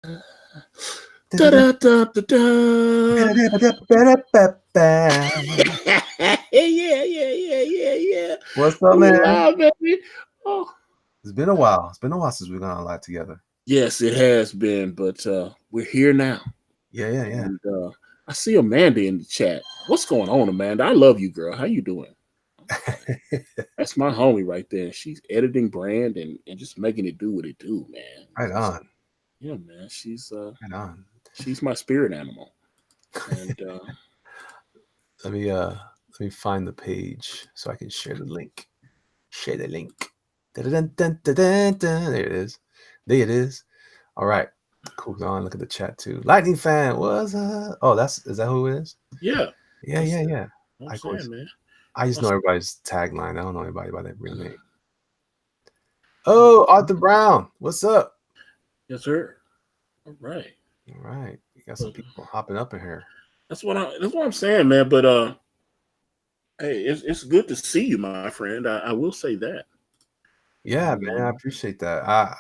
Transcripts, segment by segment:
Da da da da da. Yeah. What's up, We man? live, baby. Oh, It's been a while. It's been a while since we've gone live together. yes, it has been, but we're here now. Yeah. And I see Amanda in the chat. What's going on, Amanda? I love you, girl. How you doing? That's my homie right there. She's editing brand and just making it do what it do, man. Right on. Yeah, man. Right on. She's my spirit animal. And Let me find the page so I can share the link. Share the link. Dun. There it is. There it is. All right. Cool. On. Look at the chat too. Lightning fan. What's up? Oh, is that who it is? yeah. Yeah. I'm saying, man. I just know everybody's tagline. I don't know anybody by their real name. Oh, Arthur Brown. What's up? Yes, sir. All right. All right. We got some people hopping up in here. That's what I'm saying, man. But hey, it's good to see you, my friend. I will say that. Yeah, man, I appreciate that.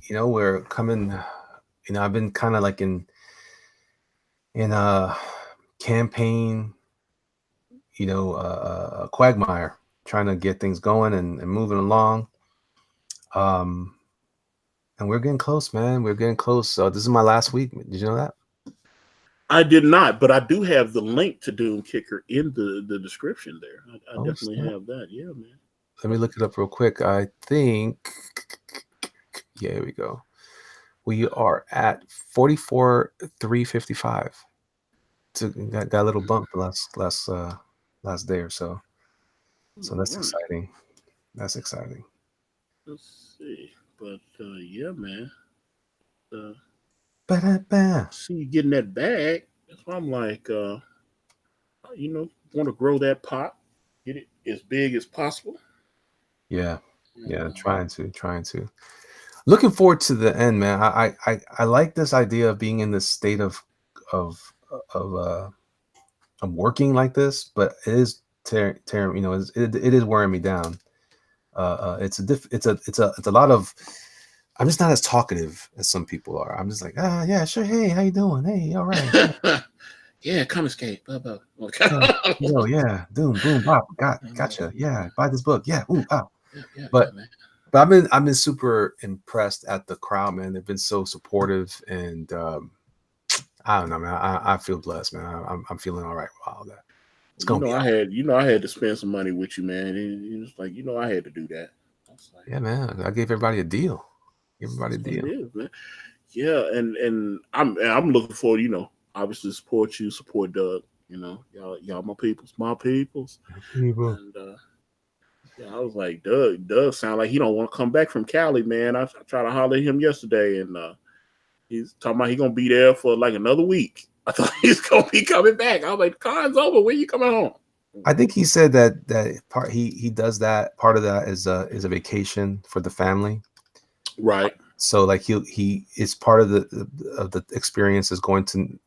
We're coming. I've been kind of like in a campaign, quagmire, trying to get things going and moving along. And we're getting close, man. We're getting close. So this is my last week. Did you know that? I did not, but I do have the link to Doomkicker in the description there. I definitely have that. Yeah, man. Let me look it up real quick. I think, yeah, here we go. We are at 44,355. Got a little bump the last day or so. So that's exciting. That's exciting. Let's see, but yeah, man. See you getting that bag. That's why I'm like, want to grow that pot, get it as big as possible. Yeah, trying to. Looking forward to the end, man. I like this idea of being in this state of working like this, but it is tearing. It is wearing me down. It's a lot of. I'm just not as talkative as some people are. I'm just like, yeah, sure. Hey, how you doing? Hey, all right. Yeah, come escape. Yeah, Doom, boom, bop. Gotcha. Yeah, buy this book. Yeah, ooh, wow. Yeah, But man. But I've been super impressed at the crowd, man. They've been so supportive, and I don't know, man. I feel blessed, man. I'm feeling all right with all that. It's gonna be. I had to spend some money with you, man. And it's like, I had to do that. Like, yeah, man. I gave everybody a deal. Give everybody a deal. It is, man. Yeah, and I'm looking forward. Obviously support you, support Doug. Y'all my peoples. And yeah, I was like, Doug sound like he don't want to come back from Cali, man. I tried to holler at him yesterday, and he's talking about he gonna be there for like another week. I thought he's gonna be coming back. I was like, the con's over. When you coming home? I think he said that part he does that. Part of that is a vacation for the family, right? So like he is part of the experience is going to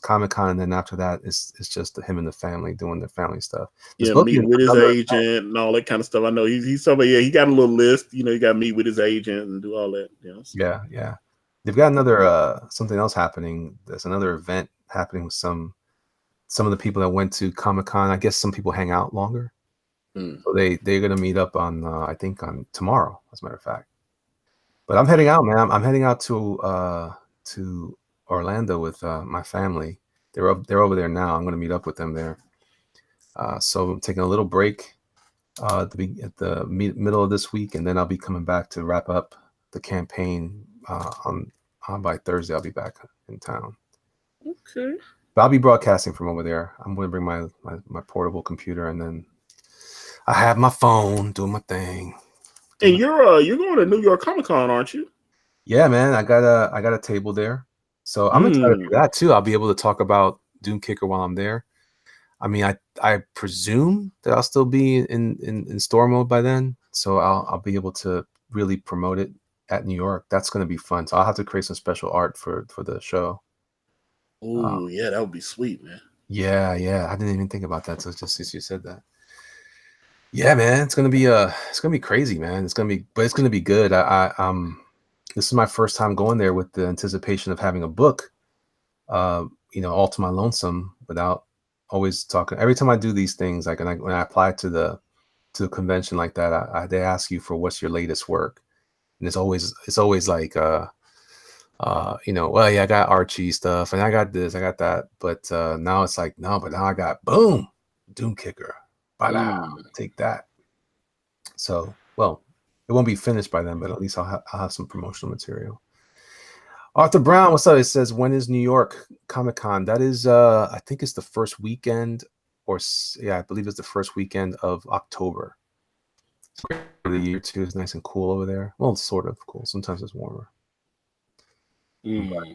Comic-Con, and then after that it's just him and the family doing their family stuff. Yeah, meet with his agent and all that kind of stuff. I know he's somebody. Yeah, he got a little list. You got to meet with his agent and do all that. Yeah. They've got another something else happening. There's another event happening with some of the people that went to Comic-Con. I guess some people hang out longer, so they're gonna meet up on I think on tomorrow, as a matter of fact. But I'm heading out, man. I'm heading out to Orlando with my family. They're over there now. I'm gonna meet up with them there. So I'm taking a little break at the middle of this week, and then I'll be coming back to wrap up the campaign on by Thursday. I'll be back in town. Okay. But I'll be broadcasting from over there. I'm going to bring my portable computer, and then I have my phone doing my thing. And you're going to New York Comic Con, aren't you? Yeah, man. I got a table there, so I'm excited for that too. I'll be able to talk about Doomkicker while I'm there. I mean, I presume that I'll still be in store mode by then, so I'll be able to really promote it at New York. That's going to be fun. So I'll have to create some special art for the show. Oh yeah, that would be sweet, man. Yeah. I didn't even think about that. So just since you said that, yeah, man, it's gonna be crazy, man. It's gonna be good. This this is my first time going there with the anticipation of having a book, all to my lonesome without always talking. Every time I do these things, like when I apply to the convention like that, they ask you for what's your latest work, and it's always like well, yeah, I got Archie stuff and I got this, I got that, but now it's like no, but now I got boom, Doomkicker, take that. So well, it won't be finished by then, but at least I'll have some promotional material. Arthur Brown, what's up? It says, when is New York Comic-Con? That is, I think it's the first weekend, I believe it's the first weekend of October. It's great for the year too. It's nice and cool over there. Well, it's sort of cool. Sometimes it's warmer. But,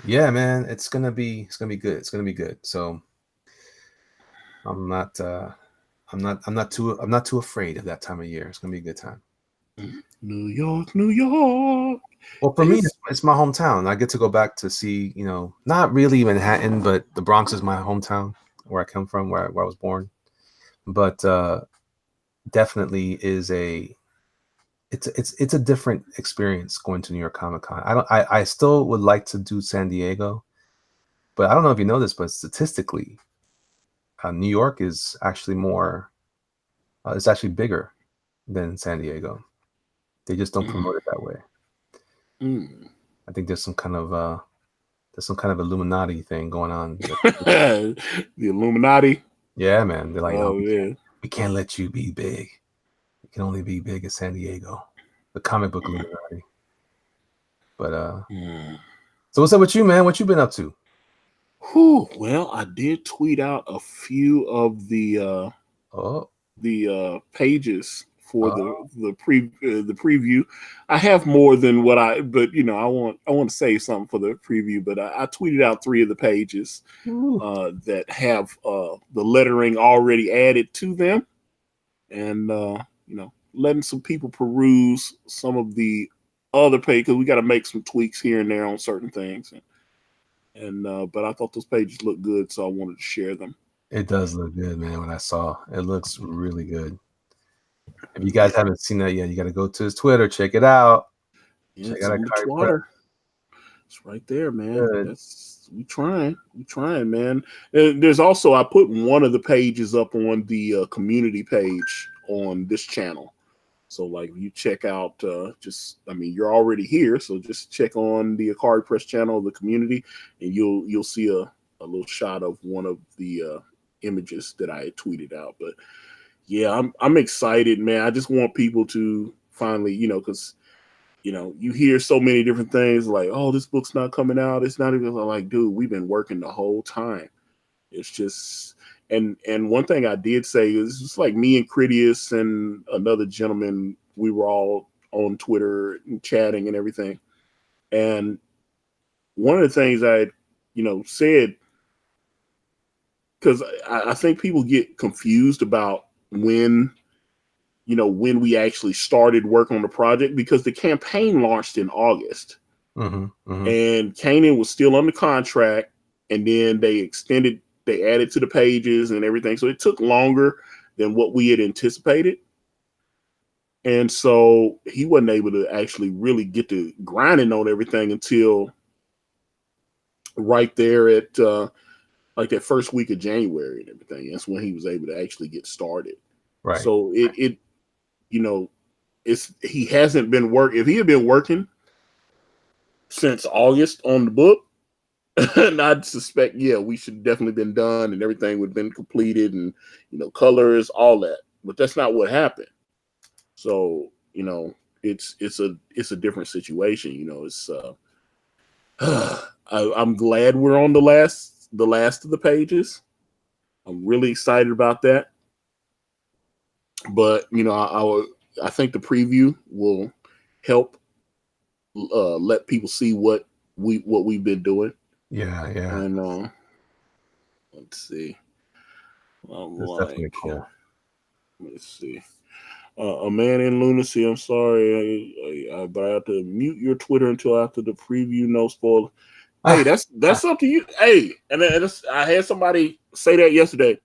yeah, man, it's gonna be good. It's gonna be good. So I'm not too afraid of that time of year. It's gonna be a good time. New York, New York. Well, for me, it's my hometown. I get to go back to see, not really Manhattan, but the Bronx is my hometown, where I come from, where I was born. But definitely is it's a different experience going to New York Comic Con. I still would like to do San Diego, but I don't know if you know this, but statistically, New York is actually more. It's actually bigger than San Diego. They just don't promote it that way. I think there's some kind of Illuminati thing going on. The Illuminati. Yeah, man. They're like, we can't let you be big. You can only be big in San Diego. The comic book Illuminati. But so what's up with you, man? What you been up to? Well, I did tweet out a few of the pages for the preview. I have more than what I want to say something for the preview, but I tweeted out 3 of the pages that have the lettering already added to them, and letting some people peruse some of the other pages, because we got to make some tweaks here and there on certain things, but I thought those pages looked good, so I wanted to share them. It does look good, man. What I saw, it looks really good. If you guys haven't seen that yet, you got to go to his Twitter, check it out. Yeah, check out Twitter. It's right there, man. We trying, man. And there's also, I put one of the pages up on the community page on this channel. So like, you check out, you're already here, so just check on the Akari Press channel of the community, and you'll see a little shot of one of the images that I had tweeted out. But yeah, I'm excited, man. I just want people to finally, because you hear so many different things like, oh, this book's not coming out. It's not even like, dude, we've been working the whole time. It's just, and one thing I did say is, it's like me and Critius and another gentleman, we were all on Twitter and chatting and everything. And one of the things I, said, because I think people get confused about when we actually started work on the project, because the campaign launched in August, and Kanan was still under contract, and then they added to the pages and everything. So it took longer than what we had anticipated. And so he wasn't able to actually really get to grinding on everything until right there at like that first week of January and everything. That's when he was able to actually get started. Right. So he hasn't been working. If he had been working since August on the book, and I'd suspect, we should definitely been done and everything would have been completed, and colors, all that. But that's not what happened. So it's a different situation. It's I'm glad we're on the last of the pages. I'm really excited about that. But I think the preview will help let people see what we've been doing. Yeah. And let's see. That's definitely cool. Let's see. A man in lunacy. I'm sorry, but I have to mute your Twitter until after the preview. No spoiler. Hey, that's up to you. Hey, and I had somebody say that yesterday,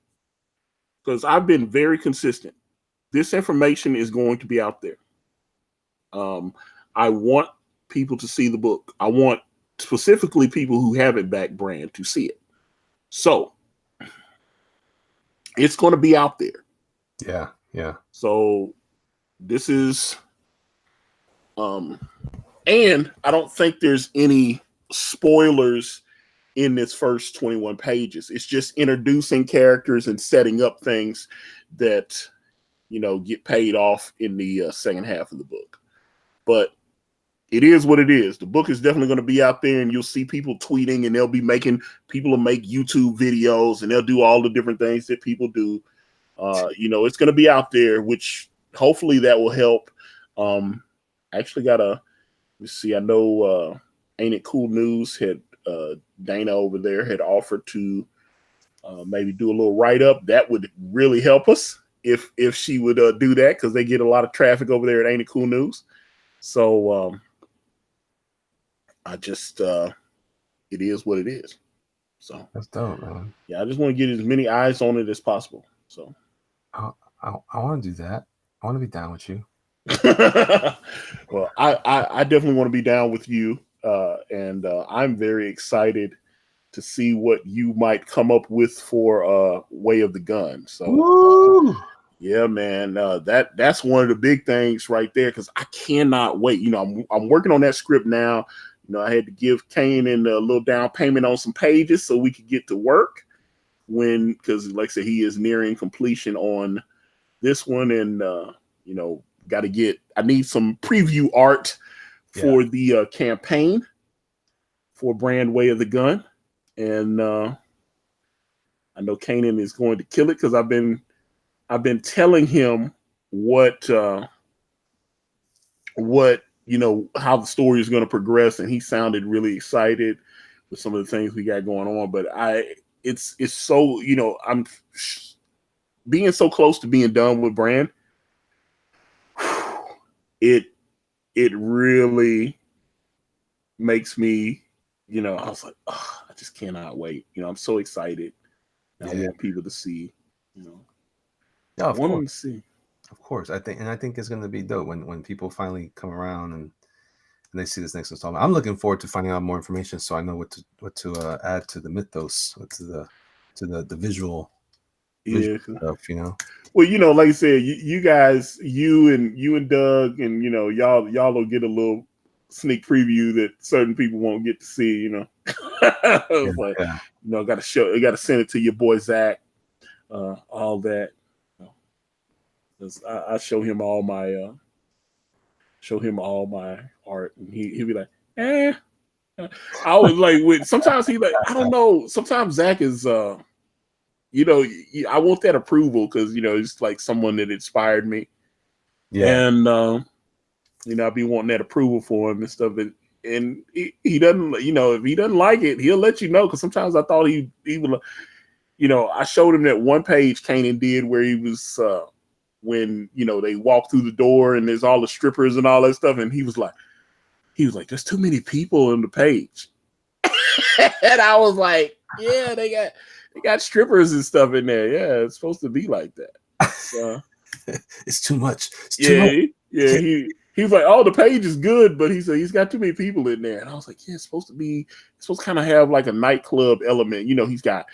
because I've been very consistent. This information is going to be out there. I want people to see the book. I want specifically people who haven't backed Brand to see it. So it's going to be out there. Yeah, yeah. So this is, and I don't think there's any spoilers in this first 21 pages. It's just introducing characters and setting up things that, get paid off in the second half of the book. But it is what it is. The book is definitely going to be out there, and you'll see people tweeting, and people will make YouTube videos, and they'll do all the different things that people do. It's going to be out there, which hopefully that will help. I actually let's see, I know Ain't It Cool News had Dana over there had offered to maybe do a little write-up. That would really help us if she would do that, because they get a lot of traffic over there at Ain't It Cool News. So I just it is what it is. So that's dope, man. Yeah, I just want to get as many eyes on it as possible. So I want to do that. I want to be down with you. Well, I definitely want to be down with you, and I'm very excited to see what you might come up with for Way of the Gun. So yeah, man, that's one of the big things right there, because I cannot wait. I'm working on that script now. I had to give Kanan a little down payment on some pages so we could get to work, because like I said, he is nearing completion on this one, and I need some preview art for the campaign for Brand Way of the Gun. And I know Kanan is going to kill it, because I've been telling him what how the story is going to progress, and he sounded really excited with some of the things we got going on. But it's so, I'm being so close to being done with Brand. It really makes me, I was like, oh, I just cannot wait. I'm so excited. I want people to see, Yeah, I want them to see. Of course, I think it's going to be dope when people finally come around and they see this next installment. I'm looking forward to finding out more information, so I know what to add to the mythos, to the visual stuff. Well, like I said, you guys, you and Doug, and y'all will get a little sneak preview that certain people won't get to see. I got to send it to your boy Zach, all that. I show him all my art, and he'll be like, eh. I was like, sometimes he like, I don't know. Sometimes Zach is, I want that approval, because it's like someone that inspired me. Yeah, and I'll be wanting that approval for him and stuff. And he doesn't, if he doesn't like it, he'll let you know. Because sometimes I thought he would, I showed him that one page Kanan did where he was. When they walk through the door and there's all the strippers and all that stuff, and he was like, there's too many people on the page. And I was like, yeah, they got strippers and stuff in there. Yeah, it's supposed to be like that. So, it's too much. Yeah. He was like, oh, the page is good, but he said he's got too many people in there. And I was like, yeah, it's supposed to kind of have like a nightclub element. He's got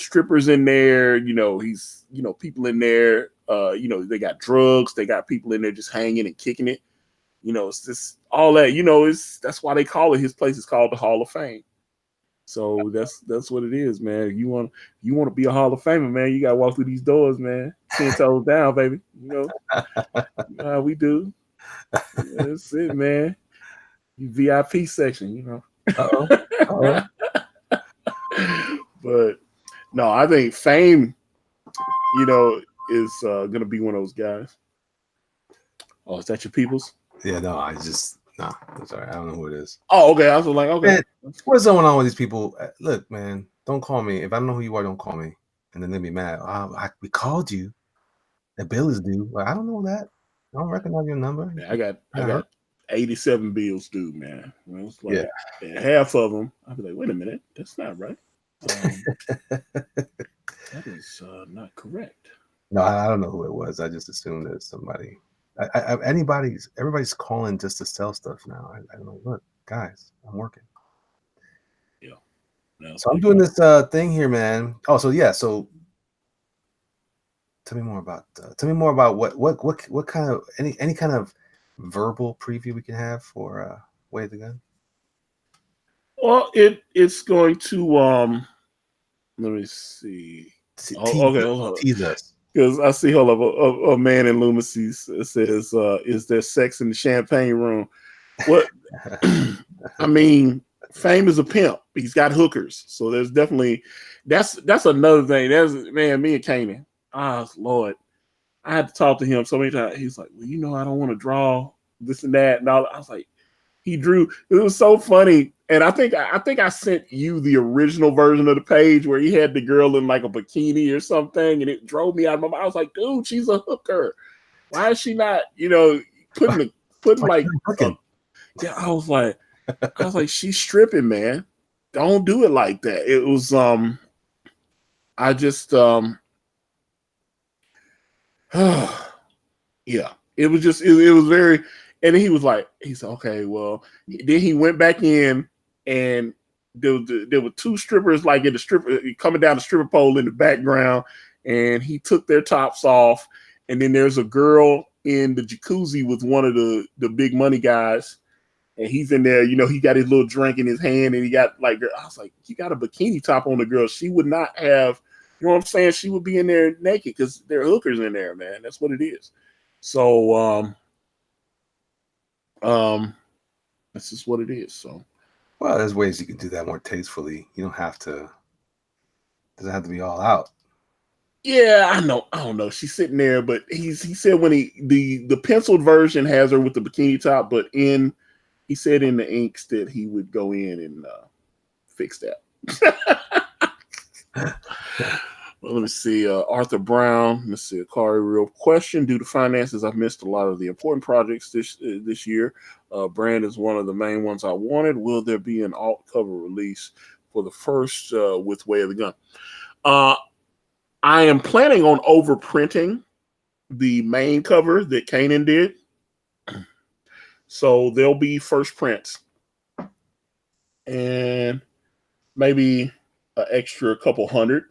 strippers in there. He's people in there. They got drugs. They got people in there just hanging and kicking it. It's just all that. That's why they call it. His place is called the Hall of Fame. So that's what it is, man. You want to be a Hall of Famer, man. You gotta walk through these doors, man. 10 toes down, baby. How we do. That's it, man. You VIP section, Uh-oh. But no, I think Fame, is gonna be one of those guys. Oh, is that your peoples? Yeah, no, I'm sorry, I don't know who it is. Oh, okay. I was like, okay. Man, what's going on with these people? Look, man, don't call me. If I don't know who you are, don't call me. And then they'll be mad. We called you. The bill is due. Like, I don't know that. I don't recognize your number. Man, I got 87 bills due, man. It's like, half of them, I'll be like, wait a minute, that's not right. That is not correct. No, I don't know who it was. I just assumed that somebody Everybody's calling just to sell stuff now. I don't know. Look, guys, I'm working. Yeah. No, So I'm doing this thing here, man. Oh, so yeah. So tell me more about what kind of any kind of verbal preview we can have for Way of the Gun. Well, it's going to let me see. Oh, okay, hold on. Tease us. Because I see, hold up, a man in Lunacy says, "Is there sex in the champagne room?" What? I mean, Fame is a pimp. He's got hookers, so there's definitely that's another thing. That's man, me and Kanan. Ah, Lord, I had to talk to him so many times. He's like, "Well, I don't want to draw this and that," and all. I was like, he drew. It was so funny. And I think I sent you the original version of the page where he had the girl in like a bikini or something, and it drove me out of my mind. I was like, dude, she's a hooker. Why is she not, putting like yeah, I was like, she's stripping, man. Don't do it like that. It was I just yeah. It was just it was very, and then he was like, he said, okay, well, then he went back in, and there were two strippers like in the stripper coming down the stripper pole in the background, and he took their tops off, and then there's a girl in the jacuzzi with one of the big money guys, and he's in there, he got his little drink in his hand, and he got like, I was like, you got a bikini top on the girl. She would not have, you know what I'm saying? She would be in there naked because there are hookers in there, man. That's what it is. So that's just what it is. So well, there's ways you can do that more tastefully. You don't have to. Doesn't have to be all out. yeah, I know. I don't know. She's sitting there, but he said when the penciled version has her with the bikini top, but he said in the inks that he would go in and fix that. Well, let me see. Arthur Brown. Let's see. Akari, real question. Due to finances, I've missed a lot of the important projects this year. Brand is one of the main ones I wanted. Will there be an alt cover release for the first with Way of the Gun? I am planning on overprinting the main cover that Kanan did. So there'll be first prints. And maybe an extra couple hundred.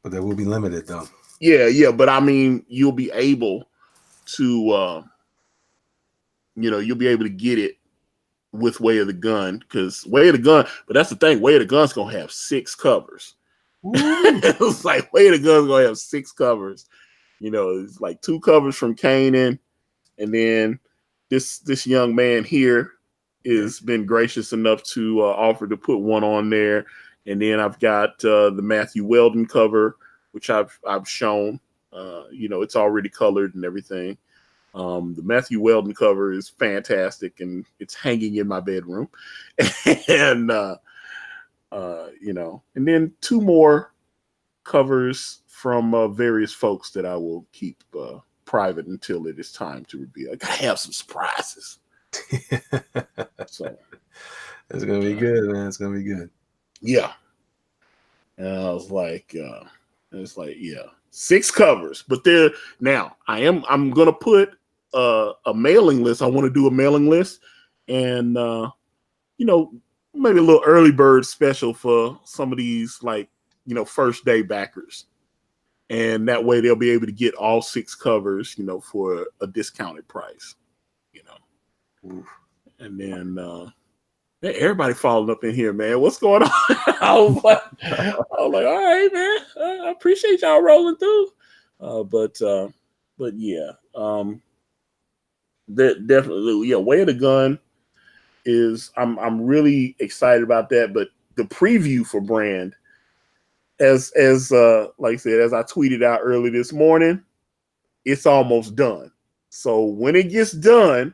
But they will be limited though. Yeah, but I mean, you'll be able to, you'll be able to get it with Way of the Gun, because Way of the Gun. But that's the thing, Way of the Gun's gonna have 6 covers. It's like Way of the Gun's gonna have 6 covers. It's like 2 covers from Kanan, and then this young man here has been gracious enough to offer to put one on there. And then I've got the Matthew Weldon cover, which I've shown. It's already colored and everything. The Matthew Weldon cover is fantastic, and it's hanging in my bedroom. And and then 2 more covers from various folks that I will keep private until it is time to reveal. I gotta have some surprises. So it's gonna be good, man. It's gonna be good. Yeah. And I was like, it's like, yeah, 6 covers. But I'm gonna put a mailing list. I want to do a mailing list, and maybe a little early bird special for some of these, like, first day backers. And that way they'll be able to get all 6 covers, for a discounted price. Oof. And then everybody falling up in here, man. What's going on? I was like, all right, man. I appreciate y'all rolling through. But yeah, that definitely, yeah. Way of the Gun is, I'm really excited about that. But the preview for Brand, as like I said, as I tweeted out early this morning, it's almost done. So when it gets done,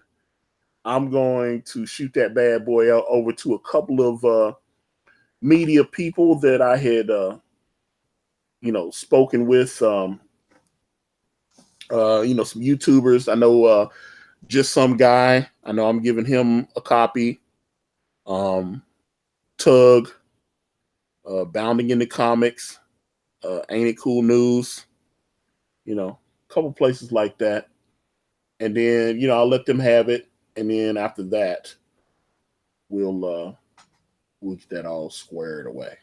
I'm going to shoot that bad boy out over to a couple of media people that I had, spoken with. Some YouTubers. I know Just Some Guy. I know I'm giving him a copy. Tug, Bounding in the Comics, Ain't It Cool News. A couple places like that. and then I'll let them have it, and then after that, we'll get that all squared away.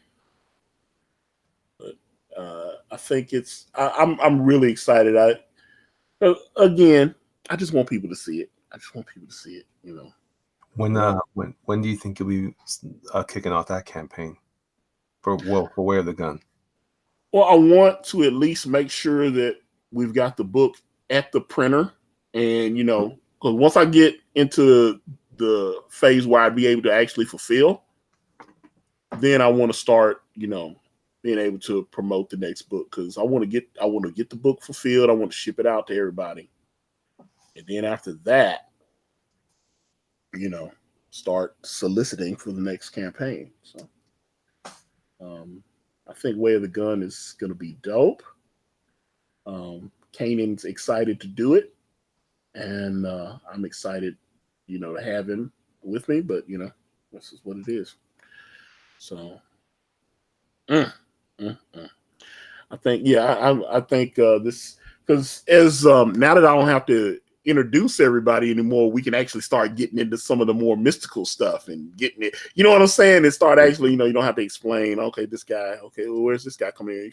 But I think I'm really excited. Again, I just want people to see it. I just want people to see it. When do you think you'll be kicking off that campaign for Where the Gun? Well, I want to at least make sure that we've got the book at the printer, and because once I get into the phase where I'd be able to actually fulfill, then I want to start, being able to promote the next book, because I want to get the book fulfilled. I want to ship it out to everybody, and then after that, start soliciting for the next campaign. So, I think Way of the Gun is going to be dope. Kanan's excited to do it, and I'm excited, to have him with me. But this is what it is. So, I think, I think this, because as now that I don't have to introduce everybody anymore, we can actually start getting into some of the more mystical stuff and getting it. You know what I'm saying? And start actually, you don't have to explain. Okay, this guy. Okay, well, where's this guy coming in?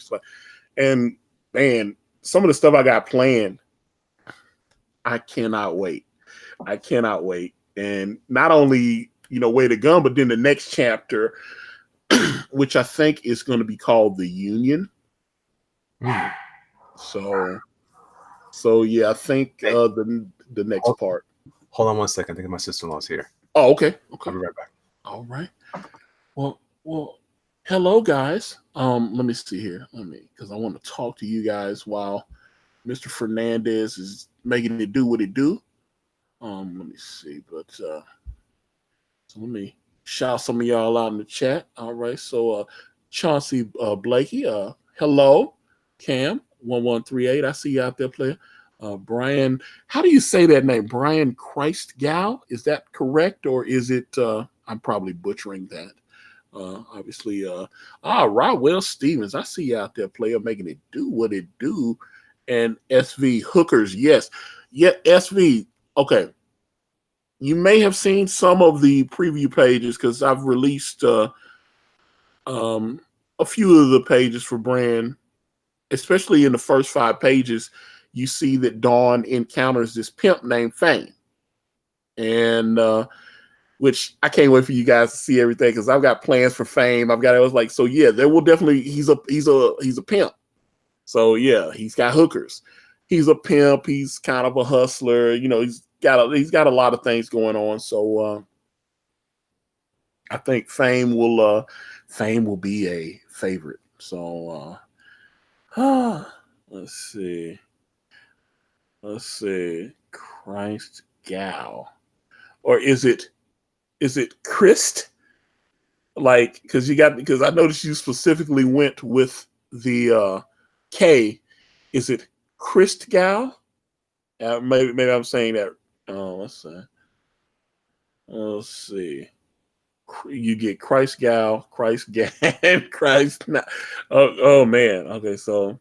And man, some of the stuff I got planned, I cannot wait. I cannot wait. And not only Way to Gun, but then the next chapter, which I think is going to be called The Union. So yeah, I think the next part. Hold on one second. I think my sister-in-law's here. Oh, okay. I'll be right back. All right. Well, hello guys. Let me see here. Because I want to talk to you guys while Mr. Fernandez is making it do what it do. Let me see, but so let me shout some of y'all out in the chat. All right. So Chauncey Blakey, hello, Cam 1138. I see you out there, player. Brian, how do you say that name? Brian Christgal? Is that correct, or is it? I'm probably butchering that. Obviously, Will Stevens. I see you out there, player, making it do what it do. And SV Hookers, yes, SV. Okay, you may have seen some of the preview pages because I've released a few of the pages for Brand, especially in the first 5 pages. You see that Dawn encounters this pimp named Fame, and which I can't wait for you guys to see everything, because I've got plans for Fame. I was like, so yeah, there will definitely, he's a pimp. So yeah, he's got hookers. He's a pimp. He's kind of a hustler. He's got a lot of things going on. So I think Fame will be a favorite. So let's see. Christ Gal, or is it Christ? Like, because I noticed you specifically went with the K. Is it Christ Gal? Maybe I'm saying that. Let's see. You get Christ Gal, Christ Gan, Christ. Oh man. Okay, so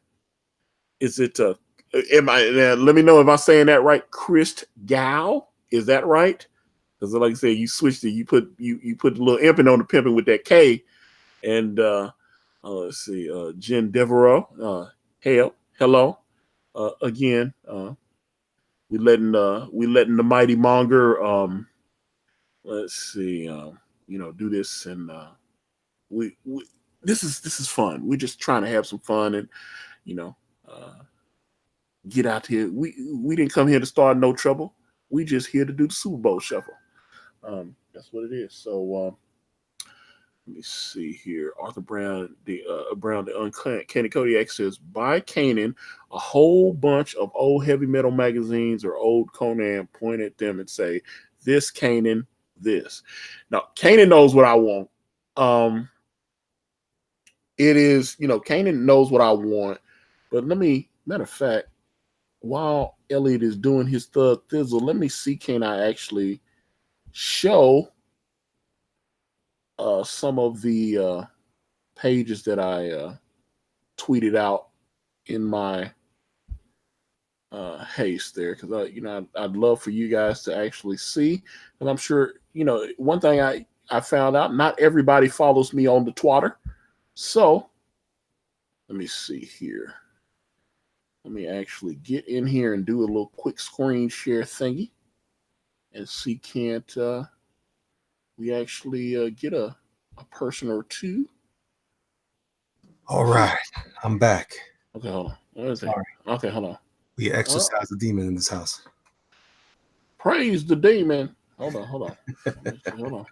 is it? Let me know if I'm saying that right. Christ Gal, is that right? Because like I said, you switched it. You put a little imping on the pimping with that K. And let's see, Jen Devereaux. Hello. Again, we letting the mighty monger. Let's see, do this, and we this is fun. We're just trying to have some fun, and get out here. We didn't come here to start no trouble. We just here to do the Super Bowl shuffle. That's what it is. So let me see here. Arthur Brown, the Uncanny Kodiak says, buy Kanan a whole bunch of old heavy metal magazines or old Conan, point at them and say, this Kanan, this. Now, Kanan knows what I want. It is, Kanan knows what I want. But matter of fact, while Elliot is doing his thug thizzle, let me see, can I actually show some of the pages that I tweeted out in my haste there, because I'd love for you guys to actually see, and I'm sure one thing I found out, not everybody follows me on the Twitter, so let me see here. Let me actually get in here and do a little quick screen share thingy, and see can't we actually get a person or two. All right, I'm back. Okay, hold on. What is it? Okay, hold on. We exorcise the demon in this house. Praise the demon. Hold on. Hold on.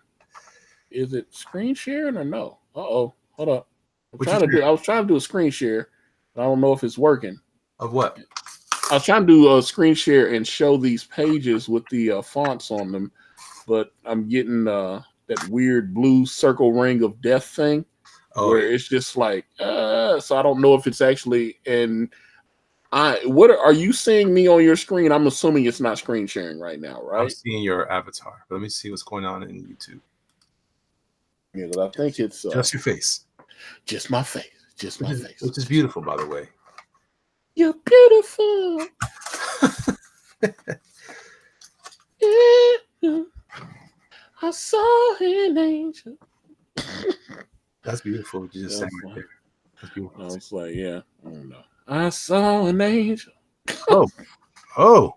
Is it screen sharing or no? Hold up. I was trying to do a screen share. I don't know if it's working. Of what? I was trying to do a screen share and show these pages with the fonts on them, but I'm getting that weird blue circle ring of death thing, where it's just like, so I don't know if it's actually. And what are you seeing me on your screen? I'm assuming it's not screen sharing right now, right? I'm seeing your avatar. Let me see what's going on in YouTube. Yeah, but I think it's just your face. Just my face. Just my face. Which is beautiful, by the way. You're beautiful. Yeah. I saw an angel. That's beautiful. You just sang right there. That's beautiful. I was like, yeah, I don't know. I saw an angel. Oh. Oh,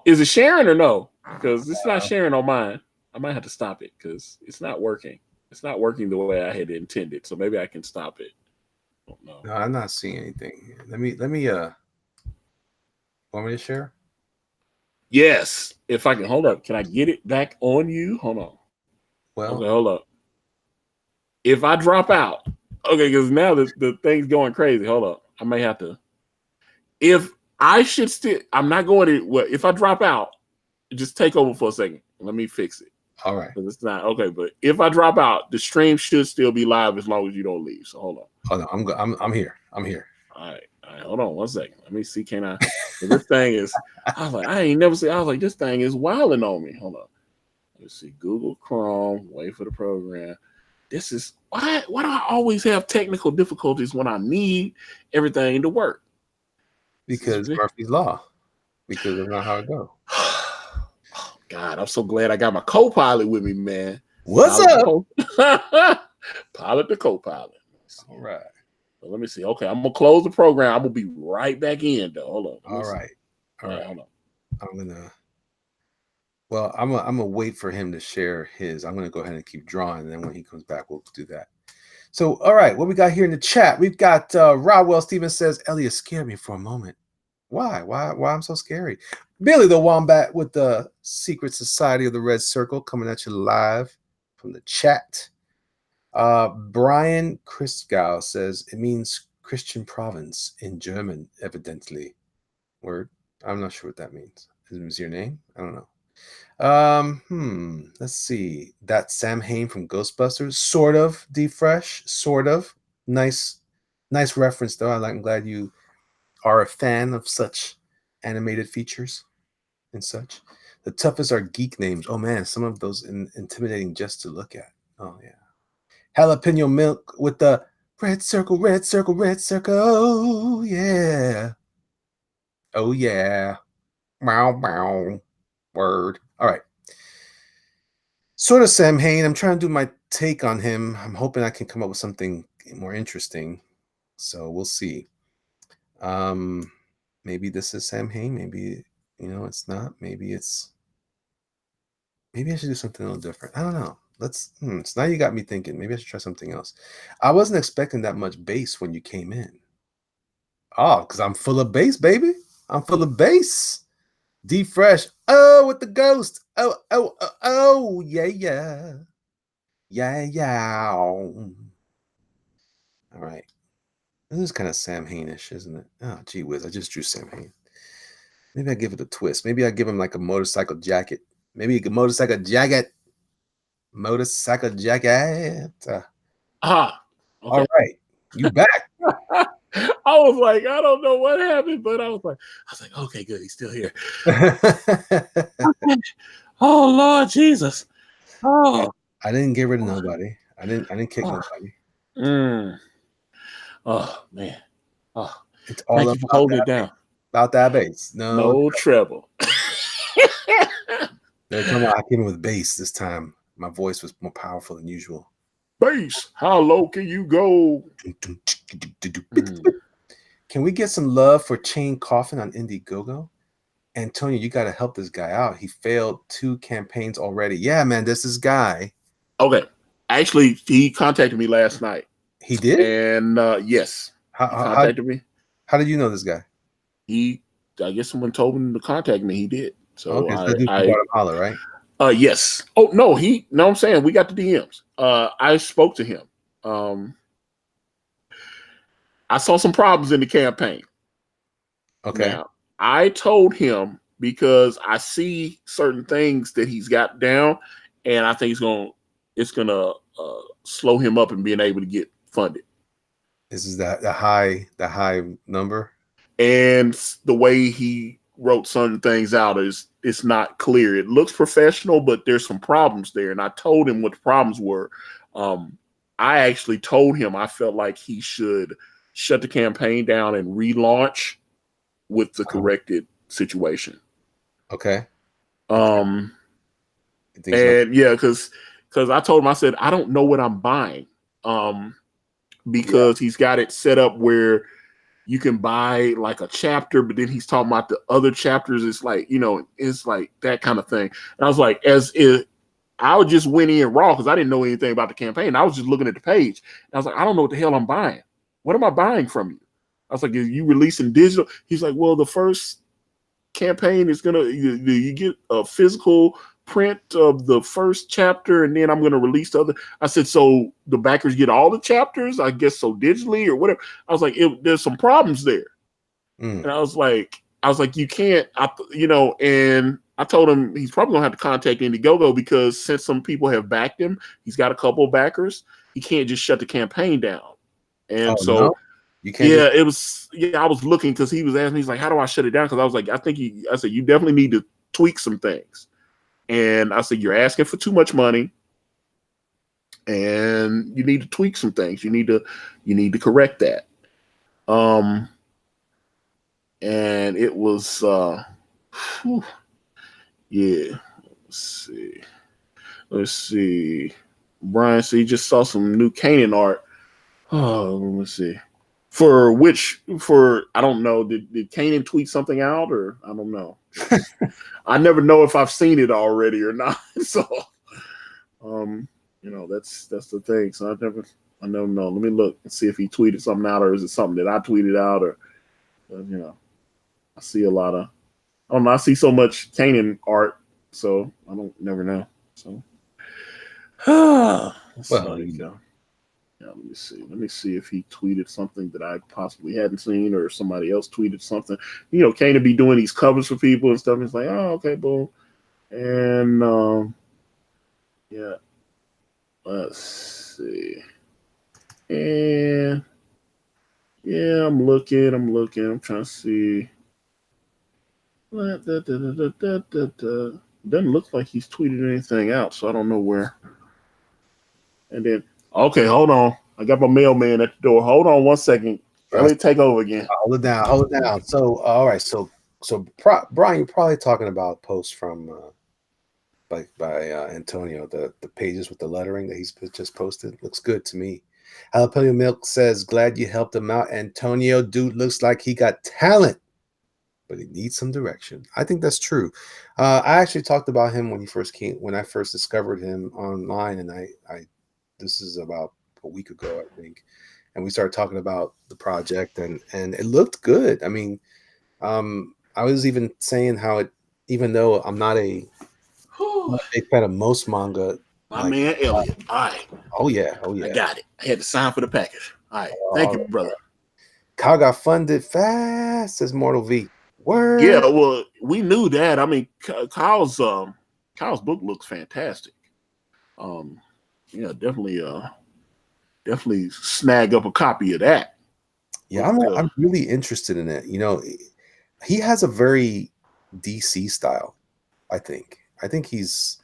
is it sharing or no? Because it's not sharing on mine. I might have to stop it because it's not working. It's not working the way I had intended. So maybe I can stop it. No, I'm not seeing anything. Let me want me to share? Yes. If I can hold up. Can I get it back on you? Hold on. Well, okay, hold up. If I drop out, okay, because now the thing's going crazy. Hold up. I may have to. If I should still, I'm not going to. Well, if I drop out, just take over for a second. Let me fix it. All right. It's not okay, but if I drop out, the stream should still be live as long as you don't leave. So hold on. Oh no, I'm here. I'm here. All right. Hold on 1 second. Let me see. Can I? This thing is. I was like, I ain't never seen. I was like, this thing is wilding on me. Hold on. Let's see. Google Chrome. Wait for the program. This is why do I always have technical difficulties when I need everything to work? Because Murphy's Law. Because that's not how it goes. God, I'm so glad I got my co-pilot with me, man. What's up? Pilot the co-pilot. All right. So let me see. Okay, I'm gonna close the program. I'm gonna be right back in though. Hold on. All right. Hold on. I'm gonna wait for him to share his. I'm gonna go ahead and keep drawing, and then when he comes back, we'll do that. So, all right, what we got here in the chat? We've got Rodwell Stevens says, Elliot scared me for a moment. Why I'm so scary? Billy the Wombat with the Secret Society of the Red Circle coming at you live from the chat. Brian Christgau says it means Christian province in German, evidently. Word. I'm not sure what that means. Is it your name? I don't know. Let's see. That's Sam Hain from Ghostbusters. Sort of, D-Fresh. Sort of. Nice reference, though. I'm glad you are a fan of such animated features and such. The toughest are geek names. Oh, man. Some of those intimidating just to look at. Oh, yeah. Jalapeno milk with the red circle, red circle, red circle. Oh, yeah. Oh, yeah. Wow, wow. Word. All right. Sort of Sam Hain. I'm trying to do my take on him. I'm hoping I can come up with something more interesting. So we'll see. Maybe this is Sam Hain. Maybe, it's not. Maybe I should do something a little different. I don't know. So now you got me thinking. Maybe I should try something else. I wasn't expecting that much bass when you came in. Oh, because I'm full of bass, baby. I'm full of bass. D-Fresh. Oh, with the ghost. Oh, yeah. Yeah. All right. This is kind of Sam Hain-ish, isn't it? Oh, gee whiz. I just drew Sam Hain. Maybe I give it a twist. Maybe I give him like a motorcycle jacket. Maybe a motorcycle jacket. Motorcycle jacket. Okay. All right. You back. I was like, I don't know what happened, but I was like, okay, good. He's still here. Oh, Lord Jesus. Oh. I didn't get rid of nobody. I didn't kick nobody. Oh, man. Oh, It's all Thank you for holding it down. About that bass. No treble. They're talking about I came in with bass this time. My voice was more powerful than usual. Bass, how low can you go? Can we get some love for Chain Coffin on Indiegogo? Antonio, you got to help this guy out. He failed 2 campaigns already. Yeah, man, this guy. Okay. Actually, he contacted me last night. He did? And yes, he contacted me. How did you know this guy? I guess someone told him to contact me. He did. So okay, so I Guatemala, right? Yes. Oh no, no, I'm saying we got the DMs. I spoke to him. I saw some problems in the campaign. Okay. Now, I told him because I see certain things that he's got down, and I think it's gonna slow him up in being able to get funded. This is the high number, and the way he wrote certain things out it's not clear. It looks professional, but there's some problems there, and I told him what the problems were. I actually told him I felt like he should shut the campaign down and relaunch with the corrected situation. Okay. And yeah, because I told him, I said, I don't know what I'm buying. Because he's got it set up where you can buy like a chapter, but then he's talking about the other chapters. It's like, it's like that kind of thing. And I was like, I just went in raw because I didn't know anything about the campaign. I was just looking at the page. And I was like, I don't know what the hell I'm buying. What am I buying from you? I was like, are you releasing digital? He's like, well, the first campaign is you get a physical print of the first chapter, and then I'm going to release the other. I said, so the backers get all the chapters, I guess, so digitally or whatever. I was like, there's some problems there. And I was like, you can't, and I told him he's probably gonna have to contact Indiegogo because since some people have backed him, he's got a couple of backers. He can't just shut the campaign down. And you can't. I was looking because he was asking me, he's like, how do I shut it down? Because I was like, I said, you definitely need to tweak some things. And I said, you're asking for too much money, and you need to tweak some things. You need to correct that. And it was, yeah. Let's see. Brian, so you just saw some new Kanan art. Oh, let's see. I don't know. Did Kanan tweet something out, or I don't know. I never know if I've seen it already or not. So, that's the thing. So I never know. Let me look and see if he tweeted something out, or is it something that I tweeted out, or I see a lot of. I don't know. I see so much Kanan art, so I don't never know. So, there you go. Yeah, let me see if he tweeted something that I possibly hadn't seen, or somebody else tweeted something. Kanan be doing these covers for people and stuff. It's like, oh, okay, boom. And yeah, let's see. And yeah, I'm looking. I'm trying to see. Doesn't look like he's tweeted anything out, so I don't know where. And then, okay, hold on. I got my mailman at the door. Hold on 1 second. Let me take over again. Hold it down. So, all right. So Brian, you're probably talking about posts from by Antonio, the pages with the lettering that he's just posted. Looks good to me. Jalapeno Milk says, glad you helped him out. Antonio, dude, looks like he got talent, but he needs some direction. I think that's true. I actually talked about him when I first discovered him online, and I this is about a week ago, I think, and we started talking about the project, and it looked good. I mean, I was even saying how it, even though I'm not a big fan of most manga. My man Elliot. All right. Oh yeah. I got it. I had to sign for the package. All right. Thank you, brother. Kyle got funded fast, says Mortal V. Word. Yeah, well, we knew that. I mean, Kyle's book looks fantastic. Yeah, definitely snag up a copy of that. Yeah, I'm really interested in it. He has a very DC style. I think he's.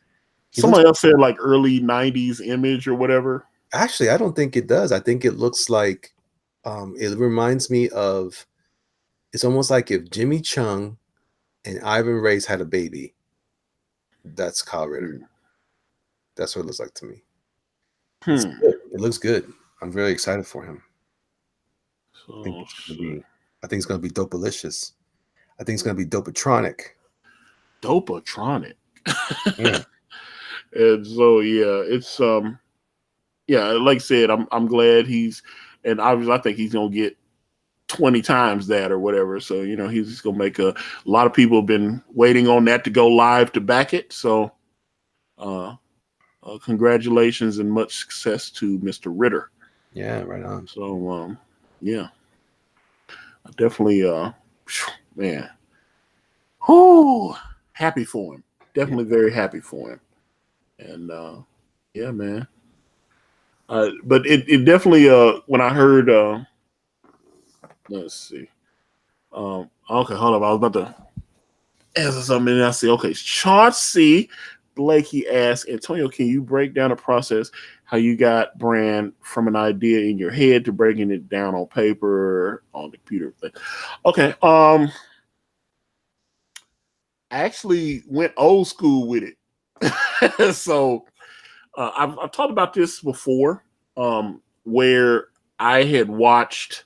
Somebody else said like early '90s Image or whatever. Actually, I don't think it does. I think it looks like, it reminds me of It's almost like if Jimmy Chung and Ivan Reyes had a baby. That's Kyle Ritter. That's what it looks like to me. It looks good. I'm very excited for him. I think it's gonna be Dopalicious. I think it's gonna be Dopatronic. Dopatronic. And so it's like I said, I'm glad and obviously I think he's gonna get 20 times that or whatever. So he's just gonna make a lot of people have been waiting on that to go live to back it. So congratulations and much success to Mr. Ritter. Yeah, right on. So I definitely man. Happy for him. Definitely very happy for him. And man. But it definitely when I heard let's see. Okay, hold up. I was about to answer something and I see, okay, Chauncey Blakey asked, Antonio, can you break down the process how you got brand from an idea in your head to breaking it down on paper, on the computer? Okay. I actually went old school with it. So I've talked about this before, where I had watched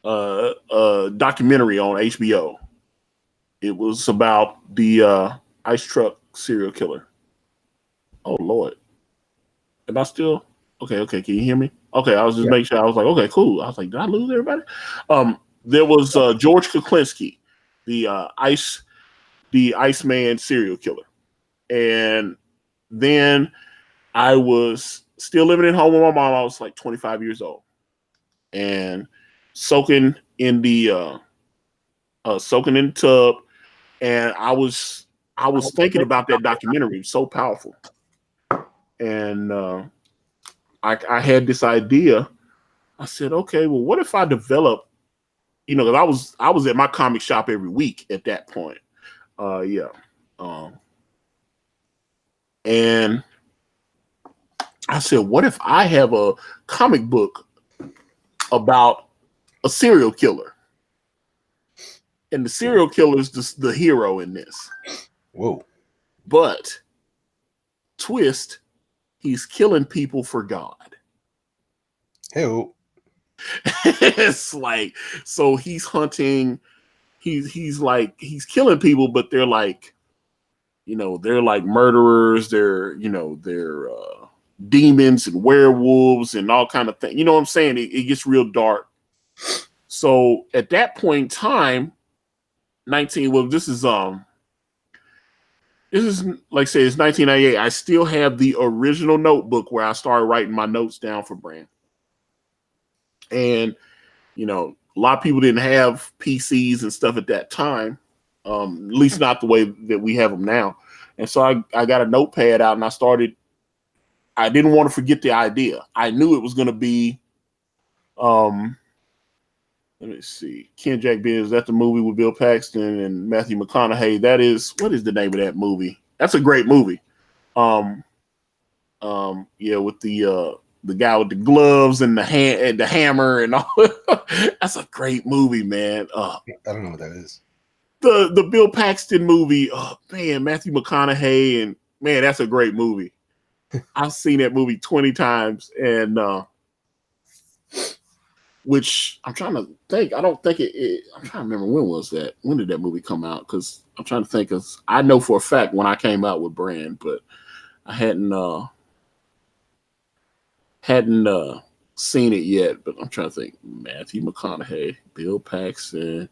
a documentary on HBO. It was about the ice truck serial killer. Oh Lord, am I still okay? Can you hear me? Okay, I was just making sure. I was like, okay, cool. I was like, did I lose everybody? There was George Kuklinski, the Iceman serial killer, and then I was still living at home with my mom. I was like 25 years old, and soaking in the tub, and I was thinking about that documentary. It was so powerful, and I had this idea. I said, okay, well, what if I develop? Because I was at my comic shop every week at that point. And I said, what if I have a comic book about a serial killer? And the serial killer is the hero in this. Whoa. But twist, he's killing people for God. Hey-o. It's like, so he's hunting, he's killing people, but they're like, they're like murderers, they're demons and werewolves and all kind of things. You know what I'm saying? It gets real dark. So at that point in time, this is like I say, it's 1998. I still have the original notebook where I started writing my notes down for Brand. And a lot of people didn't have PCs and stuff at that time, at least not the way that we have them now. And so I got a notepad out and I didn't want to forget the idea. I knew it was going to be, let me see, Ken Jack Biz. That's the movie with Bill Paxton and Matthew McConaughey. What is the name of that movie? That's a great movie. With the guy with the gloves and the hammer and all. That's a great movie, man. I don't know what that is. The Bill Paxton movie. Oh man, Matthew McConaughey, and man, that's a great movie. I've seen that movie 20 times, and which I'm trying to think. I don't think I'm trying to remember when was that? When did that movie come out? Because I'm trying to think. Because I know for a fact when I came out with Brand, but I hadn't seen it yet. But I'm trying to think. Matthew McConaughey, Bill Paxton.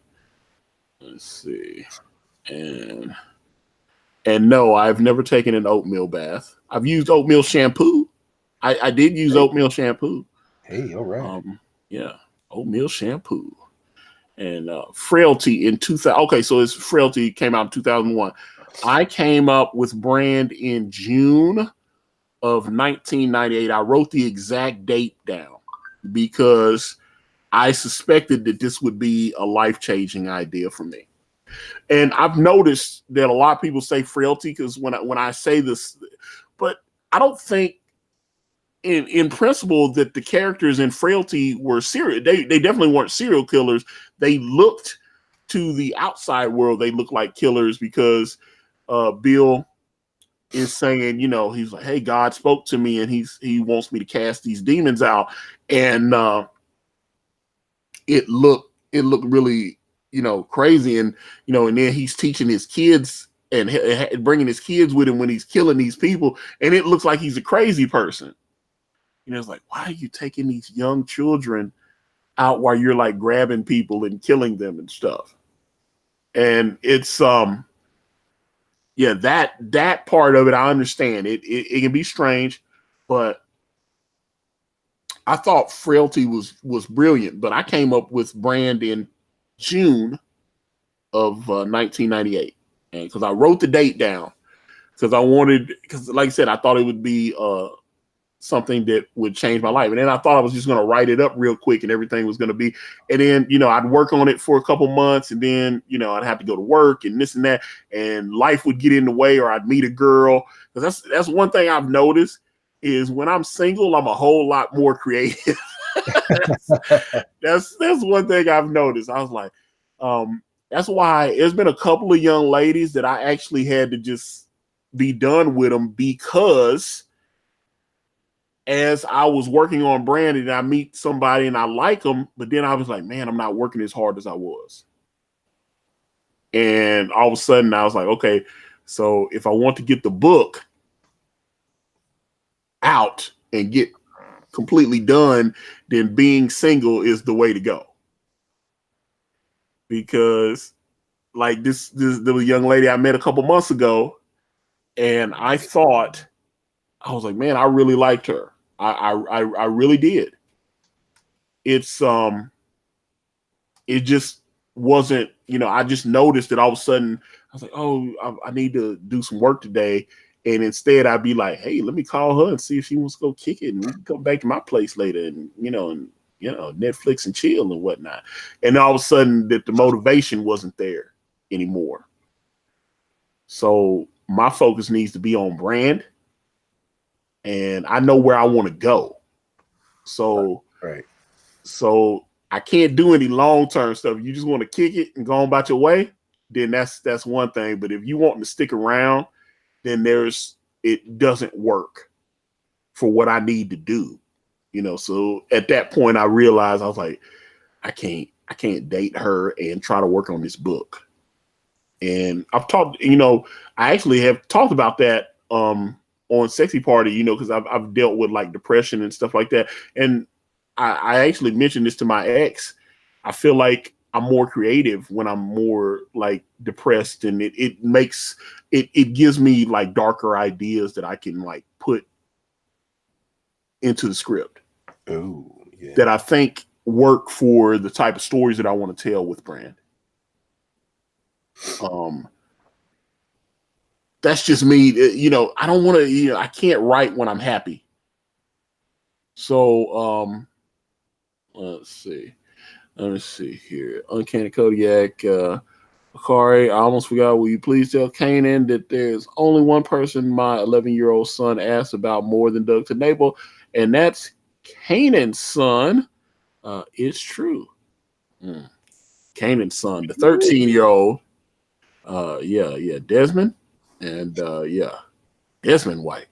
Let's see, and no, I've never taken an oatmeal bath. I've used oatmeal shampoo. I did use oatmeal shampoo. Hey, all right. Oatmeal shampoo. And Frailty in 2000. Okay, so it's Frailty came out in 2001. I came up with Brand in June of 1998. I wrote the exact date down because I suspected that this would be a life-changing idea for me. And I've noticed that a lot of people say Frailty because when I say this, but I don't think in principle that the characters in Frailty were serial. They definitely weren't serial killers. They looked to the outside world. They looked like killers because Bill is saying, he's like, hey, God spoke to me and he wants me to cast these demons out. And it looked really, crazy. And, and then he's teaching his kids and bringing his kids with him when he's killing these people. And it looks like he's a crazy person. It's like, why are you taking these young children out while you're like grabbing people and killing them and stuff? And it's, that part of it, I understand. It can be strange, but I thought Frailty was brilliant. But I came up with Brand in June of 1998, and because I wrote the date down, because like I said, I thought it would be something that would change my life. And then I thought I was just going to write it up real quick and everything was going to be, and then, I'd work on it for a couple months and then, I'd have to go to work and this and that, and life would get in the way, or I'd meet a girl. Because that's one thing I've noticed is when I'm single, I'm a whole lot more creative. that's one thing I've noticed. I was like, that's why there's been a couple of young ladies that I actually had to just be done with them, because as I was working on Brand and I meet somebody and I like them, but then I was like, man, I'm not working as hard as I was. And all of a sudden I was like, okay, so if I want to get the book out and get completely done, then being single is the way to go. Because like this young lady I met a couple months ago, and I thought, I was like, man, I really liked her. I really did. It's it just wasn't, I just noticed that all of a sudden I was like, oh, I need to do some work today. And instead I'd be like, hey, let me call her and see if she wants to go kick it, and we can come back to my place later and, Netflix and chill and whatnot. And all of a sudden that the motivation wasn't there anymore. So my focus needs to be on Brand, and I know where I want to go. So, right. So I can't do any long-term stuff. You just want to kick it and go on about your way, then that's one thing. But if you want to stick around, then it doesn't work for what I need to do. So at that point I realized, I was like, I can't date her and try to work on this book. And I've talked, I actually have talked about that on Sexy Party, because I've dealt with like depression and stuff like that. And I actually mentioned this to my ex. I feel like I'm more creative when I'm more like depressed, and it makes it gives me like darker ideas that I can like put into the script. Oh, yeah. That I think work for the type of stories that I want to tell with Brand. That's just me. I don't want to, I can't write when I'm happy. So, let's see. Let me see here. Uncanny Kodiak, Akari, I almost forgot. Will you please tell Kanan that there's only one person my 11-year-old son asks about more than Doug to Nabel, and that's Kanan's son. It's true. Kanan's son, the 13-year-old. Desmond. And Desmond White,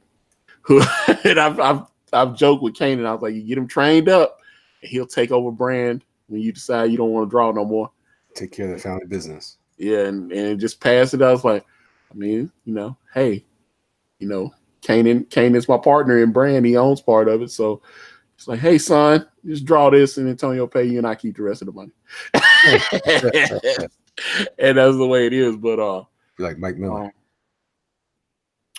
who and I've joked with Kanan. I was like, you get him trained up, and he'll take over Brand when you decide you don't want to draw no more. Take care of the family business. Yeah, and just pass it. I was like, I mean, hey, Kanan's my partner in Brand. He owns part of it, so it's like, hey, son, just draw this, and Antonio pay you, and I keep the rest of the money. And that's the way it is. But like Mike Miller.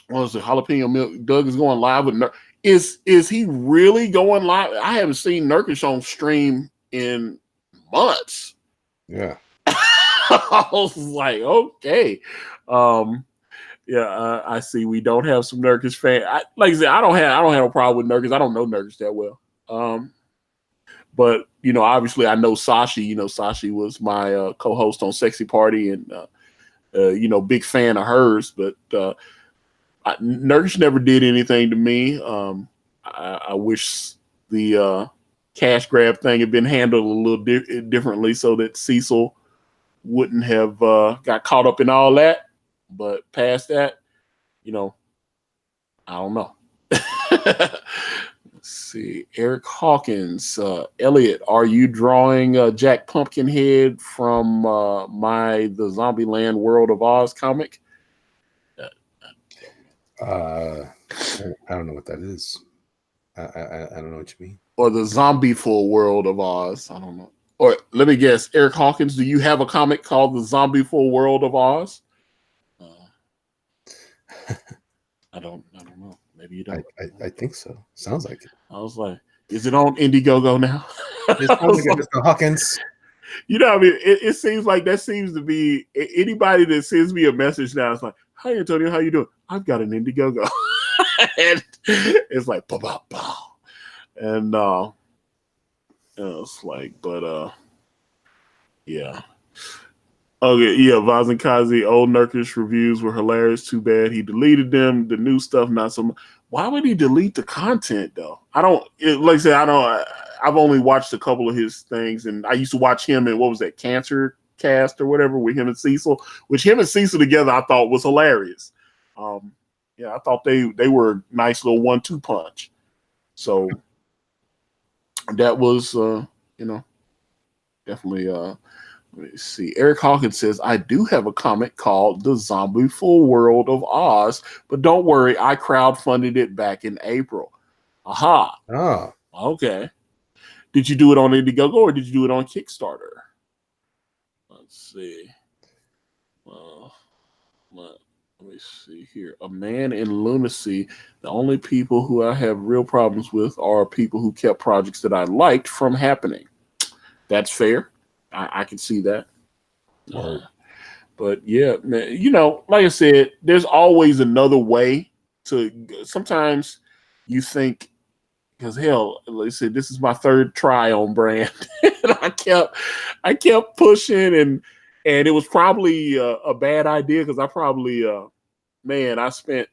What was it? Jalapeno Milk. Doug is going live with Is he really going live? I haven't seen Nurkish on stream in months. Yeah. I was like, okay. I see we don't have some Nurkish fan. Like I said, I don't have a problem with Nurkish. I don't know Nurkish that well. But obviously I know Sashi. Sashi was my co-host on Sexy Party, and big fan of hers. But Nurkish never did anything to me. I wish the cash grab thing had been handled a little differently so that Cecil wouldn't have got caught up in all that. But past that, you know, I don't know. Let's see. Eric Hawkins. Elliot, are you drawing Jack Pumpkinhead from the Zombieland World of Oz comic? I don't know what that is. I don't know what you mean. Or the Zombieful World of Oz. I don't know. Or let me guess, Eric Hawkins, do you have a comic called the Zombieful World of Oz? I don't know. Maybe you don't. I think so. Sounds like it. I was like, is it on Indiegogo now? It sounds like Mr. Hawkins. You know, I mean, it seems like that seems to be anybody that sends me a message now. It's like, hi Antonio, how you doing? I've got an Indiegogo, and it's like, bah, bah, bah. And it's like, but yeah. Okay, yeah, Vazenkazi, old Nurkish reviews were hilarious. Too bad he deleted them. The new stuff, not so much. Why would he delete the content, though? Like I said, I've only watched a couple of his things, and I used to watch him in, what was that, Cancer Cast or whatever, with him and Cecil, which him and Cecil together I thought was hilarious. Yeah, I thought they were a nice little 1-2 punch. So that was, definitely... Let me see. Eric Hawkins says, I do have a comic called The Zombieful World of Oz, but don't worry, I crowdfunded it back in April. Aha. Oh. Okay. Did you do it on Indiegogo or did you do it on Kickstarter? Let's see. Let me see here. A Man in Lunacy. The only people who I have real problems with are people who kept projects that I liked from happening. That's fair. I can see that. But yeah, man, like I said, there's always another way to. Sometimes you think, because hell, like I said, this is my third try on brand, and I kept pushing, and it was probably a bad idea because I probably, I spent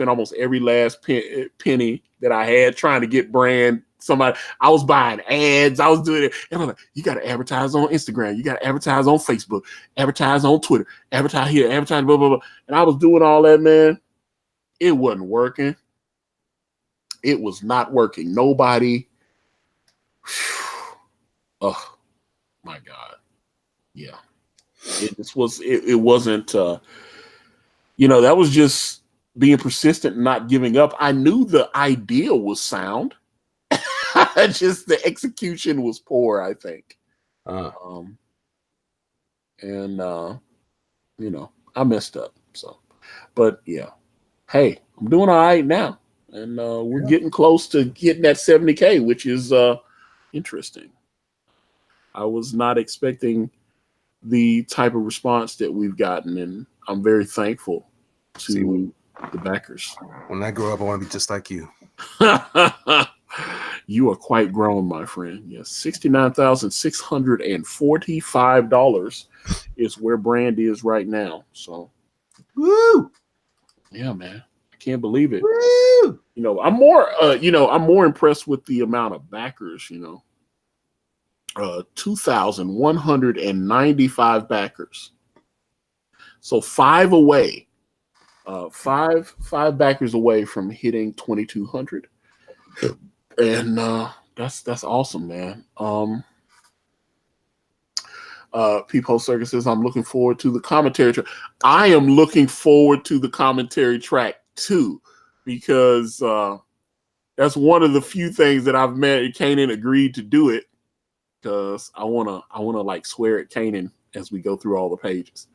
almost every last penny that I had trying to get brand. I was buying ads. I was doing it. And I'm like, you got to advertise on Instagram. You got to advertise on Facebook. Advertise on Twitter. Advertise here. Advertise blah, blah, blah. And I was doing all that, man. It wasn't working. It was not working. Nobody. Oh, my God. Yeah. It wasn't, that was just being persistent and not giving up. I knew the idea was sound. Just the execution was poor, I think. I messed up. So, but yeah, hey, I'm doing all right now, and we're getting close to hitting that 70K, which is interesting. I was not expecting the type of response that we've gotten, and I'm very thankful to the backers. When I grow up, I want to be just like you. You are quite grown, my friend. Yes, $69,645 is where brand is right now. So, woo! Yeah, man, I can't believe it. Woo! I'm more impressed with the amount of backers. 2,195 backers. So 5 away, five backers away from hitting 2,200. And that's awesome, man. Peephole Circus says, I'm looking forward to the commentary track. I am looking forward to the commentary track too, because that's one of the few things that I've met. Kanan agreed to do it because I wanna like swear at Kanan as we go through all the pages.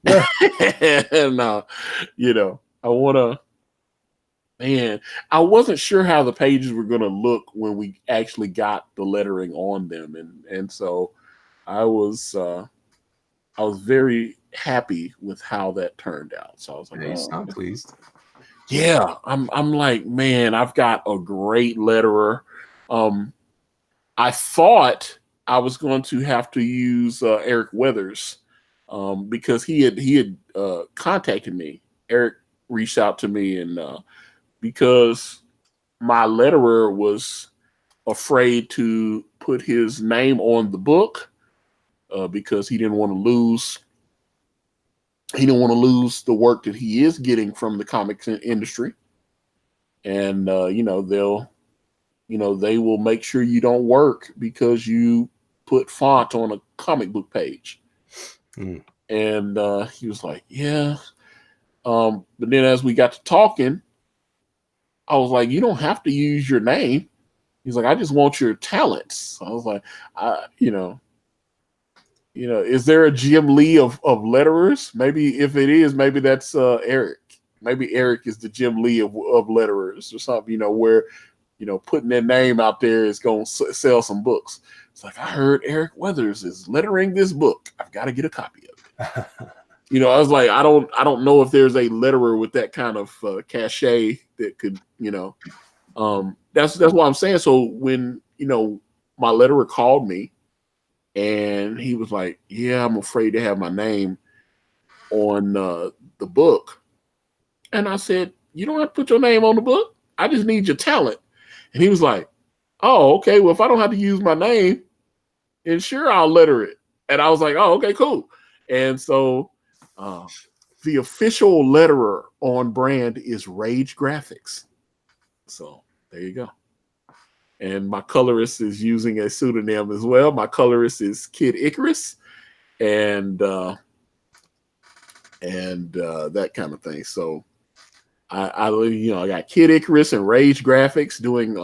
Yeah. And I wanna. Man, I wasn't sure how the pages were going to look when we actually got the lettering on them, and so I was very happy with how that turned out. So I was like, you sound pleased. Yeah, I'm like, man, I've got a great letterer. I thought I was going to have to use Eric Weathers because he had contacted me. Eric reached out to me and. Because my letterer was afraid to put his name on the book because he didn't want to lose. He didn't want to lose the work that he is getting from the comics industry, and they will make sure you don't work because you put font on a comic book page. Mm. And he was like, yeah. But then as we got to talking, I was like, you don't have to use your name. He's like, I just want your talents. I was like, is there a Jim Lee of letterers? Maybe if it is, maybe that's Eric. Maybe Eric is the Jim Lee of letterers or something, where, putting their name out there is going to sell some books. It's like, I heard Eric Weathers is lettering this book. I've got to get a copy of it. I was like, I don't know if there's a letterer with that kind of cachet that could, that's what I'm saying. So when, my letterer called me and he was like, yeah, I'm afraid to have my name on the book. And I said, you don't have to put your name on the book. I just need your talent. And he was like, oh, okay. Well, if I don't have to use my name, then sure, I'll letter it. And I was like, oh, okay, cool. And so the official letterer on brand is Rage Graphics. So there you go. And my colorist is using a pseudonym as well. My colorist is Kid Icarus, and that kind of thing. So I got Kid Icarus and Rage Graphics doing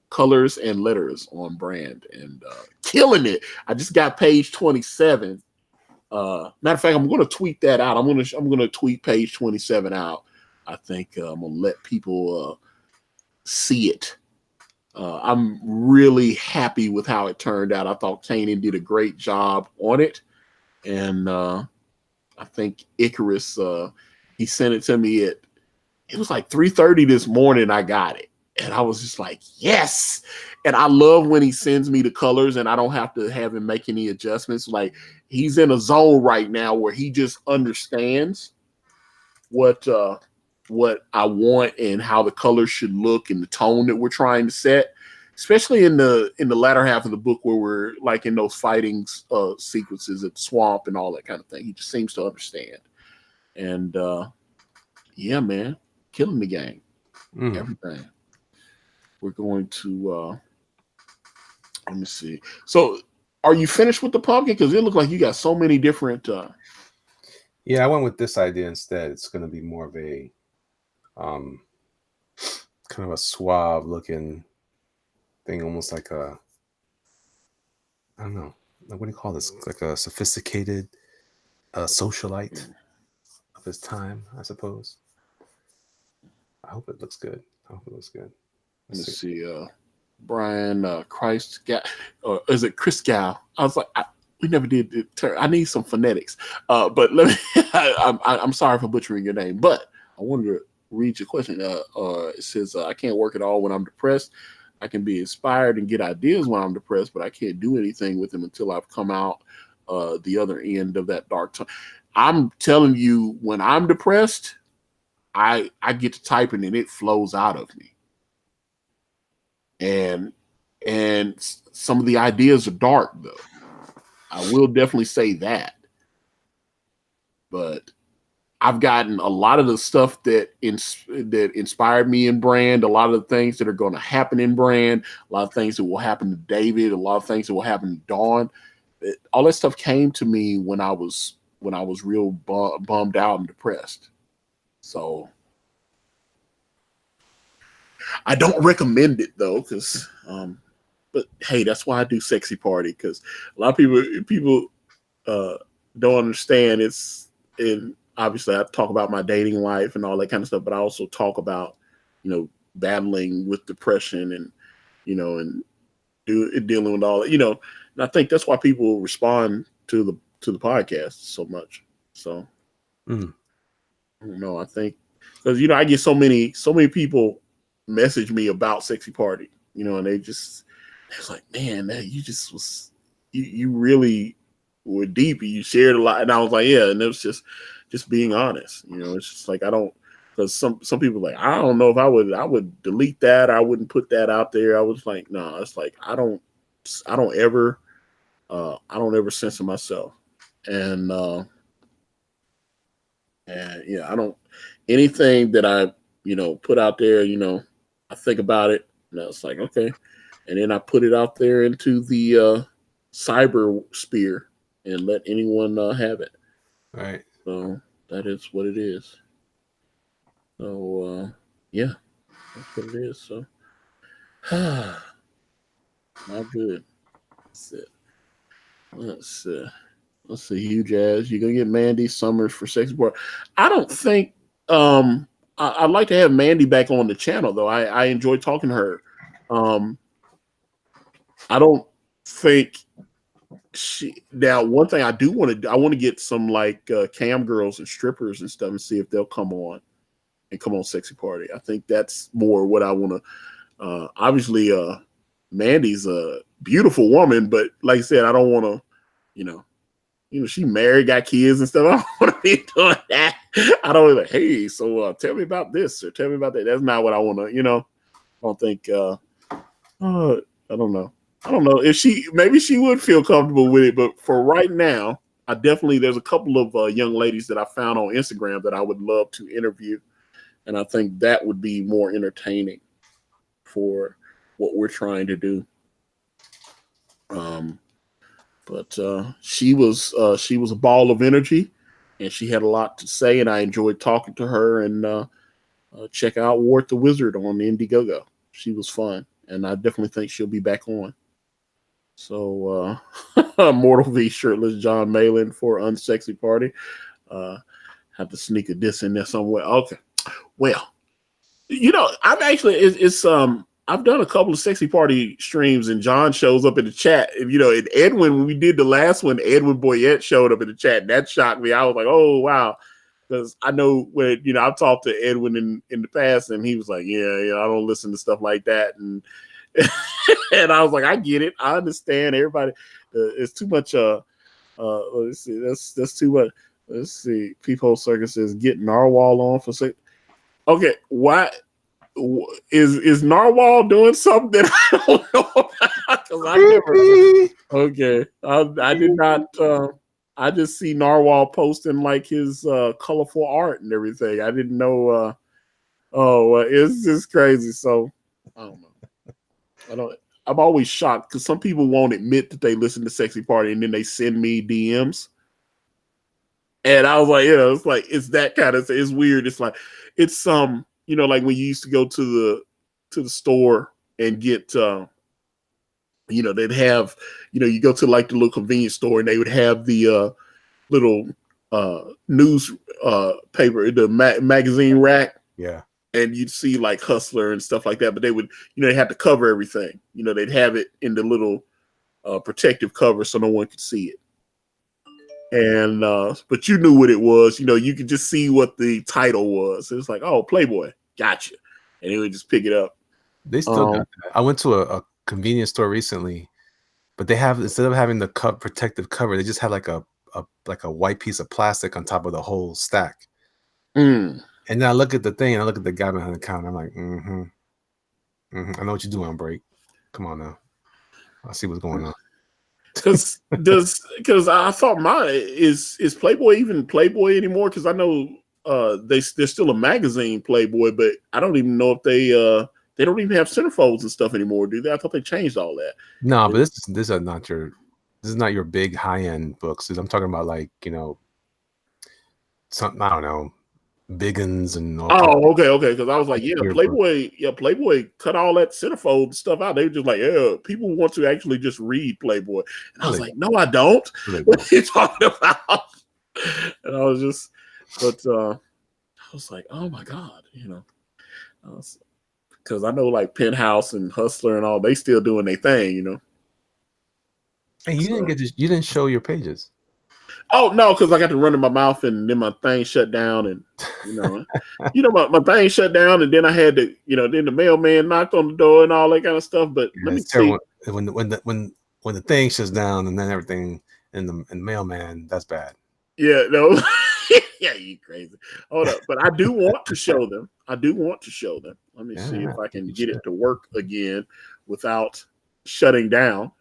colors and letters on brand and killing it. I just got page 27. Matter of fact, I'm going to tweet that out. I'm going to tweet page 27 out. I think I'm going to let people see it. I'm really happy with how it turned out. I thought Kanan did a great job on it, and I think Icarus he sent it to me at it was like 3:30 this morning. I got it, and I was just like, yes. And I love when he sends me the colors, and I don't have to have him make any adjustments. Like, he's in a zone right now where he just understands what I want and how the colors should look and the tone that we're trying to set, especially in the latter half of the book where we're like in those fighting sequences at the swamp and all that kind of thing. He just seems to understand. And yeah, man, killing the game. Everything. We're going to let me see. So are you finished with the pumpkin? Because it looked like you got so many different Yeah, I went with this idea instead. It's going to be more of a kind of a suave looking thing, almost like I don't know, what do you call this? Like a sophisticated socialite of his time, I suppose. I hope it looks good. Let's see. Brian Christ, or is it Chris Gal? I was like, we never did the term. I need some phonetics. But let me. I'm sorry for butchering your name, but I wanted to read your question. It says, I can't work at all when I'm depressed. I can be inspired and get ideas when I'm depressed, but I can't do anything with them until I've come out the other end of that dark time. I'm telling you, when I'm depressed, I get to typing and it flows out of me. And some of the ideas are dark, though. I will definitely say that. But I've gotten a lot of the stuff that inspired me in brand, a lot of the things that are going to happen in brand, a lot of things that will happen to David, a lot of things that will happen to Dawn. All that stuff came to me when I was real bummed out and depressed. So I don't recommend it though, because but hey, that's why I do Sexy Party, because a lot of people don't understand. And obviously I talk about my dating life and all that kind of stuff, but I also talk about, battling with depression and, and dealing with all that, and I think that's why people respond to the podcast so much. So I don't know. I think because, I get so many people message me about Sexy Party, and they was like, man, you really were deep. You shared a lot. And I was like, yeah. And it was just being honest, it's just like, I don't because some people like, I don't know if I would delete that. I wouldn't put that out there. I was like, no, it's like I don't ever censor myself, and yeah, I don't anything that I put out there. I think about it, and it's like okay, and then I put it out there into the cyber sphere and let anyone have it. Right. So that is what it is. So yeah, that's what it is. So not good. That's it. Let's see, Huge Ass. You're gonna get Mandy Summers for Sexy Boy. I don't think I'd like to have Mandy back on the channel though. I enjoy talking to her. I don't think now one thing I do want to I want to get some like cam girls and strippers and stuff and see if they'll come on Sexy Party. I think that's more what I want to obviously Mandy's a beautiful woman, but like I said, I don't want to, she married, got kids and stuff. I don't want to be doing that. I don't like, hey, so tell me about this or tell me about that. That's not what I want to, I don't think I don't know. I don't know if maybe she would feel comfortable with it, but for right now, there's a couple of young ladies that I found on Instagram that I would love to interview. And I think that would be more entertaining for what we're trying to do. But she was a ball of energy, and she had a lot to say, and I enjoyed talking to her. And check out Wart the Wizard on Indiegogo. She was fun, and I definitely think she'll be back on. So Mortal V shirtless John Malin for Unsexy Party. Have to sneak a diss in there somewhere. Okay. Well, I've actually I've done a couple of Sexy Party streams, and John shows up in the chat. And, and Edwin, when we did the last one, Edwin Boyette showed up in the chat. That shocked me. I was like, oh wow, because I know when I've talked to Edwin in the past, and he was like, yeah, I don't listen to stuff like that, and and I was like, I get it, I understand. Everybody, it's too much. Let's see, that's too much. Let's see. Peephole Circus says get Narwhal on for six. Okay, why is Narwhal doing something that I don't know about? Because I never. Okay, I did not. I just see Narwhal posting like his colorful art and everything. I didn't know. It's just crazy. So I don't know. I'm always shocked because some people won't admit that they listen to Sexy Party and then they send me DMs. And I was like, it's like, it's that kind of thing. It's weird. It's like, it's like when you used to go to the store and get, they'd have, you go to like the little convenience store and they would have the little news paper, the magazine rack. Yeah. And you'd see like Hustler and stuff like that, but they would, they had to cover everything. They'd have it in the little protective cover so no one could see it. And but you knew what it was. You could just see what the title was. It was like, oh, Playboy, gotcha. And he would just pick it up. They still got that. I went to a convenience store recently, but they have, instead of having the protective cover, they just have like a white piece of plastic on top of the whole stack. And then I look at the thing and I look at the guy behind the counter. I'm like, I know what you're doing on break. Come on now. I'll see what's going on. Because I thought is Playboy even Playboy anymore? Because I know there's still a magazine Playboy, but I don't even know if they don't even have centerfolds and stuff anymore, do they? I thought they changed all that. No, but this is not your big high end books. I'm talking about like something, I don't know, Biggins and all. Oh, okay. Because I was like, Playboy cut all that centerfold stuff out. They were just like, yeah, people want to actually just read Playboy. And I was like, no, I don't. What are you talking about? And I was just, but I was like, oh my God, because I know like Penthouse and Hustler and all, they still doing their thing, Hey, you didn't show your pages. Oh no, because I got to run in my mouth and then my thing shut down, and my thing shut down, and then I had to, then the mailman knocked on the door and all that kind of stuff. But let me see, when the thing shuts down and then everything and the mailman, that's bad. Yeah, no, Yeah, you crazy. Hold up. But I do want to show them. Let me see if I can get it to work again without shutting down.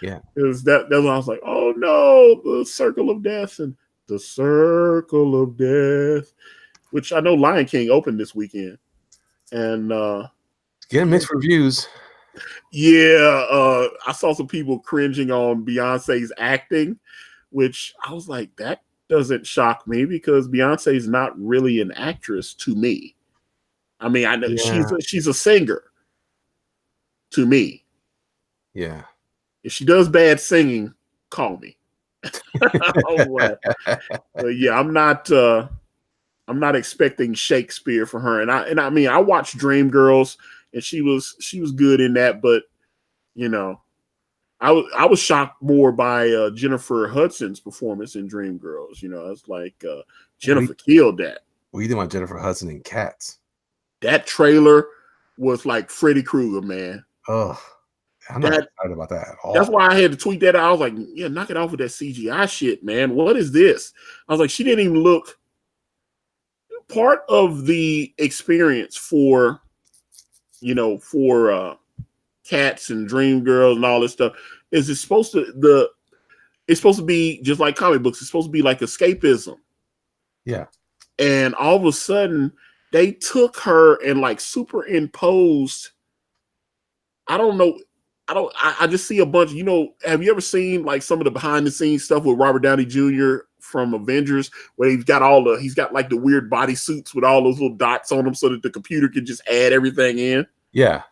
Yeah. Because that's when I was like, oh no, the circle of death and the circle of death, which I know Lion King opened this weekend. And getting mixed reviews. Yeah, I saw some people cringing on Beyonce's acting, which I was like, that doesn't shock me because Beyonce's not really an actress to me. I mean, I know she's a singer to me. Yeah. If she does bad singing, call me. But yeah, I'm not expecting Shakespeare for her. And I mean, I watched Dreamgirls and she was good in that, but you know, I was shocked more by Jennifer Hudson's performance in Dreamgirls. You know, it's like Jennifer killed that. What you think about Jennifer Hudson and Cats? That trailer was like Freddy Krueger, man. Oh, I'm not excited about that at all. That's why I had to tweet that out. I was like, yeah, knock it off with that CGI shit, man. What is this? I was like, she didn't even look. Part of the experience for Cats and Dreamgirls and all this stuff is it's supposed to be just like comic books. It's supposed to be like escapism. Yeah. And all of a sudden they took her and like superimposed. I don't know. I just see a bunch. Have you ever seen like some of the behind the scenes stuff with Robert Downey Jr. from Avengers, where he's got like the weird bodysuits with all those little dots on them so that the computer can just add everything in? Yeah.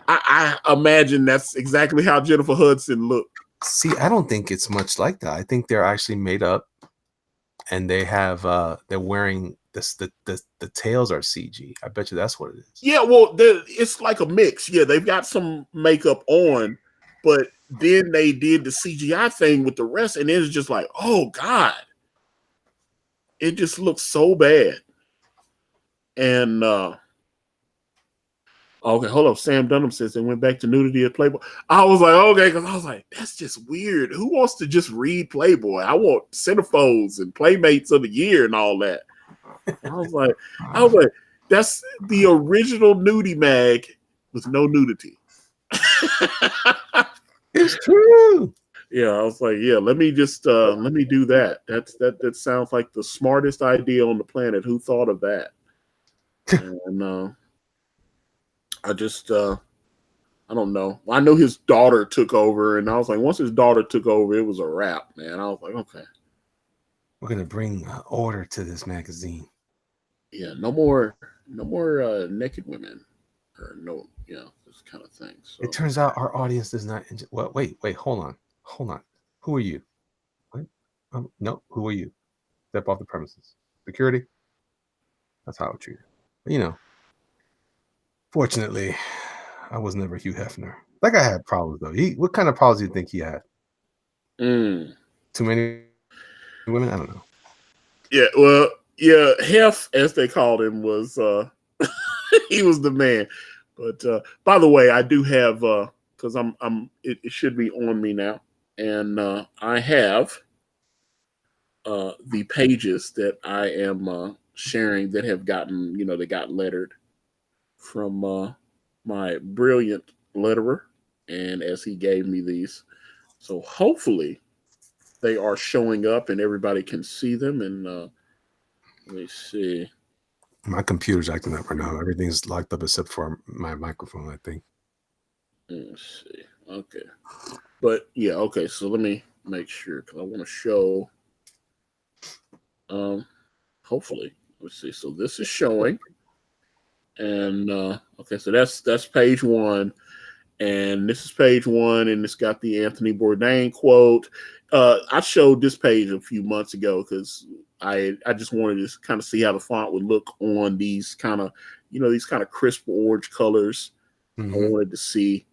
I imagine that's exactly how Jennifer Hudson looked. See, I don't think it's much like that. I think they're actually made up, and they have they're wearing this. The tails are CG. I bet you that's what it is. Yeah, well, it's like a mix. Yeah, they've got some makeup on, but then they did the CGI thing with the rest, and it's just like, oh God, it just looks so bad. And okay, hold up. Sam Dunham says they went back to nudity at Playboy. I was like, okay, because I was like, that's just weird. Who wants to just read Playboy? I want centerfolds and Playmates of the Year and all that. I was like, that's the original nudie mag with no nudity. It's true. Yeah, I was like, yeah, let me do that. That sounds like the smartest idea on the planet. Who thought of that? And I just I don't know. I know his daughter took over, and I was like, once his daughter took over, it was a wrap, man. I was like, okay, we're gonna bring order to this magazine. Yeah, no more naked women, or this kind of thing. So it turns out our audience does not. Well, wait, hold on. Who are you? What? No, who are you? Step off the premises. Security. That's how I treat it. But, fortunately, I was never Hugh Hefner. That guy had problems though. What kind of problems do you think he had? Too many women? I don't know. Yeah, well, yeah, Hef, as they called him, was he was the man. But by the way, I do have because it should be on me now, and I have the pages that I am sharing that have gotten they got lettered from my brilliant letterer, and as he gave me these, so hopefully they are showing up and everybody can see them. And let me see. My computer's acting up right now. Everything's locked up except for my microphone, I think. Let's see. Okay. But yeah, okay. So let me make sure because I want to show. Hopefully, let's see. So this is showing, and okay. So that's page one, and this is page one, and it's got the Anthony Bourdain quote. I showed this page a few months ago because I just wanted to kind of see how the font would look on these kind of crisp orange colors. Mm-hmm. I wanted to see,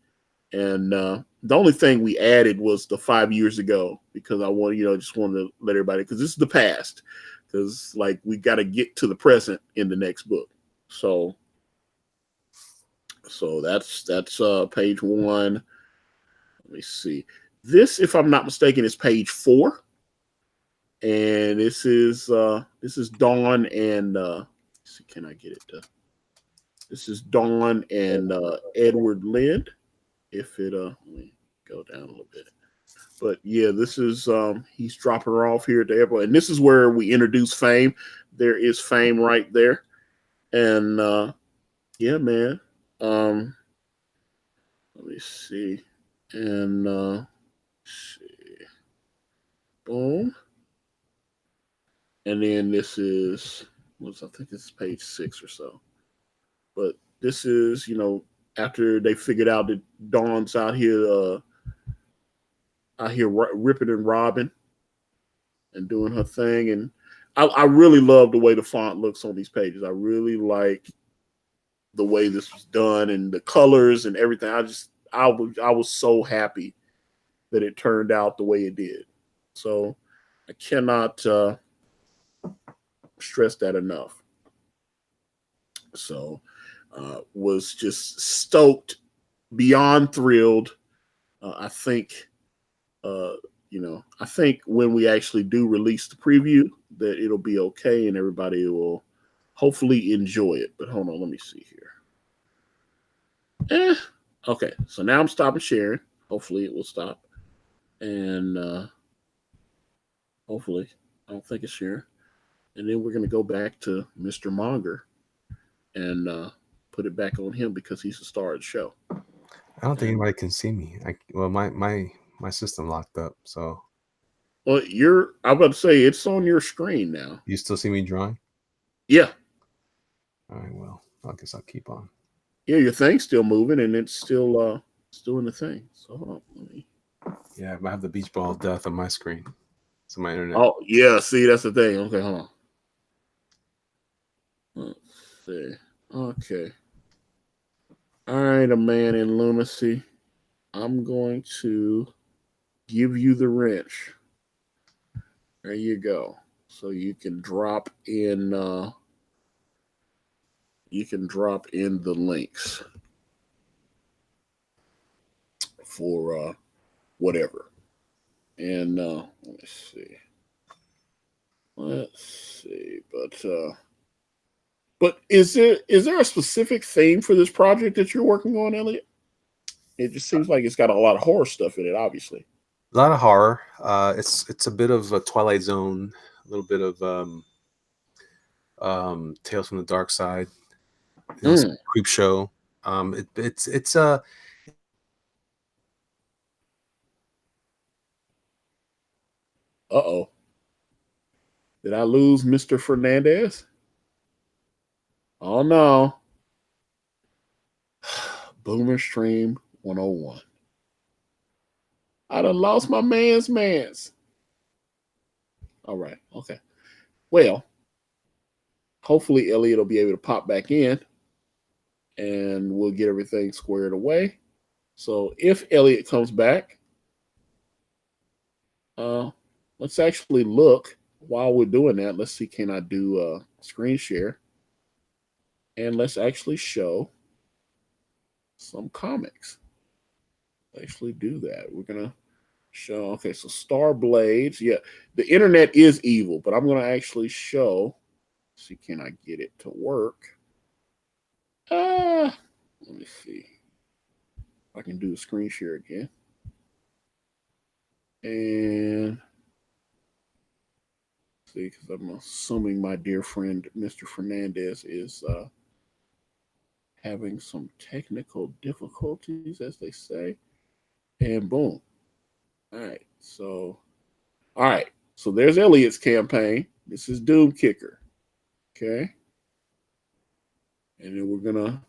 and the only thing we added was the 5 years ago because I just wanted to let everybody, because this is the past, because like we got to get to the present in the next book. So that's page one. Let me see. This, if I'm not mistaken, is page 4. and this is Dawn and see, can I get it to? This is Dawn and Edward Lind. If it let me go down a little bit. But yeah, this is he's dropping her off here at the airport, and this is where we introduce Fame. There is Fame right there, and yeah, man. Let me see, and see, boom, and then this is I think it's page 6 or so. But this is after they figured out that Dawn's out here ripping and robbing and doing her thing. And I really love the way the font looks on these pages. I really like the way this was done and the colors and everything. I was so happy that it turned out the way it did. So I cannot stress that enough. So was just stoked, beyond thrilled. I think I think when we actually do release the preview, that it'll be okay and everybody will hopefully enjoy it. But hold on, let me see here. Okay, so now I'm stopping sharing. Hopefully it will stop. And hopefully, I don't think it's sharing. And then we're going to go back to Mr. Monger and put it back on him because he's the star of the show. I don't think anybody can see me. My system locked up, so. Well, I'm about to say it's on your screen now. You still see me drawing? Yeah. All right. Well, I guess I'll keep on. Yeah, your thing's still moving and it's still doing the thing. So hold on, let me. Yeah, I have the beach ball of death on my screen. It's on my internet. Oh yeah, see that's the thing. Okay, hold on. Let's see. Okay. All right, a man in lunacy. I'm going to give you the wrench. There you go. So you can drop in the links for whatever. And let's see. But is there a specific theme for this project that you're working on, Elliot? It just seems like it's got a lot of horror stuff in it, obviously. A lot of horror. It's a bit of a Twilight Zone, a little bit of Tales from the Dark Side, Creep Show. It's Uh-oh. Did I lose Mr. Fernandez? Oh no. Boomer Stream 101. I done lost my mans. All right. Okay. Well, hopefully Elliot will be able to pop back in and we'll get everything squared away. So if Elliot comes back, let's actually look while we're doing that. Let's see, can I do screen share? And let's actually show some comics. Actually do that. We're going to show, okay, so Star Blades. Yeah, the internet is evil, but I'm going to actually show. See, can I get it to work? Let me see. I can do a screen share again. And see, because I'm assuming my dear friend Mr. Fernandez is having some technical difficulties, as they say. And boom. All right. So there's Elliot's campaign. This is Doomkicker. Okay. And then we're gonna.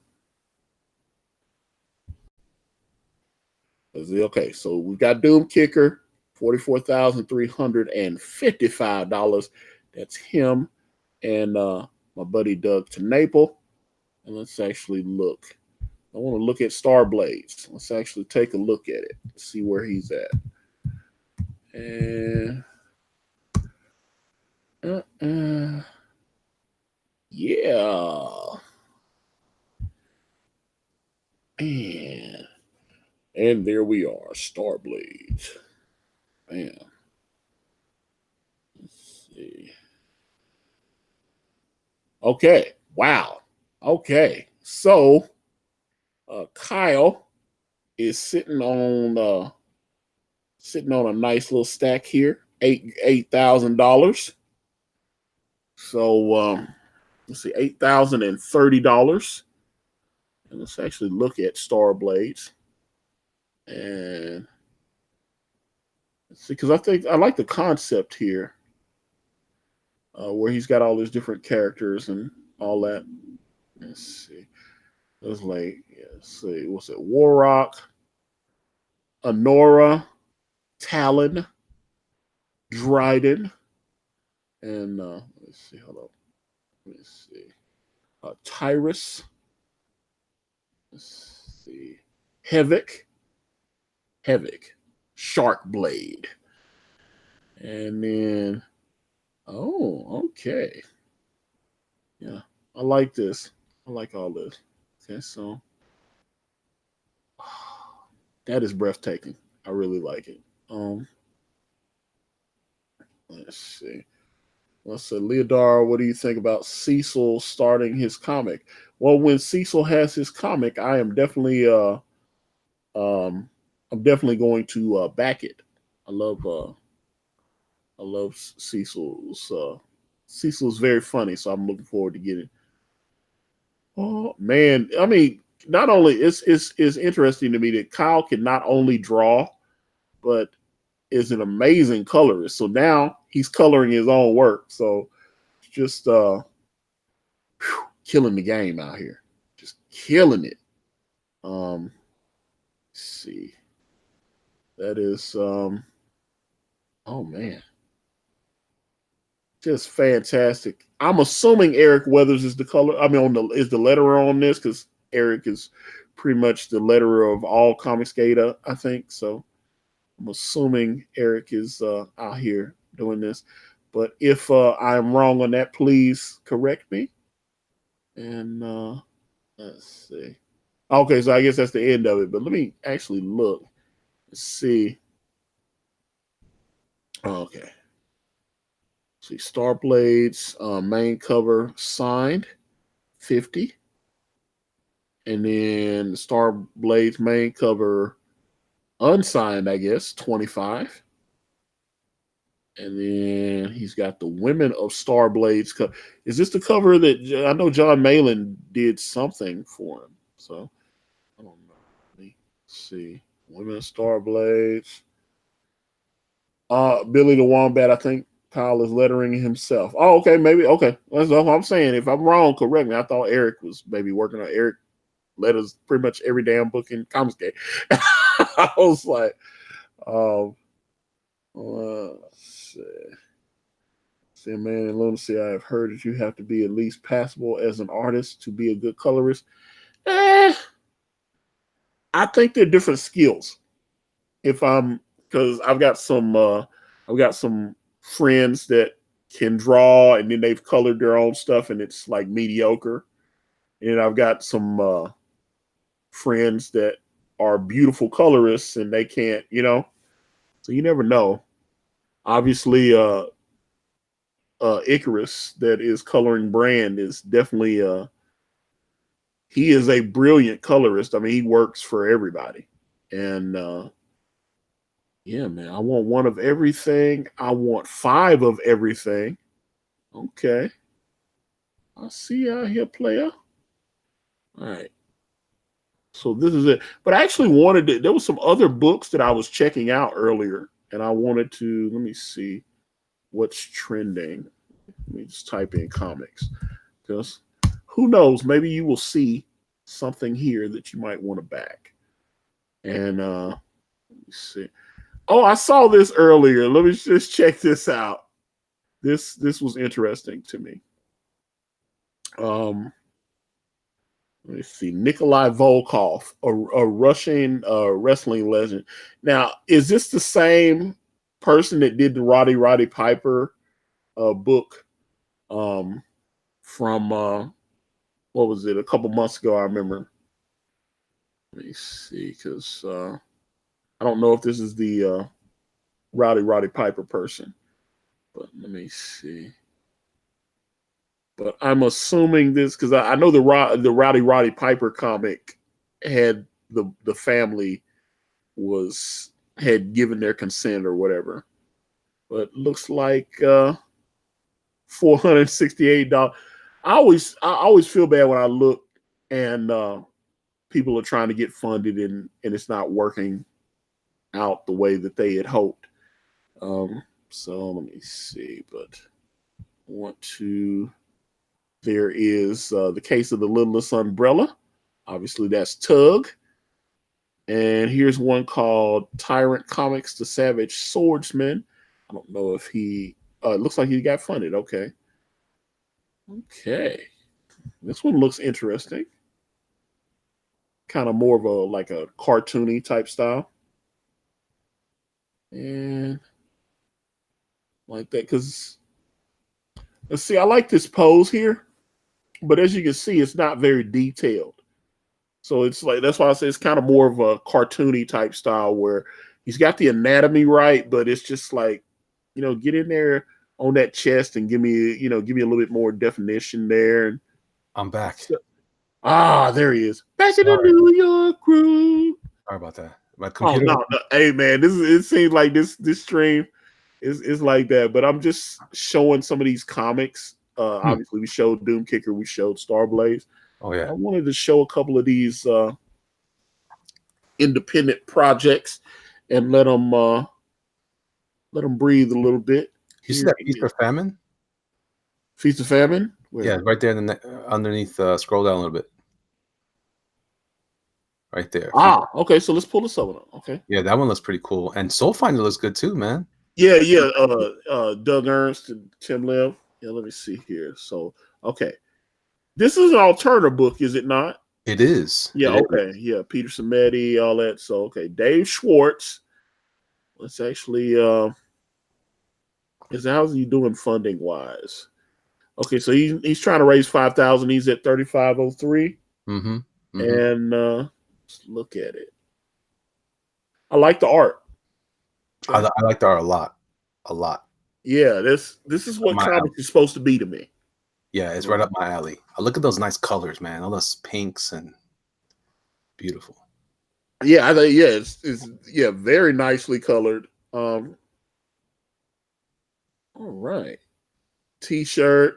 Okay, so we've got Doomkicker, $44,355. That's him and my buddy Doug Tenaple. And let's actually look. I want to look at Star Blades. Let's actually take a look at it. See where he's at. And yeah. And there we are, Star Blades. Bam. Let's see. Okay. Wow. Okay. So Kyle is sitting on a nice little stack here, $8,000. So let's see, $8,030. And let's actually look at Star Blades. And let's see, because I think I like the concept here, where he's got all these different characters and all that. Let's see. Let's see, what's it? Warrock, Honora, Talon, Dryden, and let's see, hold on. Let's see. Tyrus. Let's see. Havoc, Sharkblade. And then, oh, okay. Yeah, I like this. I like all this. Okay, so that is breathtaking. I really like it. Let's see. Let's say, Leodar, what do you think about Cecil starting his comic? Well, when Cecil has his comic, I'm definitely going to back it. I love Cecil's. Cecil's very funny, so I'm looking forward to getting. Oh man, I mean, not only it's interesting to me that Kyle can not only draw, but is an amazing colorist. So now he's coloring his own work. So just killing the game out here, just killing it. Let's see, that is oh man, just fantastic. I'm assuming Eric Weathers is the color. I mean, is the letterer on this, because Eric is pretty much the letterer of all Comicsgate, I think. So I'm assuming Eric is out here doing this. But if I'm wrong on that, please correct me. And let's see. Okay, so I guess that's the end of it. But let me actually look. Let's see. Okay. See, Starblades main cover signed, 50. And then the Starblades main cover unsigned, I guess, 25. And then he's got the Women of Starblades cover. Is this the cover that I know John Malin did something for him? So I don't know. Let me see. Women of Starblades. Billy the Wombat, I think Kyle is lettering himself. Oh, okay, maybe. Okay. That's what I'm saying. If I'm wrong, correct me. I thought Eric was maybe working on Eric letters pretty much every damn book in Comicsgate. I was like, let's see, man, in Lunacy, I have heard that you have to be at least passable as an artist to be a good colorist. I think they're different skills. Because I've got some friends that can draw, and then they've colored their own stuff, and it's like mediocre. And I've got some friends that are beautiful colorists, and they can't, So you never know. Obviously, Icarus, that is coloring Brand, is definitely he is a brilliant colorist. I mean, he works for everybody. And yeah, man, I want one of everything. I want 5 of everything. Okay. I see you out here, player. All right. So this is it. But I actually wanted to, there was some other books that I was checking out earlier, and I wanted to, let me see what's trending. Let me just type in comics. Because who knows, maybe you will see something here that you might want to back. And let me see. Oh, I saw this earlier. Let me just check this out. This was interesting to me. Let me see. Nikolai Volkov, a Russian wrestling legend. Now, is this the same person that did the Roddy Piper book from what was it, a couple months ago? I remember. Let me see, because I don't know if this is the Roddy Piper person. But let me see. But I'm assuming this because I know the Rowdy Roddy Piper comic had the family had given their consent or whatever. But looks like $468. I always feel bad when I look and people are trying to get funded and it's not working out the way that they had hoped. So let me see, but there is the case of the Littlest Umbrella. Obviously, that's Tug. And here's one called Tyrant Comics, The Savage Swordsman. I don't know if it looks like he got funded. Okay. This one looks interesting. Kind of more of a cartoony type style. And like that, because let's see, I like this pose here, but as you can see, it's not very detailed. So it's like that's why I say it's kind of more of a cartoony type style where he's got the anatomy right, but it's just like, get in there on that chest and give me a little bit more definition there. And I'm back. There he is. Back in the New York group. Sorry about that. My computer. Oh no. Hey man, it seems like this stream is like that. But I'm just showing some of these comics. Obviously, we showed Doomkicker, we showed Starblaze. Oh yeah. I wanted to show a couple of these independent projects and let them breathe a little bit. You see that Feast of Famine? Feast of Famine? Where? Yeah, right there underneath. Scroll down a little bit. Right there. Okay. So let's pull this up. Okay. Yeah, that one looks pretty cool. And Soul Finder looks good too, man. Yeah. Doug Ernst and Tim Lim. Yeah, let me see here. So, okay. This is an alternative book, is it not? It is. Yeah, okay. Yeah, Peter Samedi, all that. So, okay. Dave Schwartz. Let's actually how's he doing funding wise? Okay, so he's trying to raise 5,000. He's at 3,503. And let's look at it. I like the art. I like the art a lot. Yeah, this is what comics is supposed to be to me. Yeah, it's right up my alley. I look at those nice colors, man. All those pinks and beautiful. Yeah, I think it's very nicely colored. All right. T-shirt.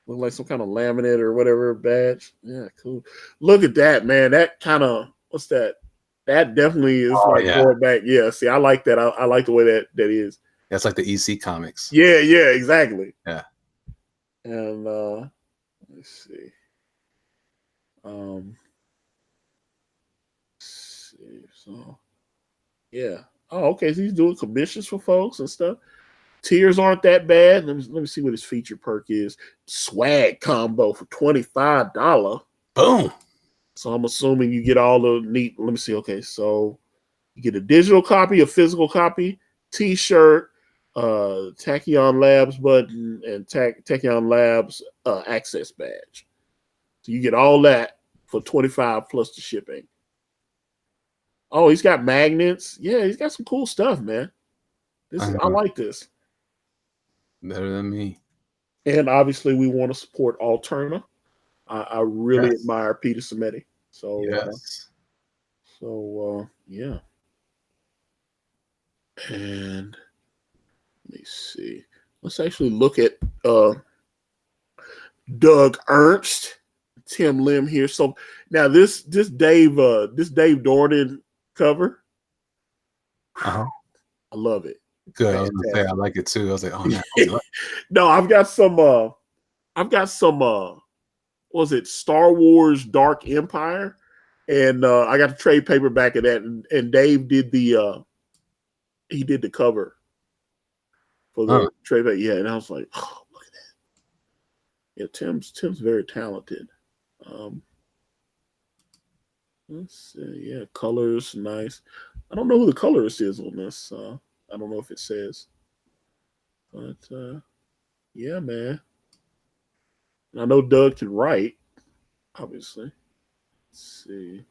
Look like some kind of laminate or whatever badge. Yeah, cool. Look at that, man. That kind of what's that? That definitely is going back. Yeah, see, I like that. I like the way that is. That's like the EC comics. Yeah, exactly. Yeah. And let's see. Let's see. So yeah. Oh, okay. So he's doing commissions for folks and stuff. Tiers aren't that bad. Let me see what his feature perk is. Swag combo for $25. Boom. So I'm assuming you get all the neat. Let me see. Okay, so you get a digital copy, a physical copy, T-shirt, Tachyon Labs button, and Tachyon Labs access badge. So you get all that for $25 plus the shipping. Oh, he's got magnets. Yeah, he's got some cool stuff, man. I like this. Better than me. And obviously, we want to support Alterna. I really admire Peter Samedi. So, yeah. And let me see. Let's actually look at Doug Ernst, Tim Lim here. So now this Dave Dornan cover. I love it. Good. I was gonna say I like it too. I was like, oh no. No, I've got some was it Star Wars Dark Empire? And I got the trade paperback of that, and Dave did the cover for the trade paper. Yeah, and I was like, oh, look at that. Yeah, Tim's very talented. Let's see. Yeah, colors nice. I don't know who the colorist is on this. I don't know if it says. But yeah, man. I know Doug can write, obviously. Let's see.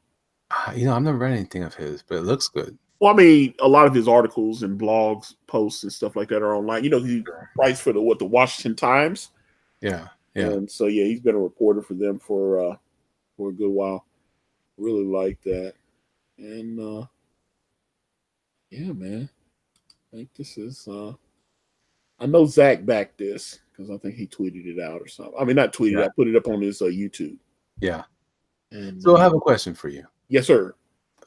I've never read anything of his, but it looks good. Well, I mean, a lot of his articles and blogs, posts, and stuff like that are online. You know, he writes for the Washington Times. Yeah. And so he's been a reporter for them for a good while. Really like that. And man, I think this is. I know Zach backed this because I think he tweeted it out or something. I mean, not tweeted it out, put it up on his YouTube. Yeah. And, so I have a question for you. Yes, sir.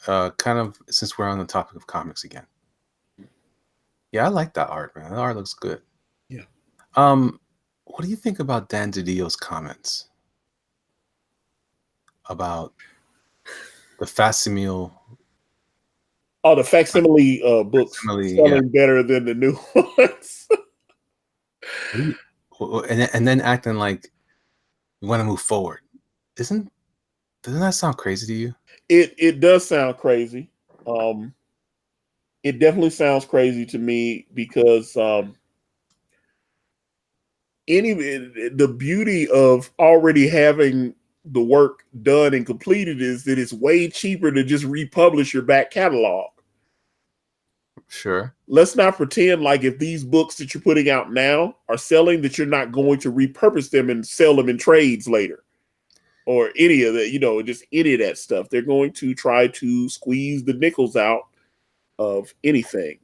Kind of since we're on the topic of comics again. Yeah, I like that art, man. That art looks good. Yeah. What do you think about Dan DiDio's comments about the facsimile? Oh, the facsimile books selling better than the new ones. And then acting like we want to move forward. Doesn't that sound crazy to you? It does sound crazy. It definitely sounds crazy to me because the beauty of already having the work done and completed is that it's way cheaper to just republish your back catalog. Sure. Let's not pretend like if these books that you're putting out now are selling, that you're not going to repurpose them and sell them in trades later. Or any of that, just any of that stuff. They're going to try to squeeze the nickels out of anything,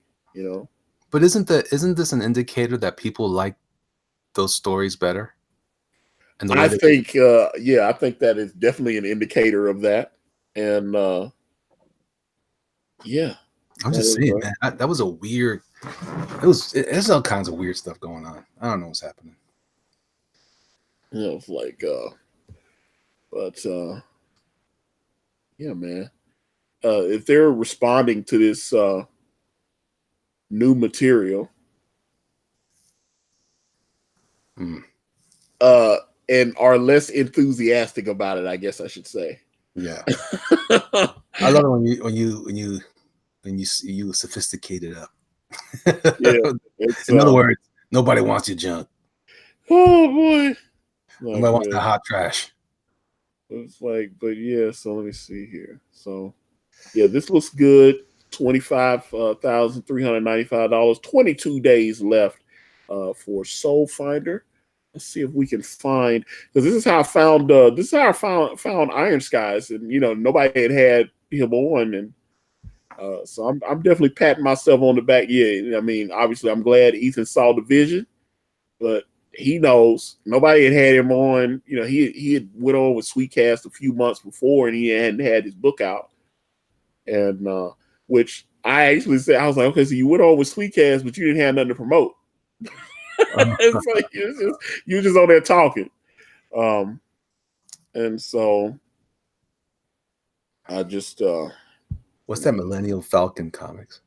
But isn't this an indicator that people like those stories better? And I think that is definitely an indicator of that. And I'm just saying, man, that was a weird. There's all kinds of weird stuff going on. I don't know what's happening. It's like, but man. If they're responding to this new material, and are less enthusiastic about it, I guess I should say. Yeah. I love it when you sophisticate it up. In other words, nobody wants your junk. Oh boy. Nobody wants that hot trash. It's like, but so let me see here. So this looks good. $25,395. 22 days left for Soul Finder. Let's see if we can find, because this is how I found Iron Skies, and nobody had him on, and so I'm definitely patting myself on the back. Yeah, I mean, obviously I'm glad Ethan saw the vision, but he knows nobody had him on. He had went on with Sweetcast a few months before, and he hadn't had his book out, and which I actually said, I was like, okay, so you went on with Sweetcast, but you didn't have nothing to promote. It's like you're just on there talking, and so I just what's that Millennial Falcon comics?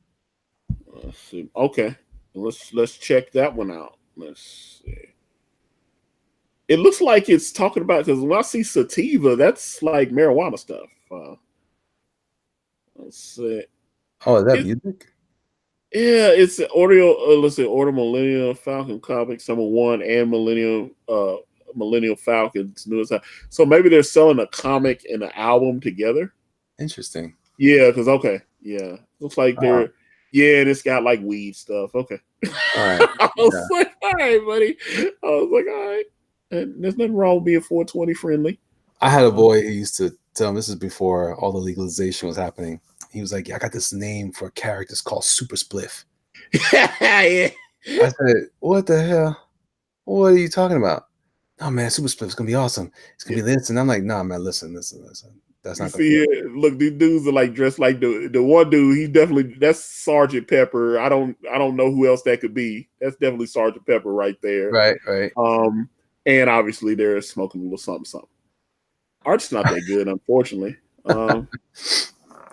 Let's see. Okay, let's check that one out. Let's see. It looks like it's talking about, because when I see sativa, that's like marijuana stuff. Let's see. Oh, is that music? Yeah, it's Oreo. Let's see, Order Millennial Falcon Comics #1 and Millennial Falcon's newest. So maybe they're selling a comic and an album together. Interesting. Yeah, because looks like they're and it's got like weed stuff. Okay. All right. I was like, all right, buddy. I was like, all right. And there's nothing wrong with being 420 friendly. I had a boy who used to tell me, this is before all the legalization was happening. He was like, I got this name for a character. It's called Super Spliff. Yeah. I said, what the hell? What are you talking about? Oh, man, Super Spliff's going to be awesome. It's going to be this. And I'm like, nah, man, listen. That's not going to be. Look, these dudes are like dressed like the one dude. He definitely, that's Sergeant Pepper. I don't know who else that could be. That's definitely Sergeant Pepper right there. Right. And obviously they're smoking a little something. Art's not that good, unfortunately.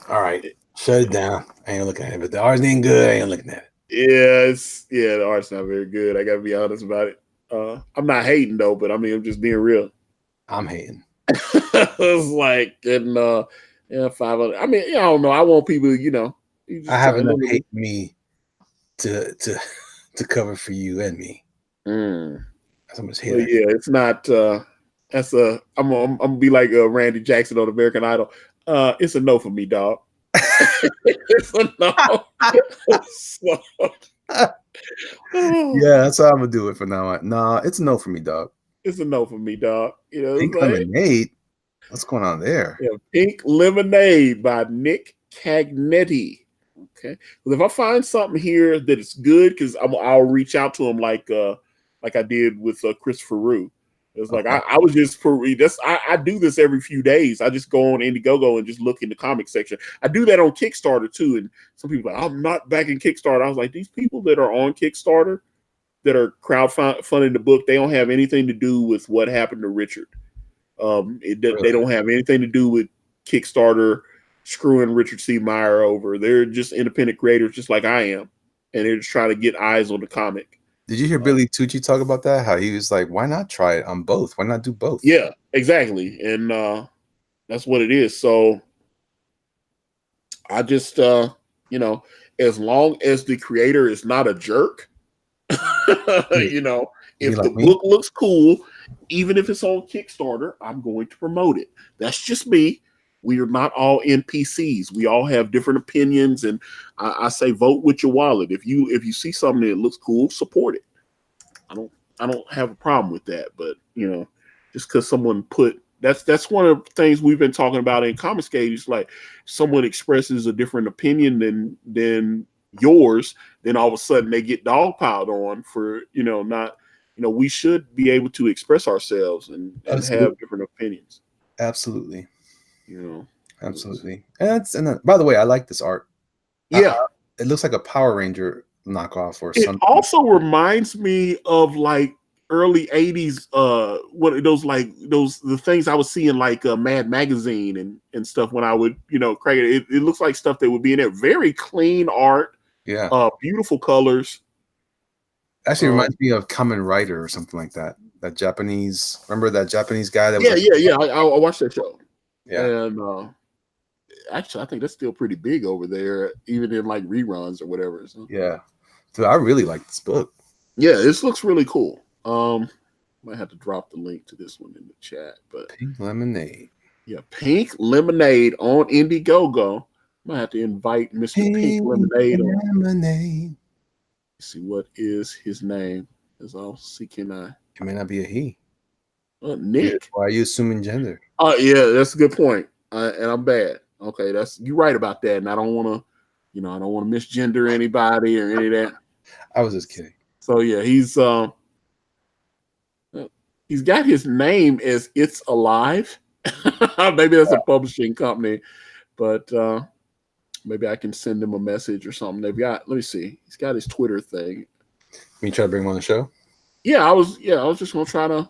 All right, shut it down. I ain't looking at it, but the art ain't good. I ain't looking at it. The art's not very good. I gotta be honest about it. I'm not hating though, but I mean, I'm just being real. I'm hating. It's like, and 500. I mean, I don't know. I want people, I have enough hate me to cover for you and me. That's how much hate. It's not. I'm gonna be like Randy Jackson on American Idol. It's a no for me, dog. It's a no. So, Yeah, that's how I'm gonna do it from now on. Nah, it's a no for me, dog. it's a no for me, dog. You know, it's Pink like, Lemonade. What's going on there? yeah, Pink Lemonade by Nick Cagnetti. Okay, well, if I find something here that is good, because I'll reach out to him like I did with Christopher Rue. It's like Okay. I was just I do this every few days. I just go on Indiegogo and just look in the comic section. I do that on Kickstarter too. And some people are like, I'm not back in Kickstarter. I was like, these people that are on Kickstarter that are crowdfunding the book, they don't have anything to do with what happened to Richard. They Really? don't have anything to do with Kickstarter screwing Richard C. Meyer over. They're just independent creators, just like I am, and they're just trying to get eyes on the comic. Did you hear Billy Tucci talk about that? How he was like, why not try it on both? Why not do both? Yeah, exactly. And that's what it is. So I just, as long as the creator is not a jerk, if like the book looks cool, even if it's on Kickstarter, I'm going to promote it. That's just me. We are not all NPCs. We all have different opinions, and I say vote with your wallet. If you see something that looks cool, support it. I don't have a problem with that. But just because someone that's one of the things we've been talking about in Comicsgate. It's like someone expresses a different opinion than yours, then all of a sudden they get dogpiled on for not. We should be able to express ourselves and have different opinions. Absolutely. Absolutely. And by the way, I like this art. Yeah. It looks like a Power Ranger knockoff or something. It also reminds me of like early 80s the things I was seeing like Mad Magazine and stuff when I would crank it. It looks like stuff that would be in there. Very clean art. Yeah. Beautiful colors. Actually reminds me of Kamen Rider or something like that. That Japanese, remember that Japanese guy that was yeah. I watched that show. Yeah. And actually I think that's still pretty big over there, even in like reruns or whatever. So. Yeah. Dude, I really like this book. Yeah, this looks really cool. Might have to drop the link to this one in the chat, but Pink Lemonade. Yeah, Pink Lemonade on Indiegogo. Might have to invite Mr. Pink Lemonade on. Lemonade. See what is his name? As I'll see, can I? It may not be a he. Nick. Why are you assuming gender? Yeah, that's a good point. And I'm bad. Okay, you're right about that. And I don't want to, I don't want to misgender anybody or any of that. I was just kidding. So yeah, he's got his name as It's Alive. Maybe that's a publishing company, but maybe I can send him a message or something. Let me see. He's got his Twitter thing. Can you try to bring him on the show? Yeah, I was just gonna try to.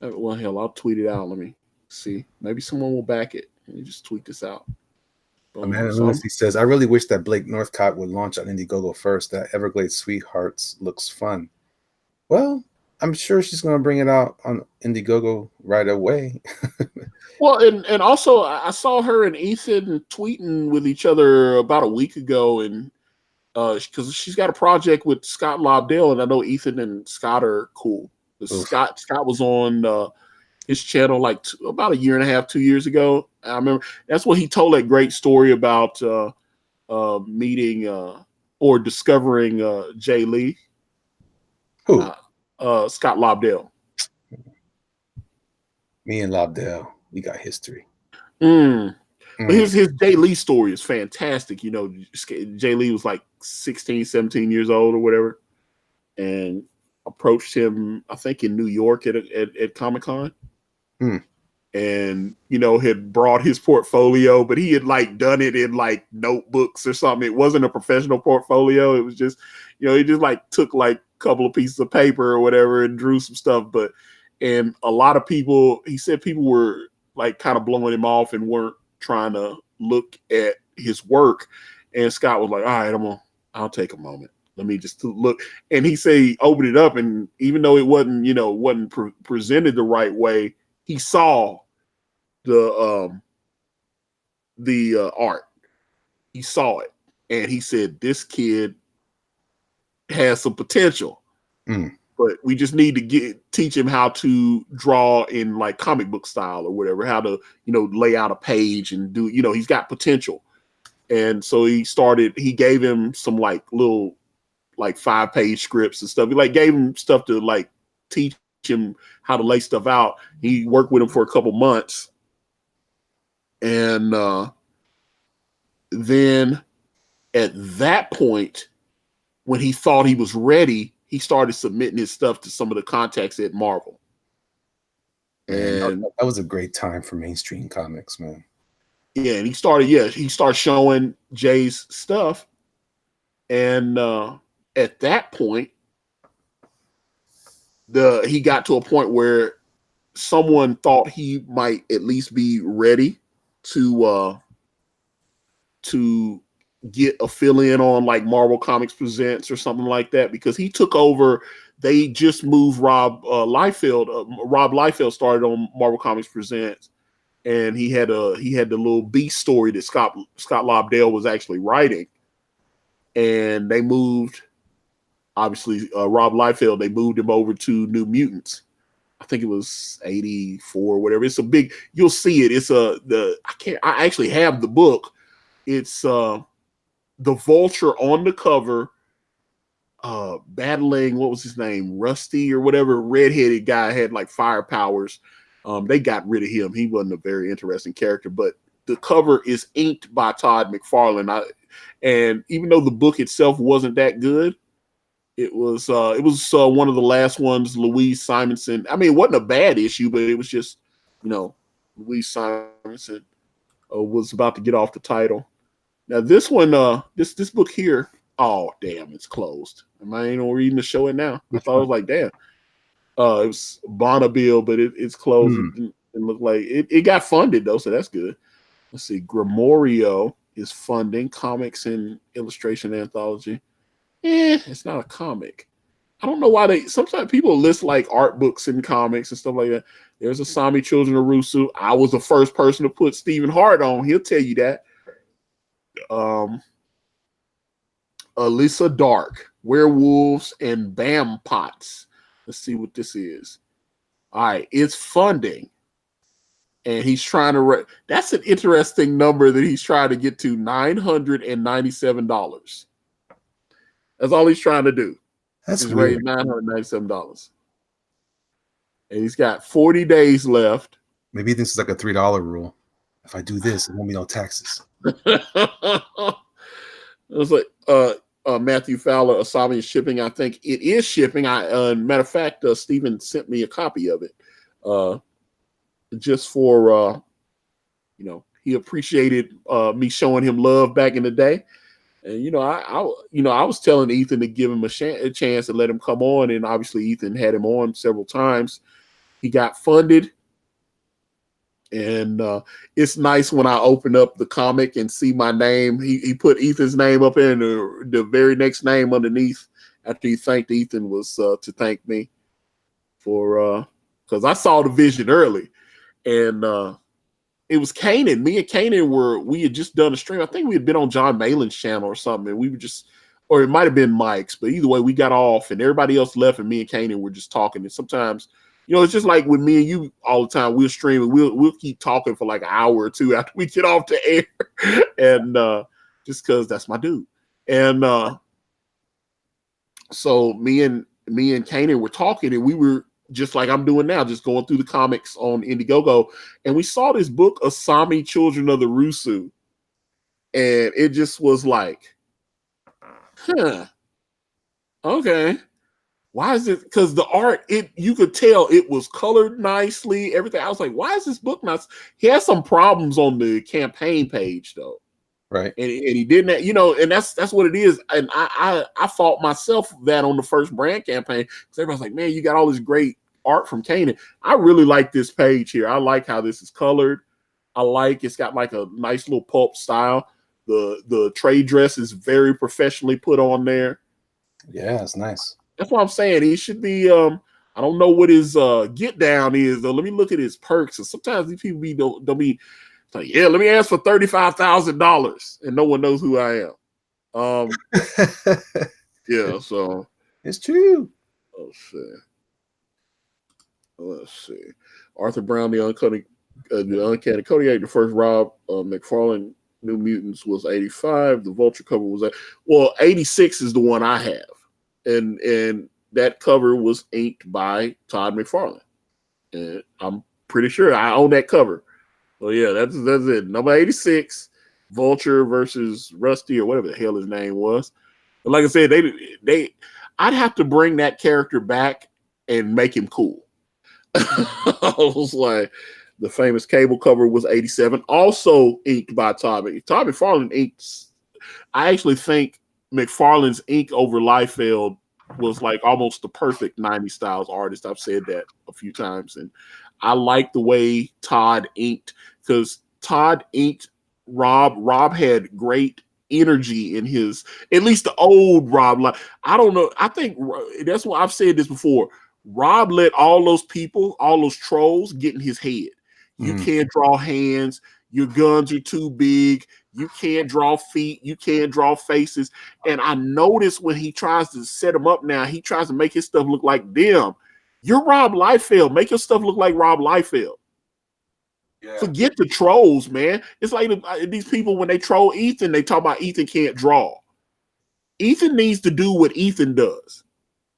Well, hell, I'll tweet it out. Let me see. Maybe someone will back it. Let me just tweet this out. He says, I really wish that Blake Northcott would launch on Indiegogo first. That Everglades Sweethearts looks fun. Well, I'm sure she's going to bring it out on Indiegogo right away. Well, and also I saw her and Ethan tweeting with each other about a week ago, and because she's got a project with Scott Lobdell, and I know Ethan and Scott are cool. Scott was on his channel like about a year and a half, 2 years ago. I remember that's what he told that great story about meeting or discovering Jay Lee. Who? Scott Lobdell. Me and Lobdell, we got history. But his Jay Lee story is fantastic. Jay Lee was like 16, 17 years old or whatever, and approached him, I think, in New York at Comic-Con. And had brought his portfolio, but he had like done it in like notebooks or something. It wasn't a professional portfolio. It was just, he just like took like a couple of pieces of paper or whatever and drew some stuff. And a lot of people, he said people were like kind of blowing him off and weren't trying to look at his work. And Scott was like, all right, I'll take a moment. Let me just look. And he said he opened it up, and even though it wasn't presented the right way, he saw the art. He saw it, and he said, this kid has some potential, but we just need to teach him how to draw in like comic book style or whatever, how to lay out a page and do, he's got potential. And so he gave him some like little like 5-page scripts and stuff. He like gave him stuff to like teach him how to lay stuff out. He worked with him for a couple months. And then at that point, when he thought he was ready, he started submitting his stuff to some of the contacts at Marvel. And that was a great time for mainstream comics, man. Yeah, and he started showing Jay's stuff. And at that point, he got to a point where someone thought he might at least be ready to get a fill-in on like Marvel Comics Presents or something like that, because he took over. They just moved Rob Liefeld. Rob Liefeld started on Marvel Comics Presents, and he had the little Beast story that Scott Lobdell was actually writing, and they moved. Obviously, Rob Liefeld, they moved him over to New Mutants. I think it was 84 or whatever. It's a big. You'll see it. It's I actually have the book. It's the Vulture on the cover, battling, what was his name, Rusty or whatever, redheaded guy, had like fire powers. They got rid of him. He wasn't a very interesting character, but the cover is inked by Todd McFarlane. And even though the book itself wasn't that good, it was one of the last ones. Louise Simonson. I mean, it wasn't a bad issue, but it was just, Louise Simonson was about to get off the title. Now this one, this book here, oh damn, it's closed. I ain't reading to show it now. I thought it was like, damn. It was Bonneville, but it's closed. It looked like it got funded though, so that's good. Let's see, Grimorio is funding comics and illustration anthology. It's not a comic. I don't know why sometimes people list like art books and comics and stuff like that. There's Asami Children of Rusu. I was the first person to put Stephen Hart on. He'll tell you that. Alyssa Dark, Werewolves and Bam Pots. Let's see what this is. All right, it's funding. And he's trying to that's an interesting number that he's trying to get to, $997. That's all he's trying to do. That's he's weird. raised $997. And he's got 40 days left. Maybe this is like a $3 rule. If I do this, it won't be no taxes. It was like Matthew Fowler, Asami is shipping. I think it is shipping. Matter of fact, Stephen sent me a copy of it. Just for he appreciated me showing him love back in the day. And I was telling Ethan to give him a chance to let him come on, and obviously Ethan had him on several times. He got funded, and it's nice when I open up the comic and see my name. He put Ethan's name up in the very next name underneath after he thanked Ethan was to thank me for because I saw the vision early, and it was Kanan. Me and Kanan we had just done a stream. I think we had been on John Malin's channel or something. And we were just, or it might have been Mike's, but either way, we got off and everybody else left, and me and Kanan were just talking. And sometimes, it's just like with me and you all the time. We'll stream and we'll keep talking for like an hour or two after we get off the air, and just because that's my dude. And so me and Kanan were talking, and we were just like I'm doing now, just going through the comics on Indiegogo, and we saw this book, Asami Children of the Rusu, and it just was like, okay, why is it? Because the art, you could tell it was colored nicely, everything. I was like, why is this book not? He has some problems on the campaign page though, right? And he didn't, and that's what it is. And I fought myself that on the first brand campaign, because everybody's like, man, you got all this great art from Kanan. I really like this page here. I like how this is colored. It's got like a nice little pulp style. The trade dress is very professionally put on there. Yeah, it's nice. That's what I'm saying. He should be. I don't know what his get down is though. Let me look at his perks. And sometimes these people don't be like, yeah, let me ask for $35,000, and no one knows who I am. Yeah, so it's true. Let's see. Arthur Brown, the Uncanny Kodiak, the first Rob McFarlane New Mutants was 85. The Vulture cover was 86 is the one I have, and that cover was inked by Todd McFarlane, and I'm pretty sure I own that cover. So yeah, that's it. Number 86, Vulture versus Rusty or whatever the hell his name was. But like I said, I'd have to bring that character back and make him cool. I was like, the famous Cable cover was 87, also inked by Todd McFarlane inks. I actually think McFarlane's ink over Liefeld was like almost the perfect 90s styles artist. I've said that a few times, and I like the way Todd inked, because Todd inked Rob. Rob had great energy in his, at least the old Rob. Like, I don't know. I think that's why I've said this before. Rob let all those people, all those trolls get in his head. You can't draw hands. Your guns are too big. You can't draw feet. You can't draw faces. And I notice when he tries to set them up now, he tries to make his stuff look like them. You're Rob Liefeld. Make your stuff look like Rob Liefeld. Yeah. Forget the trolls, man. It's like these people, when they troll Ethan, they talk about Ethan can't draw. Ethan needs to do what Ethan does.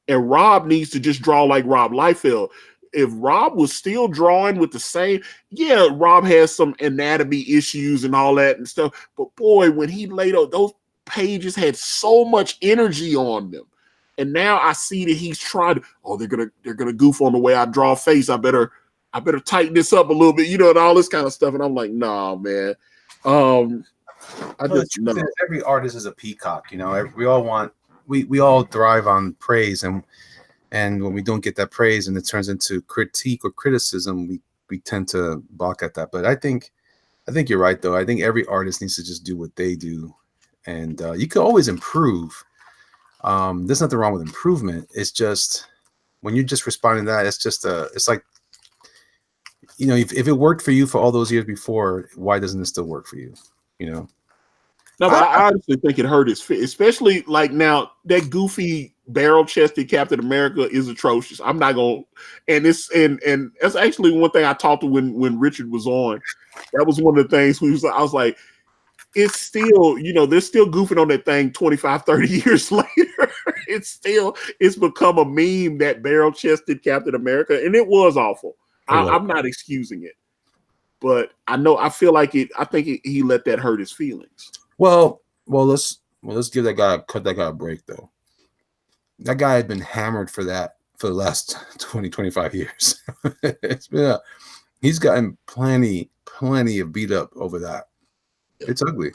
And Rob needs to just draw like Rob Liefeld. If Rob was still drawing with the same, yeah, Rob has some anatomy issues and all that and stuff. But boy, when he laid out, those pages had so much energy on them. And now I see that he's trying to, they're gonna goof on the way I draw a face. I better tighten this up a little bit, and all this kind of stuff. And I'm like, nah, man. Every artist is a peacock, we all thrive on praise, and when we don't get that praise and it turns into critique or criticism, we tend to balk at that. But I think you're right, though. I think every artist needs to just do what they do, and you can always improve. There's nothing wrong with improvement. It's just when you're just responding to that, it's like, if it worked for you for all those years before, why doesn't it still work for you? No, but I honestly think it hurt his fit, especially like now that goofy barrel-chested Captain America is atrocious. I'm not gonna, and that's actually one thing I talked to when Richard was on. That was one of the things I was like, it's still, they're still goofing on that thing 25, 30 years later. It's become a meme, that barrel-chested Captain America, and it was awful. I'm not excusing it, but I feel like I think he let that hurt his feelings. Well, let's give cut that guy a break, though. That guy had been hammered for that for the last 20, 25 years. He's gotten plenty of beat up over that. It's ugly.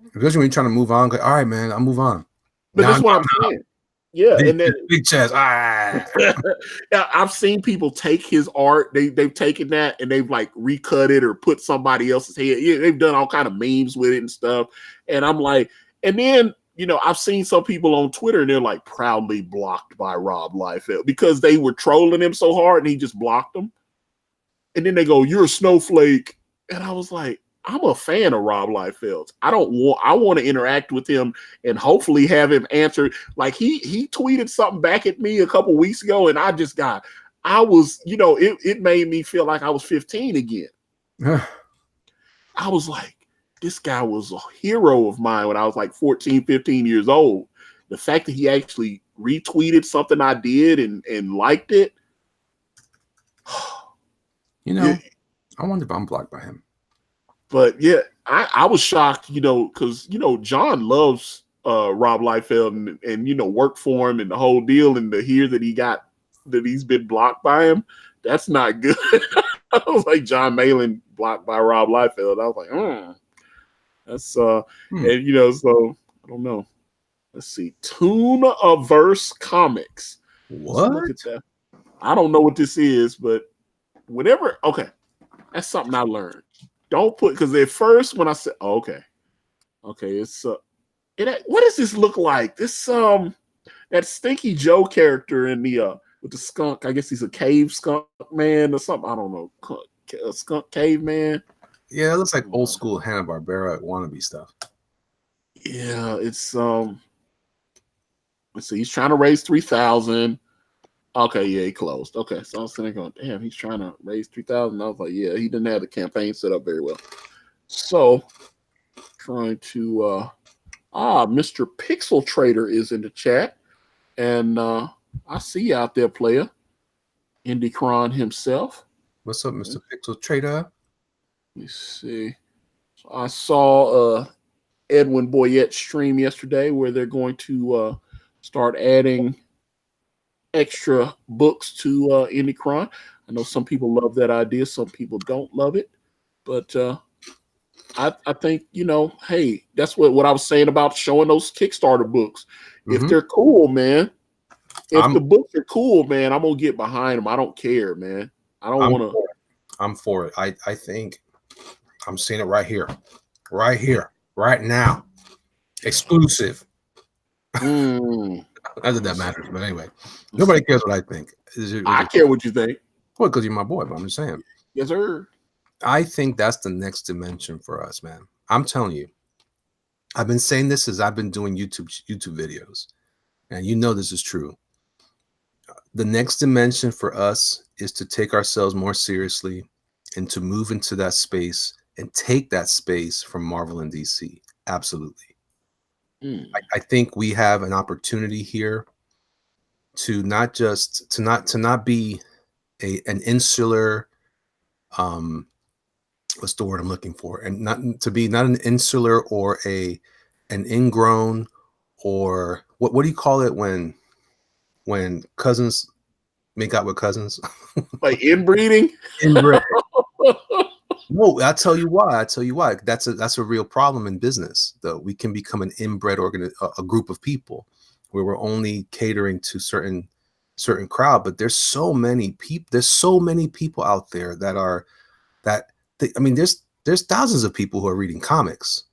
Especially when you're trying to move on. All right, man, I'll move on. But that's what I'm saying. Yeah, and then big chest. I've seen people take his art. They've taken that and they've like recut it or put somebody else's head. Yeah, they've done all kind of memes with it and stuff. And I'm like, and then I've seen some people on Twitter and they're like proudly blocked by Rob Liefeld because they were trolling him so hard and he just blocked them. And then they go, "You're a snowflake," and I was like, I'm a fan of Rob Liefeld. I want to interact with him and hopefully have him answer. Like he tweeted something back at me a couple weeks ago, and it made me feel like I was 15 again. I was like, this guy was a hero of mine when I was like 14, 15 years old. The fact that he actually retweeted something I did and liked it. I wonder if I'm blocked by him. But yeah, I was shocked, because John loves Rob Liefeld and worked for him and the whole deal, and to hear that he's been blocked by him, that's not good. I was like, John Malin blocked by Rob Liefeld. I was like, that's so I don't know. Let's see, Toon-averse Comics. What? Look at that. I don't know what this is, but whenever, okay, that's something I learned. Don't put, because at first when I said, okay, it's what does this look like? This that Stinky Joe character in the with the skunk. I guess he's a cave skunk man or something. I don't know, a skunk caveman. Yeah, it looks like old school Hanna-Barbera wannabe stuff. Yeah, it's let's see, he's trying to raise 3,000. Okay, yeah, he closed. Okay, so I was sitting going, damn, he's trying to raise 3,000. I was like, yeah, he didn't have the campaign set up very well. So trying to Mr. Pixel Trader is in the chat. And I see you out there, player. Indicron himself. What's up, Mr. Pixel Trader? Let me see. So I saw Edwin Boyette's stream yesterday where they're going to start adding extra books to Indicron. I know some people love that idea. Some people don't love it. But I think, hey, that's what I was saying about showing those Kickstarter books. If they're cool, man. If the books are cool, man, I'm going to get behind them. I don't care, man. I don't want to. I'm for it. I think I'm seeing it right here, right now. Exclusive. Not that that matters, but anyway, nobody cares what I think. I care what you think. Well, because you're my boy, but I'm just saying. Yes, sir. I think that's the next dimension for us, man. I'm telling you. I've been saying this as I've been doing YouTube videos, and you know this is true. The next dimension for us is to take ourselves more seriously and to move into that space and take that space from Marvel and DC. Absolutely. I think we have an opportunity here to not just to not be an insular what's the word I'm looking for, and not to be not an insular or an ingrown, or what do you call it when cousins make out with cousins? Like inbreeding? Inbred. No, I'll tell you why. That's a real problem in business, though. We can become an inbred a group of people where we're only catering to certain crowd. But there's so many people. There's so many people out there there's thousands of people who are reading comics,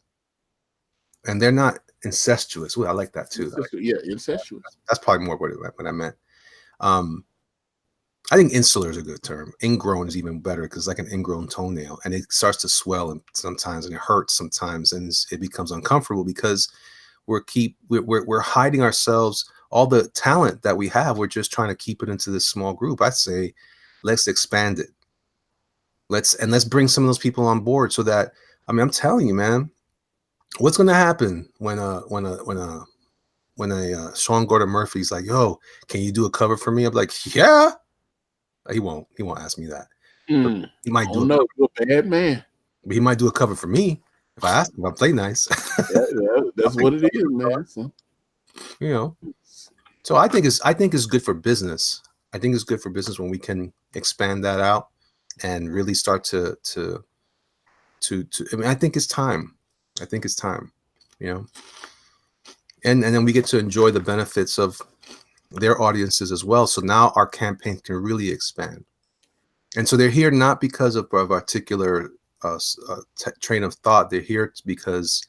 and they're not incestuous. Well, I like that too. Yeah, incestuous. That's probably more what I meant. I think insular is a good term. Ingrown is even better because it's like an ingrown toenail, and it starts to swell and sometimes, and it hurts sometimes, and it becomes uncomfortable because we're hiding ourselves. All the talent that we have, we're just trying to keep it into this small group. I'd say, let's expand it. Let's bring some of those people on board so that, I'm telling you, man, what's going to happen when Sean Gordon Murphy's like, yo, can you do a cover for me? I'm like, yeah. He won't ask me that. He might do. No, you're a bad man. But he might do a cover for me if I ask him. I play nice. Yeah, that's what it is, man. So. So I think it's good for business. I think it's good for business when we can expand that out and really start to. I think it's time. And then we get to enjoy the benefits of their audiences as well. So now our campaign can really expand. And so they're here not because of a particular train of thought. They're here because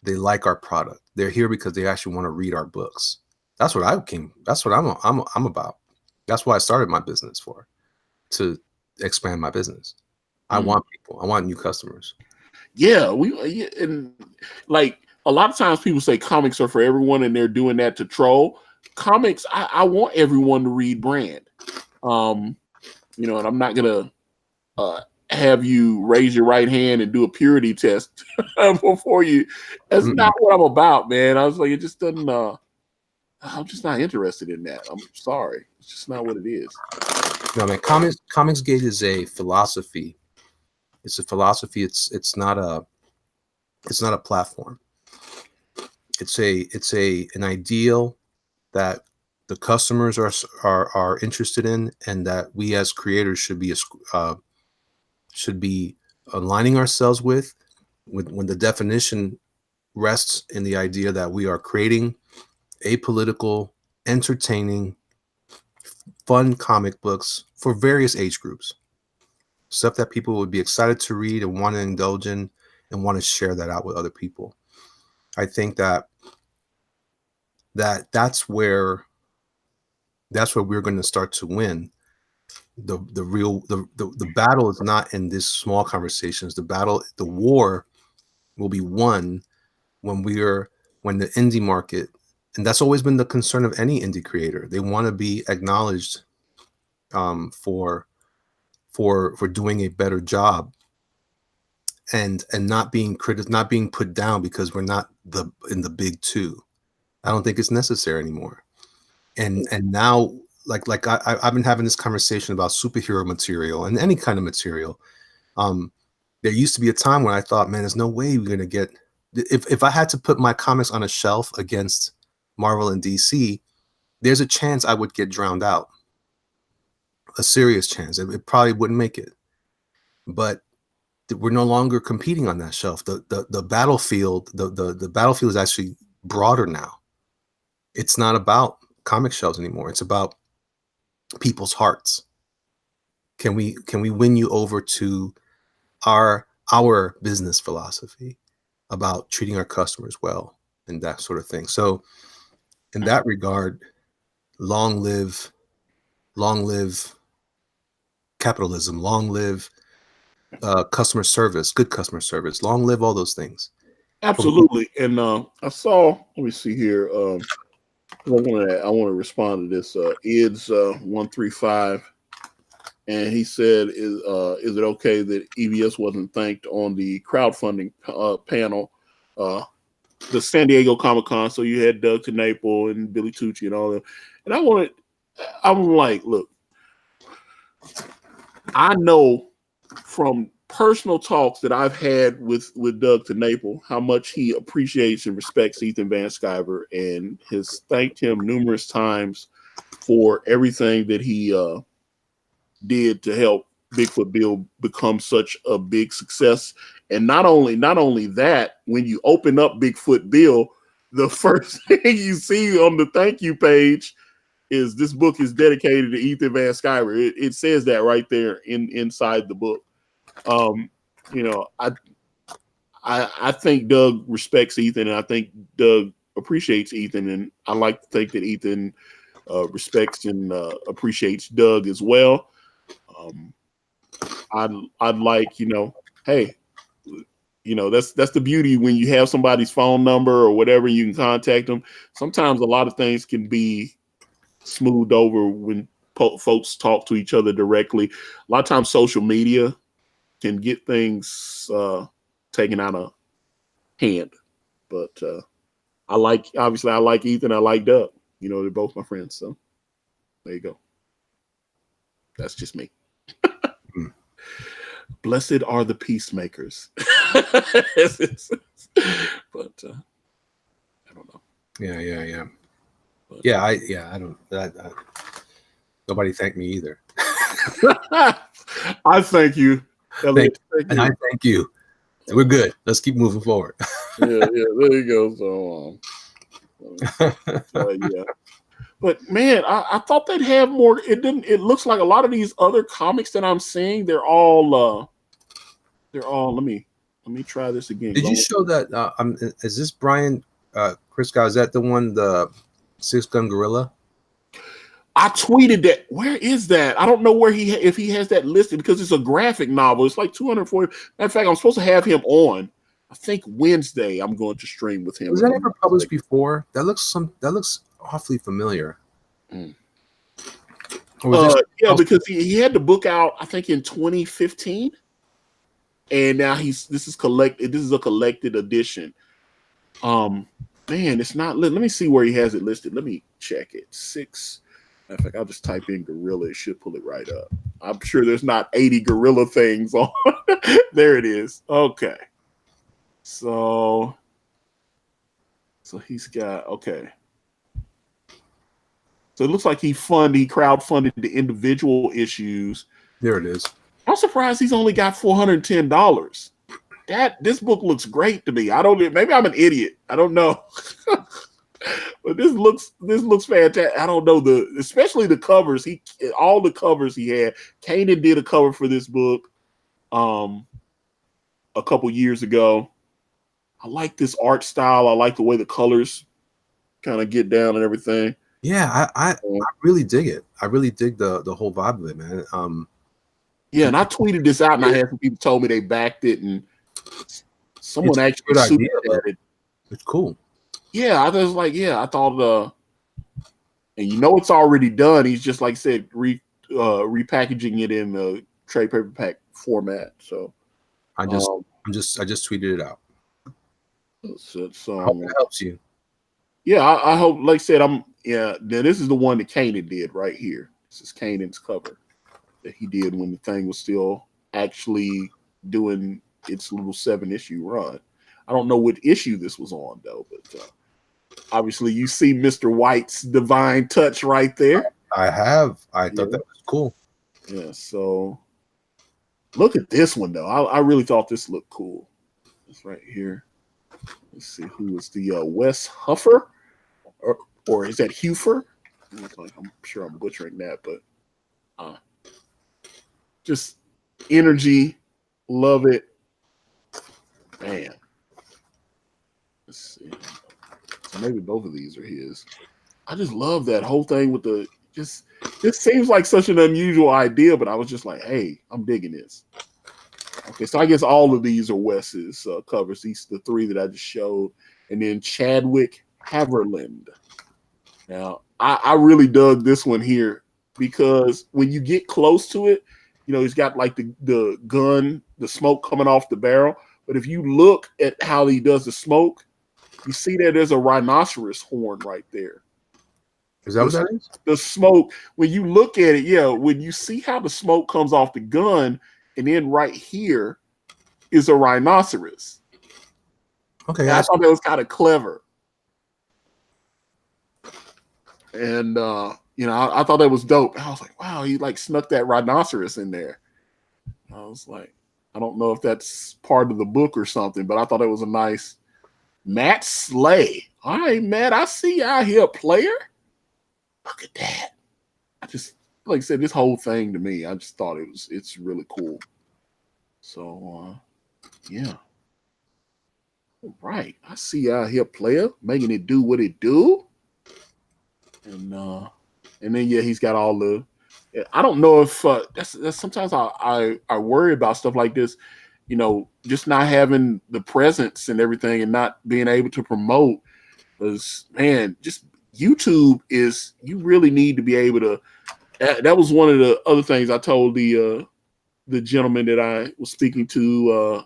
they like our product. They're here because they actually want to read our books. That's what I'm about. That's why I started my business to expand my business. I want people. I want new customers. Yeah, and like a lot of times people say comics are for everyone, and they're doing that to troll. Comics, I want everyone to read Brand. And I'm not gonna have you raise your right hand and do a purity test before you. That's not what I'm about, man. I was like, it just doesn't. I'm just not interested in that. I'm sorry, it's just not what it is. No, man. Comicsgate is a philosophy. It's a philosophy. It's not a platform. It's an ideal that the customers are interested in, and that we as creators should be aligning ourselves with when the definition rests in the idea that we are creating apolitical, entertaining, fun comic books for various age groups, stuff that people would be excited to read and want to indulge in and want to share that out with other people. I think that's where we're going to start to win. The battle is not in these small conversations. The war will be won when the indie market, and that's always been the concern of any indie creator. They want to be acknowledged for doing a better job and not being not being put down because we're not in the big two. I don't think it's necessary anymore. And now, like I've been having this conversation about superhero material and any kind of material. There used to be a time when I thought, man, there's no way we're gonna get. If I had to put my comics on a shelf against Marvel and DC, there's a chance I would get drowned out. A serious chance. It probably wouldn't make it. But we're no longer competing on that shelf. The battlefield, the battlefield is actually broader now. It's not about comic shelves anymore. It's about people's hearts. Can we win you over to our business philosophy about treating our customers well and that sort of thing? So in that regard, long live capitalism, long live customer service, good customer service, long live all those things. Absolutely. And I saw, let me see here. I want to respond to this. Ed's 135, and he said, "Is it okay that EBS wasn't thanked on the crowdfunding panel, the San Diego Comic-Con?" So you had Doug TeNapel and Billy Tucci and all that. And I'm like, look, I know from personal talks that I've had with Doug TeNapel how much he appreciates and respects Ethan Van Sciver, and has thanked him numerous times for everything that he did to help Bigfoot Bill become such a big success. And not only that, when you open up Bigfoot Bill, the first thing you see on the thank you page is this book is dedicated to Ethan Van Sciver. It says that right there inside the book. You know, I think Doug respects Ethan, and I think Doug appreciates Ethan, and I like to think that Ethan respects and appreciates Doug as well. I'd like, you know, hey, you know, that's the beauty when you have somebody's phone number or whatever, you can contact them. Sometimes a lot of things can be smoothed over when folks talk to each other directly. A lot of times social media can get things taken out of hand. But I like Ethan, I like Doug. You know, they're both my friends. So there you go. That's just me. Blessed are the peacemakers. But I don't know. Yeah. But, I don't. Nobody thanked me either. I thank you. Thank you. And I thank you. We're good. Let's keep moving forward. yeah, there you go. So, yeah. But man, I thought they'd have more. It didn't. It looks like a lot of these other comics that I'm seeing, they're all. Let me try this again. Did you show that? Is this Brian Chris guy? Is that the one, the 6-gun gorilla? I tweeted that. Where is that? I don't know where if he has that listed, because it's a graphic novel. It's like 240. Matter of fact, I'm supposed to have him on. I think Wednesday I'm going to stream with him. Was that ever published before? That looks awfully familiar. Yeah, because he had the book out, I think, in 2015, and now this is a collected edition. Man, it's not. Let me see where he has it listed. Let me check it. 6. In fact, I'll just type in gorilla. It should pull it right up. I'm sure there's not 80 gorilla things on. There it is. Okay. So he's got, okay. So it looks like he crowdfunded the individual issues. There it is. I'm surprised he's only got $410. This book looks great to me. Maybe I'm an idiot. I don't know. But this looks fantastic. I don't know, especially the covers. All the covers he had. Kanan did a cover for this book a couple years ago. I like this art style. I like the way the colors kind of get down and everything. Yeah, I really dig it. I really dig the whole vibe of it, man. Yeah, and I tweeted this out, and I had some people told me they backed it, and someone actually sued it. It's cool. Yeah, I was like, I thought, and it's already done. He's just, like I said, repackaging it in the trade paperback format. So I I just tweeted it out. So I hope it helps you. Yeah, I hope. Like I said, now this is the one that Kanan did right here. This is Kanan's cover that he did when the thing was still actually doing its little 7-issue run. I don't know what issue this was on though, but obviously you see Mr. White's divine touch right there. I thought that was cool. Yeah, so look at this one though. I really thought this looked cool. It's right here. Let's see who is the Wes Huffer, or is that Hufer? I'm sure I'm butchering that, but just energy, love it, man. Let's see. So maybe both of these are his. I just love that whole thing with the just. This seems like such an unusual idea, but I was just like, hey, I'm digging this. Okay, so I guess all of these are Wes's covers. These are the 3 that I just showed. And then Chadwick Haverland. Now, I really dug this one here because when you get close to it, he's got like the gun, the smoke coming off the barrel. But if you look at how he does the smoke, you see that there's a rhinoceros horn right there. Is that what that is? The smoke, when you look at it, when you see how the smoke comes off the gun, and then right here is a rhinoceros. Okay. I thought that was kind of clever. And, I thought that was dope. I was like, wow, he like snuck that rhinoceros in there. I was like, I don't know if that's part of the book or something, but I thought it was a nice Matt Slay. All right, Matt, I see you out here, player. Look at that. I just, like I said, this whole thing to me, I just thought it's really cool. So, yeah. All right. I see you out here, player, making it do what it do. And then, yeah, he's got all the, I don't know if that's sometimes I worry about stuff like this, just not having the presence and everything and not being able to promote. Because, man, just YouTube you really need to be able to. That was one of the other things I told the gentleman that I was speaking to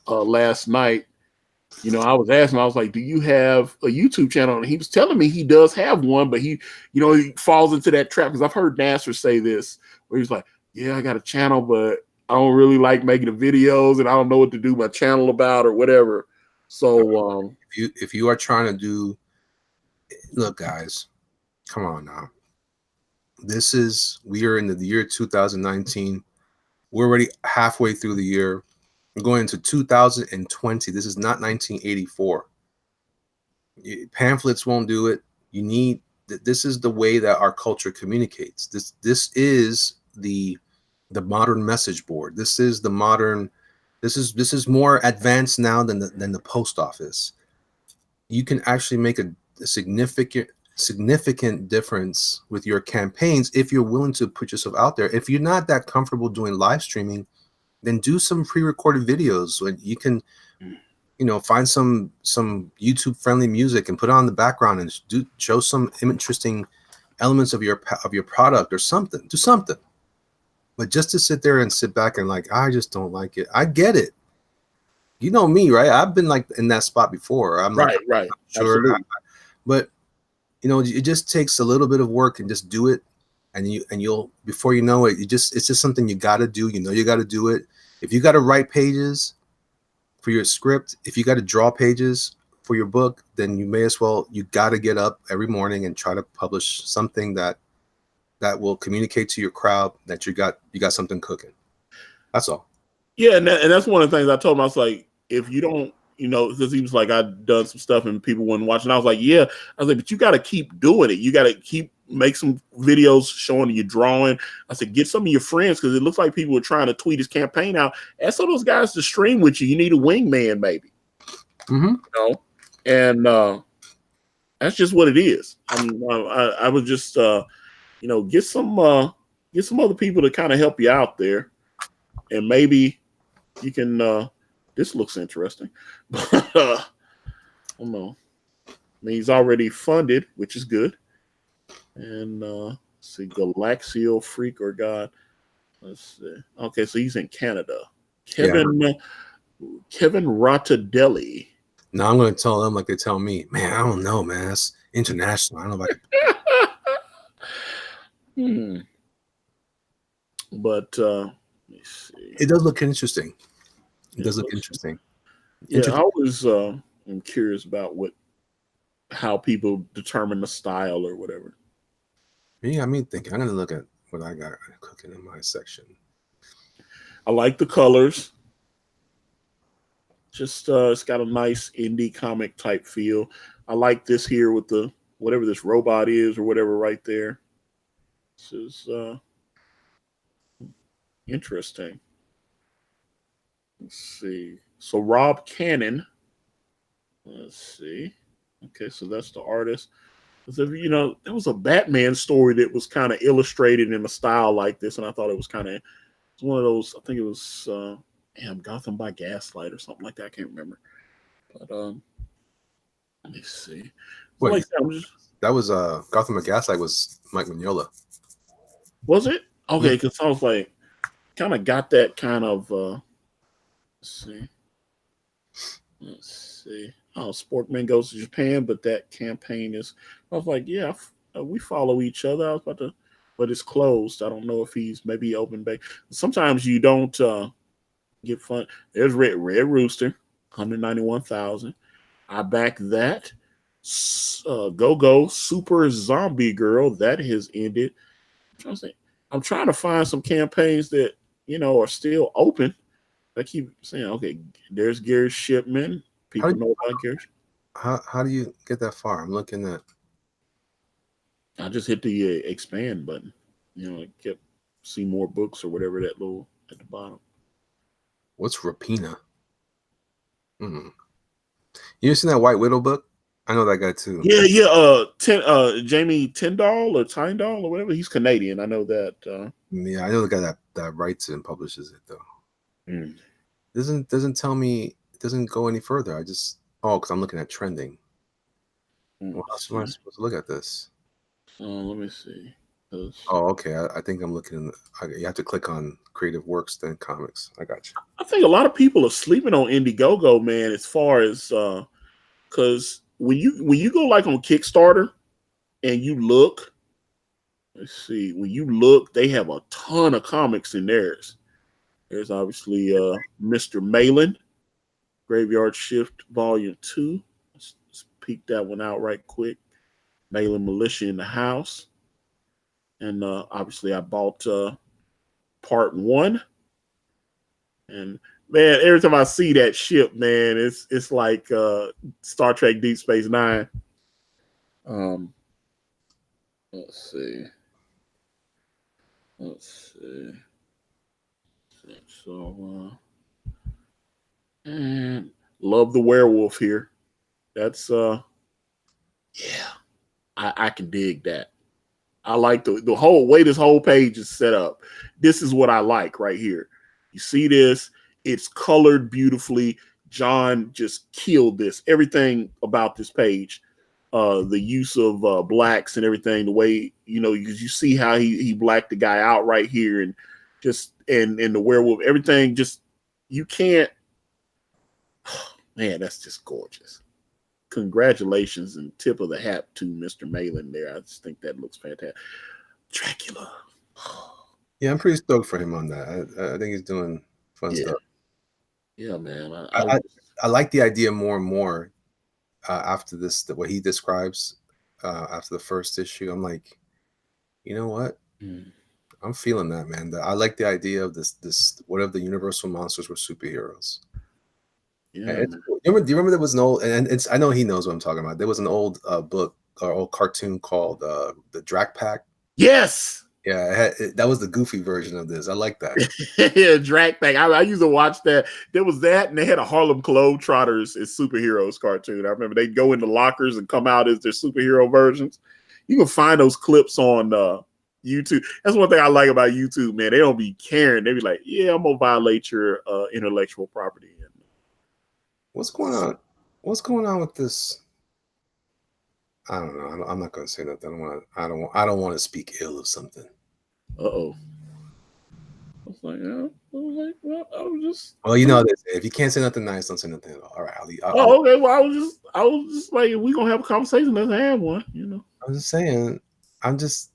last night. I was asking, I was like, do you have a YouTube channel? And he was telling me he does have one, but he falls into that trap because I've heard Nasser say this, where he's like, yeah, I got a channel, but I don't really like making the videos and I don't know what to do my channel about or whatever. So if you are trying to do, look, guys, come on now. We are in the year 2019. We're already halfway through the year. We're going into 2020. This is not 1984. Pamphlets won't do it. This is the way that our culture communicates. This is the modern message board. This is the modern. This is more advanced now than the post office. You can actually make a significant difference with your campaigns if you're willing to put yourself out there. If you're not that comfortable doing live streaming, then do some pre-recorded videos when you can, find some YouTube friendly music and put it on the background and show some interesting elements of your product or something. Do something. But just to sit there and sit back and like, I just don't like it. I get it. You know me, right? I've been like in that spot before. I'm right. Sure. But it just takes a little bit of work and just do it. And you'll, before you know it, it's just something you got to do. You got to do it. If you got to write pages for your script, if you got to draw pages for your book, then you got to get up every morning and try to publish something that will communicate to your crowd that you got something cooking. That's all. Yeah, and that's one of the things I told him. I was like, if you don't, because he was like, I'd done some stuff and people weren't watching. I was like, yeah. I was like, but you got to keep doing it. You got to make some videos showing you drawing. I said, get some of your friends, because it looks like people are trying to tweet his campaign out. Ask some of those guys to stream with you. You need a wingman, maybe. Mm-hmm. And that's just what it is. I mean, I was just, get some other people to kind of help you out there, and maybe you can. This looks interesting, but I don't know. I mean, he's already funded, which is good. And let's see, Galaxial Freak or God. Let's see. Okay, so he's in Canada. Kevin Kevin Rottadelli. Now I'm going to tell them like they tell me. Man, I don't know, man. That's international. I don't know if I can. But let me see. It does look interesting. It does look interesting. Yeah, I always am curious about how people determine the style or whatever. Yeah, I mean, thinking. I'm going to look at what I got cooking in my section. I like the colors. Just it's got a nice indie comic type feel. I like this here with the whatever this robot is or whatever right there. This is interesting. Let's see. So Rob Cannon. Let's see. Okay, so that's the artist. You know, there was a Batman story that was kind of illustrated in a style like this, and I thought it was kind of one of those. I think it was Gotham by Gaslight or something like that. I can't remember. But let me see. Wait, like that was Gotham by Gaslight was Mike Mignola. Was it? Okay, because I was like, kind of got that kind of. Let's see. Oh, Sportman Goes to Japan, but that campaign is. I was like, yeah, we follow each other. I was about to, but it's closed. I don't know if he's maybe open back. Sometimes you don't get fun. There's Red Rooster, 191,000. I back that. Go Super Zombie Girl that has ended. I'm trying to find some campaigns that are still open. I keep saying, okay, there's Gary Shipman. People know about Gary. How do you get that far? I'm looking at. I just hit the expand button. I kept see more books or whatever that little at the bottom. What's Rapina? You seen that White Widow book? I know that guy too. Yeah. Jamie Tyndall or Tyndall or whatever. He's Canadian. I know that. Yeah, I know the guy that writes it and publishes it though. Doesn't tell me. It doesn't go any further. I just because I'm looking at trending. What else am I supposed to look at this? Let me see. Oh, okay. I think I'm looking. You have to click on Creative Works, then Comics. I got you. I think a lot of people are sleeping on Indiegogo, man. As far as because when you go like on Kickstarter and you look, let's see, when you look, they have a ton of comics in theirs. There's obviously Mr. Malin, Graveyard Shift Volume 2. Let's peek that one out right quick. Malin Militia in the House. And obviously I bought Part 1. And man, every time I see that ship, man, it's like Star Trek Deep Space Nine. Let's see. So, and love the werewolf here. That's I can dig that. I like the whole way this whole page is set up. This is what I like right here. You see this? It's colored beautifully. John just killed this. Everything about this page, the use of blacks and everything, the way because you see how he blacked the guy out right here, and just and the werewolf, everything. Just you can't. Man, that's just gorgeous. Congratulations and tip of the hat to Mr. Malin there. I just think that looks fantastic. Dracula. Yeah, I'm pretty stoked for him on that. I think he's doing fun stuff. Yeah, man. I like the idea more and more after this, what he describes after the first issue. I'm like, you know what? I'm feeling that, man. I like the idea of this. What if the Universal monsters were superheroes? Yeah. Do you remember there was an old, and it's, I know he knows what I'm talking about. There was an old book or old cartoon called the Drac Pack. Yes. Yeah, that was the goofy version of this. I like that. Yeah, Drac Pack. I used to watch that. There was that, and they had a Harlem Globetrotters as superheroes cartoon. I remember they'd go into lockers and come out as their superhero versions. You can find those clips on YouTube. That's one thing I like about YouTube, man. They don't be caring. They be like, yeah, I'm gonna violate your intellectual property. What's going on? What's going on with this? I don't know. I'm not going to say nothing. I don't want to speak ill of something. Uh-oh. was like, yeah. I was like, well, I was just. Well, you know, if you can't say nothing nice, don't say nothing at all. All right, Oh, okay. Well, I was just like, if we gonna have a conversation, let's have one. You know. I'm just saying. I'm just.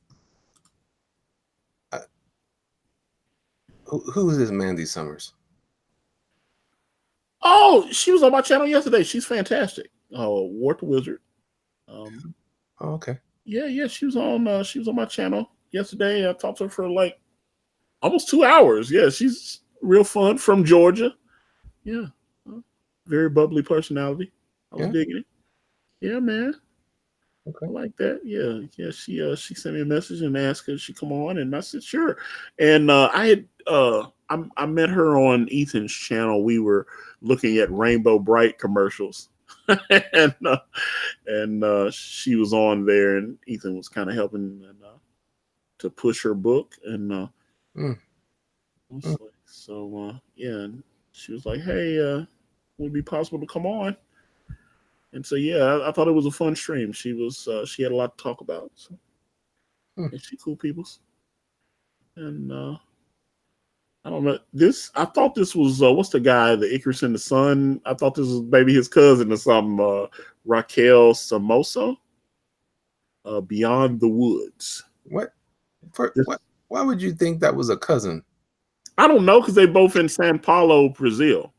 Who is this Mandy Summers? Oh, she was on my channel yesterday. She's fantastic. Oh, Wart the Wizard. Oh, okay. Yeah. She was on my channel yesterday. I talked to her for like almost 2 hours. Yeah, she's real fun from Georgia. Yeah, very bubbly personality. I was digging it. Yeah, man. Okay. I like that. Yeah. She sent me a message and asked could she come on, and I said sure. And I met her on Ethan's channel. We were looking at Rainbow Bright commercials, and she was on there, and Ethan was kind of helping to push her book, and yeah, and she was like, "Hey, would it be possible to come on?" And so yeah, I thought it was a fun stream. She had a lot to talk about. So. And she cool peoples. And I don't know. I thought this was what's the guy, the Icarus and the Sun? I thought this was maybe his cousin or something. Raquel Samoso. Beyond the Woods. What? Why would you think that was a cousin? I don't know, because they both in Sao Paulo, Brazil.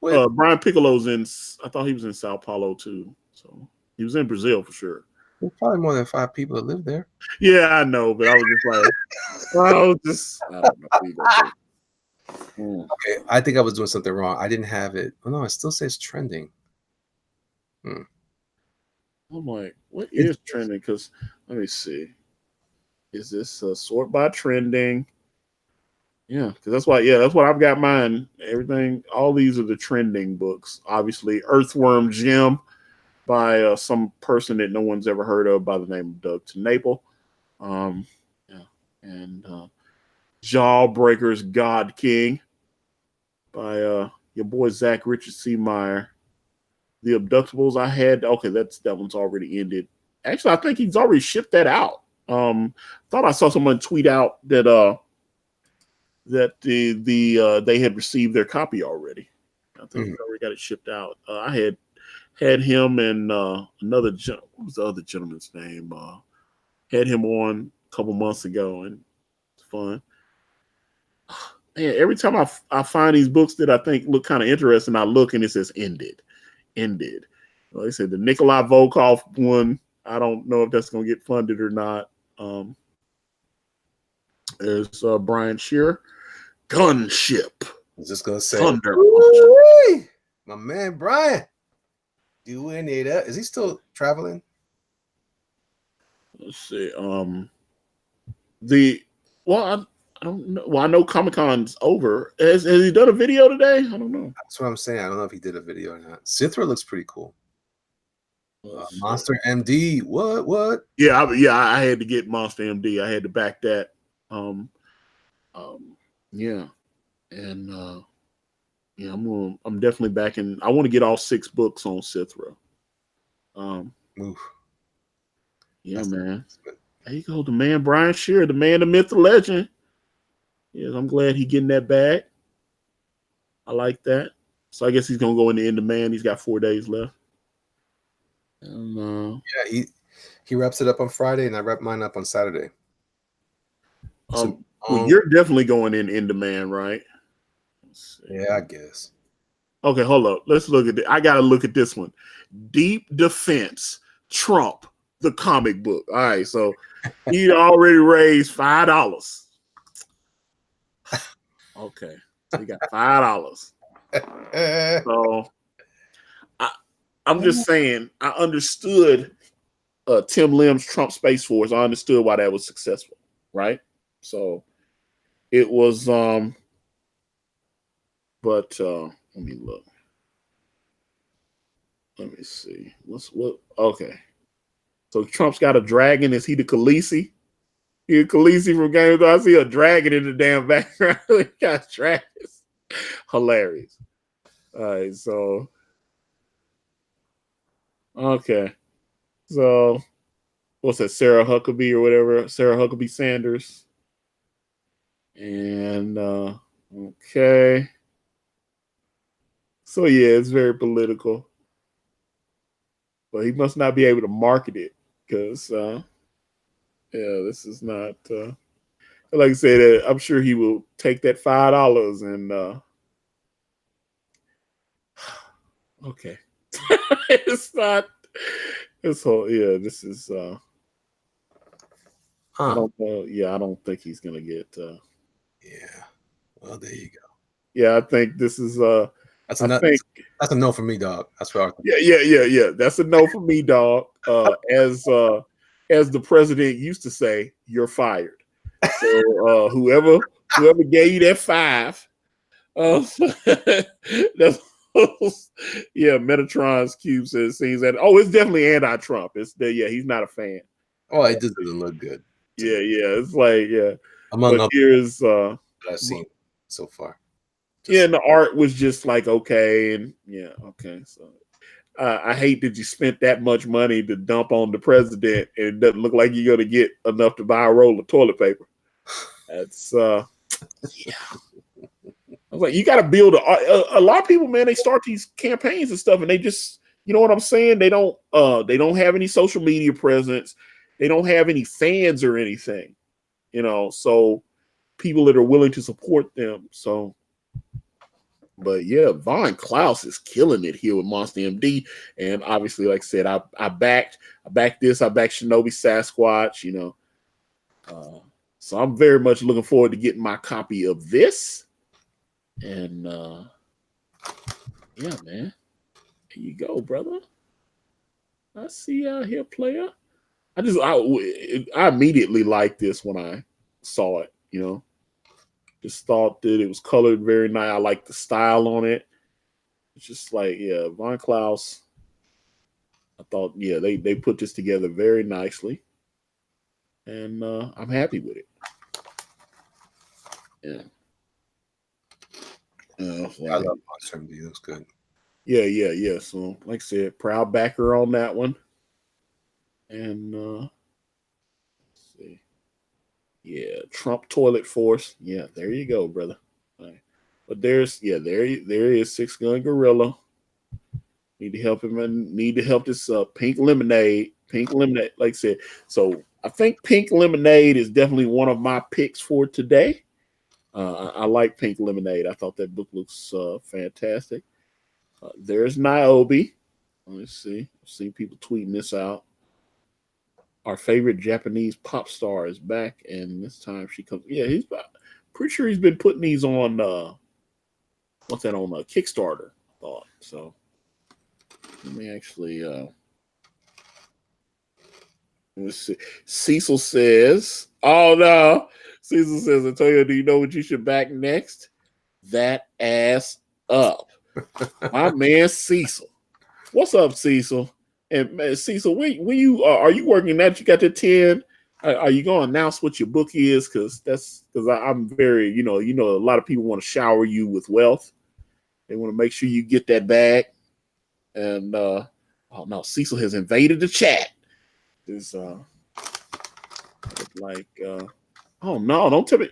Brian Piccolo's in. I thought he was in Sao Paulo too. So he was in Brazil for sure. There's probably more than 5 people that live there. Yeah, I know, but I was just like, I don't know. Okay, I think I was doing something wrong. I didn't have it. Oh no, it still says trending. I'm like, what is trending? Because let me see. Is this sort by trending? Yeah, because that's what I've got mine. Everything, all these are the trending books. Obviously, Earthworm Jim by some person that no one's ever heard of by the name of Doug Tenaple. And Jawbreaker's God King by your boy Zach Richard C. Meyer. The Abductables I had. Okay, that one's already ended. Actually, I think he's already shipped that out. Thought I saw someone tweet out that they had received their copy already. I think they already got it shipped out. I had him and another. What was the other gentleman's name? Had him on a couple months ago, and it's fun. Man, every time I find these books that I think look kind of interesting, I look and it says ended. Like I said, the Nikolai Volkov one, I don't know if that's going to get funded or not. There's Brian Shearer, Gunship. I was just going to say, Thunder. My man Brian, doing it up. Is he still traveling? Let's see. I don't know. Well, I know Comic-Con's over. Has he done a video today? I don't know. That's what I'm saying. I don't know if he did a video or not. Sithra looks pretty cool. Monster MD. What? Yeah, I had to get Monster MD. I had to back that. Yeah, and yeah, I'm definitely backing. I want to get all 6 books on Sithra. Yeah, that's man. There you go, the man Brian Shearer, the man, the myth, the legend. Yes, I'm glad he's getting that bag. I like that. So I guess he's gonna go in the end of man. He's got 4 days left. And, yeah, he wraps it up on Friday, and I wrap mine up on Saturday. Well, you're definitely going in demand, right? Yeah, I guess. Okay, hold up. Let's look at it. I gotta look at this one. Deep Defense, Trump, the comic book. All right, so he already raised $5. Okay, so he got $5. So I'm just saying, I understood Tim Lim's Trump Space Force. I understood why that was successful, right? So it was, but let me look. Let me see. Okay. So Trump's got a dragon. Is he the Khaleesi? He Khaleesi from Game of Thrones. I see a dragon in the damn background. He got dragons. Hilarious. All right, so okay. So what's that? Sarah Huckabee or whatever. Sarah Huckabee Sanders. And okay. So yeah, it's very political. But he must not be able to market it because yeah, this is not like I said, I'm sure he will take that $5 and okay. It's not this whole yeah, this is I don't know. Yeah, I don't think he's gonna get yeah. Well, there you go. yeah, I think this is That's a no for me, dog. That's what I think. yeah. That's a no for me, dog. As the president used to say, you're fired. So whoever gave you that 5, that's yeah, Metatron's cube says seems that it's definitely anti-Trump. It's yeah, he's not a fan. Oh, it just doesn't look good. Yeah, it's like Among but here's that I've seen so far. Yeah, and the art was just like okay, and yeah, okay. So I hate that you spent that much money to dump on the president, and it doesn't look like you're gonna get enough to buy a roll of toilet paper. That's yeah. I was like, you got to build a lot of people, man. They start these campaigns and stuff, and they just, you know what I'm saying? They don't have any social media presence. They don't have any fans or anything, you know. So people that are willing to support them. So, but yeah, Von Klaus is killing it here with Monster MD, and obviously, like I said, I backed this. I backed Shinobi Sasquatch, you know. So I'm very much looking forward to getting my copy of this. And yeah, man. Here you go, brother. I see you here, player. I immediately liked this when I saw it, you know. Just thought that it was colored very nice. I like the style on it. It's just like, yeah, Von Klaus. I thought, yeah, they put this together very nicely. And I'm happy with it. Yeah. I love Monster MD. Looks good. Yeah. So, like I said, proud backer on that one. And let's see. Yeah, Trump Toilet Force. Yeah, there you go, brother. Right. But there is Six Gun Gorilla. Need to help him and need to help this Pink Lemonade. Pink Lemonade, like I said. So I think Pink Lemonade is definitely one of my picks for today. I like Pink Lemonade. I thought that book looks fantastic. There's Niobe. Let's see. I've seen people tweeting this out. Our favorite Japanese pop star is back, and this time she comes. Yeah, pretty sure he's been putting these on. What's that on Kickstarter? I thought so. Let me actually. Let's see. Cecil says, "Oh no." Cecil says, Antonio, do you know what you should back next? That ass up. My man Cecil. What's up, Cecil? And Cecil, when you are you working that? You got the 10? Are you going to announce what your book is? Because I'm very, you know, a lot of people want to shower you with wealth. They want to make sure you get that bag. And oh no, Cecil has invaded the chat. It's like oh no, don't tell me.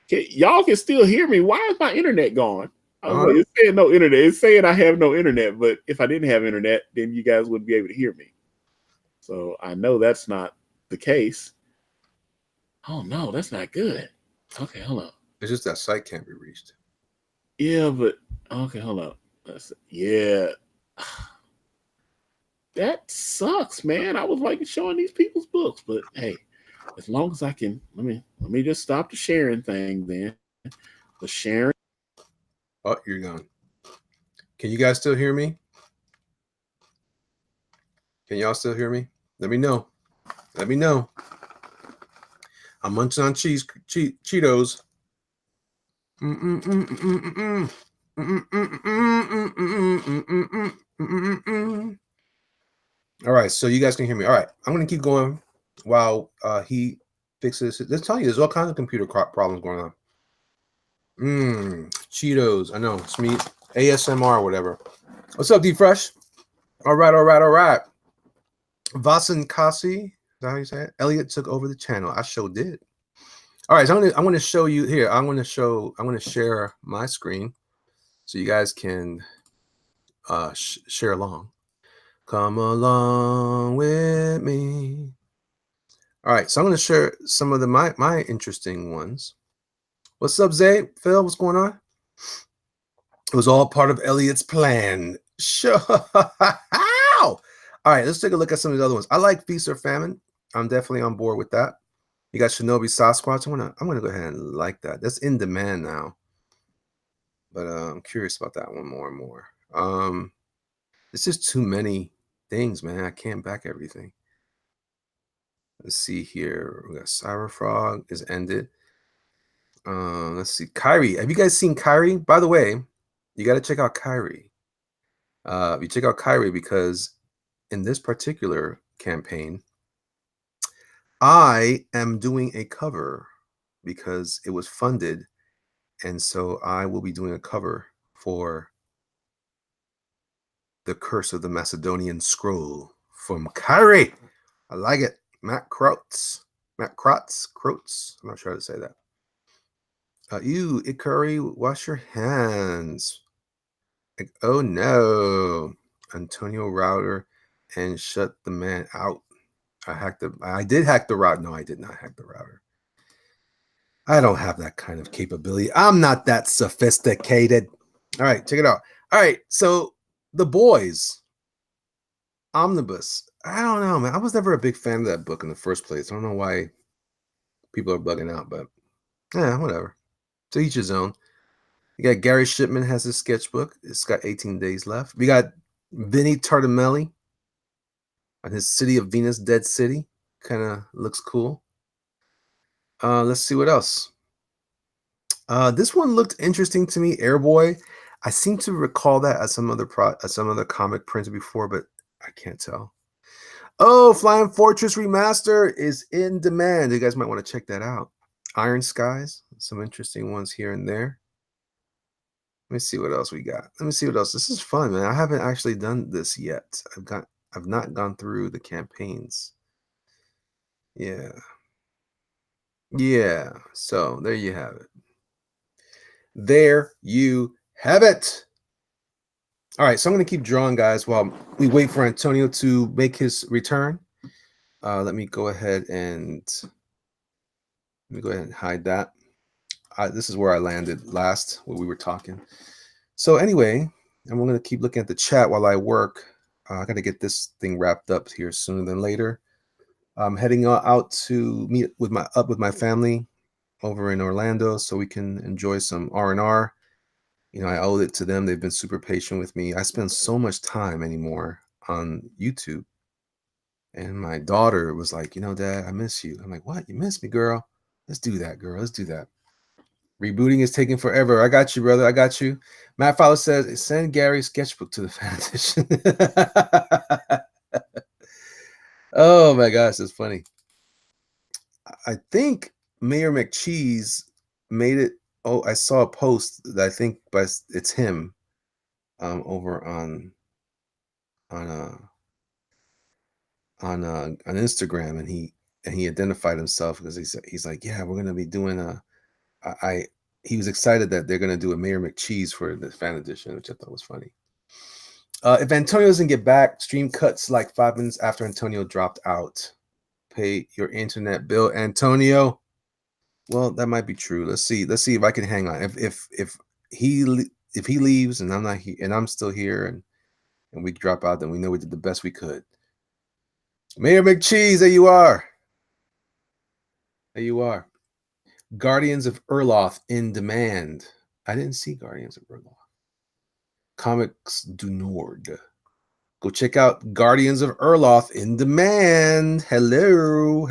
Y'all can still hear me. Why is my internet gone? I was like, it's saying no internet. It's saying I have no internet, but if I didn't have internet, then you guys wouldn't be able to hear me. So I know that's not the case. Oh no, that's not good. Okay, hold on. It's just that site can't be reached. Yeah, but okay, hold on. Yeah. That sucks, man. I was like showing these people's books, but hey, as long as I can, let me just stop the sharing thing then. The sharing. Oh, you're gone. Can you guys still hear me? Can y'all still hear me? Let me know. Let me know. I'm munching on Cheetos. All right, so you guys can hear me. All right, I'm gonna keep going while he fixes it. Let's tell you, there's all kinds of computer problems going on. Cheetos. I know it's me, ASMR or whatever. What's up, D Fresh? All right. Vasan Kasi, is that how you say it? Elliot took over the channel. I sure did. All right, so I'm gonna show you here. I'm gonna share my screen so you guys can share along. Come along with me. All right, so I'm gonna share some of my interesting ones. What's up, Zay? Phil, what's going on? It was all part of Elliot's plan. Sure. All right, let's take a look at some of the other ones. I like Feast or Famine. I'm definitely on board with that. You got Shinobi Sasquatch. I'm gonna go ahead and like that. That's in demand now. But I'm curious about that one more and more. It's just too many things, man. I can't back everything. Let's see here. We got Cyber Frog is ended. Let's see. Kyrie. Have you guys seen Kyrie? By the way, you got to check out Kyrie. You check out Kyrie because in this particular campaign, I am doing a cover because it was funded. And so I will be doing a cover for The Curse of the Macedonian Scroll from Kyrie. I like it. Matt Krotz. I'm not sure how to say that. You, Ikari, wash your hands. Like, oh no. Antonio Router and shut the man out. I did hack the router. No, I did not hack the router. I don't have that kind of capability. I'm not that sophisticated. All right, check it out. All right, so The Boys. Omnibus. I don't know, man. I was never a big fan of that book in the first place. I don't know why people are bugging out, but yeah, whatever. To each his own. You got Gary Shipman has his sketchbook. It's got 18 days left. We got Vinny Tartamelli on his City of Venus, Dead City. Kind of looks cool. Let's see what else. This one looked interesting to me, Airboy. I seem to recall that as some other comic printed before, but I can't tell. Oh, Flying Fortress Remaster is in demand. You guys might want to check that out. Iron Skies, some interesting ones here and there. Let me see what else we got. Let me see what else. This is fun, man. I haven't actually done this yet. I've not gone through the campaigns. Yeah. Yeah. So there you have it. There you have it. All right, so I'm going to keep drawing, guys, while we wait for Antonio to make his return. Let me go ahead and hide that. This is where I landed last, where we were talking. So anyway, I'm going to keep looking at the chat while I work. I got to get this thing wrapped up here sooner than later. I'm heading out to meet with my family over in Orlando so we can enjoy some R&R. You know, I owe it to them. They've been super patient with me. I spend so much time anymore on YouTube. And my daughter was like, you know, Dad, I miss you. I'm like, what? You miss me, girl? Let's do that, girl. Let's do that. Rebooting is taking forever. I got you, brother. I got you. Matt Fowler says, send Gary's sketchbook to the foundation. Oh, my gosh. It's funny. I think Mayor McCheese made it. Oh, I saw a post that I think it's him over on Instagram, and he identified himself because he's like, yeah, we're gonna be doing he was excited that they're gonna do a Mayor McCheese for the fan edition, which I thought was funny. If Antonio doesn't get back, stream cuts like 5 minutes after Antonio dropped out. Pay your internet bill, Antonio. Well, that might be true. Let's see if I can hang on. If he leaves and I'm not here and I'm still here and we drop out, then we know we did the best we could. Mayor McCheese, there you are. There you are. Guardians of Erloth in demand. I didn't see Guardians of Erloth. Comics du Nord. Go check out Guardians of Erloth in demand. Hello.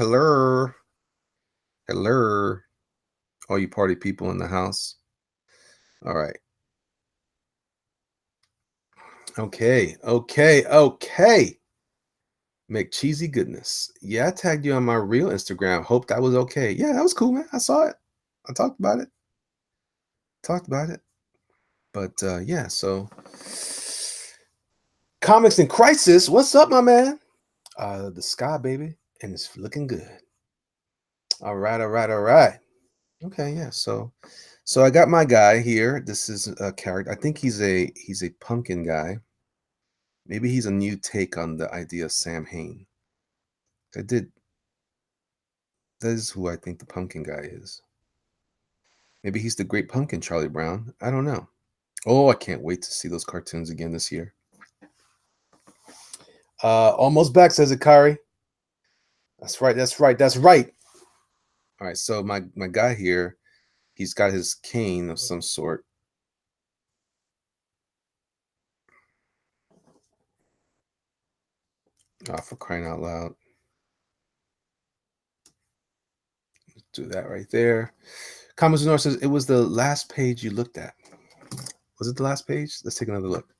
All you party people in the house. All right. Okay. McCheesy goodness. Yeah, I tagged you on my real Instagram. Hope that was okay. Yeah, that was cool, man. I saw it. I talked about it. But yeah, so Comics in Crisis. What's up, my man? The sky, baby. And it's looking good. All right. Okay, yeah. So I got my guy here. This is a character. I think he's a pumpkin guy. Maybe he's a new take on the idea of Sam Hain. That is who I think the pumpkin guy is. Maybe he's the Great Pumpkin, Charlie Brown. I don't know. Oh, I can't wait to see those cartoons again this year. Almost back, says Akari. That's right. That's right. That's right. All right. So my guy here, he's got his cane of some sort. Oh, for crying out loud. Let's do that right there. Comments North says it was the last page you looked at. Was it the last page? Let's take another look.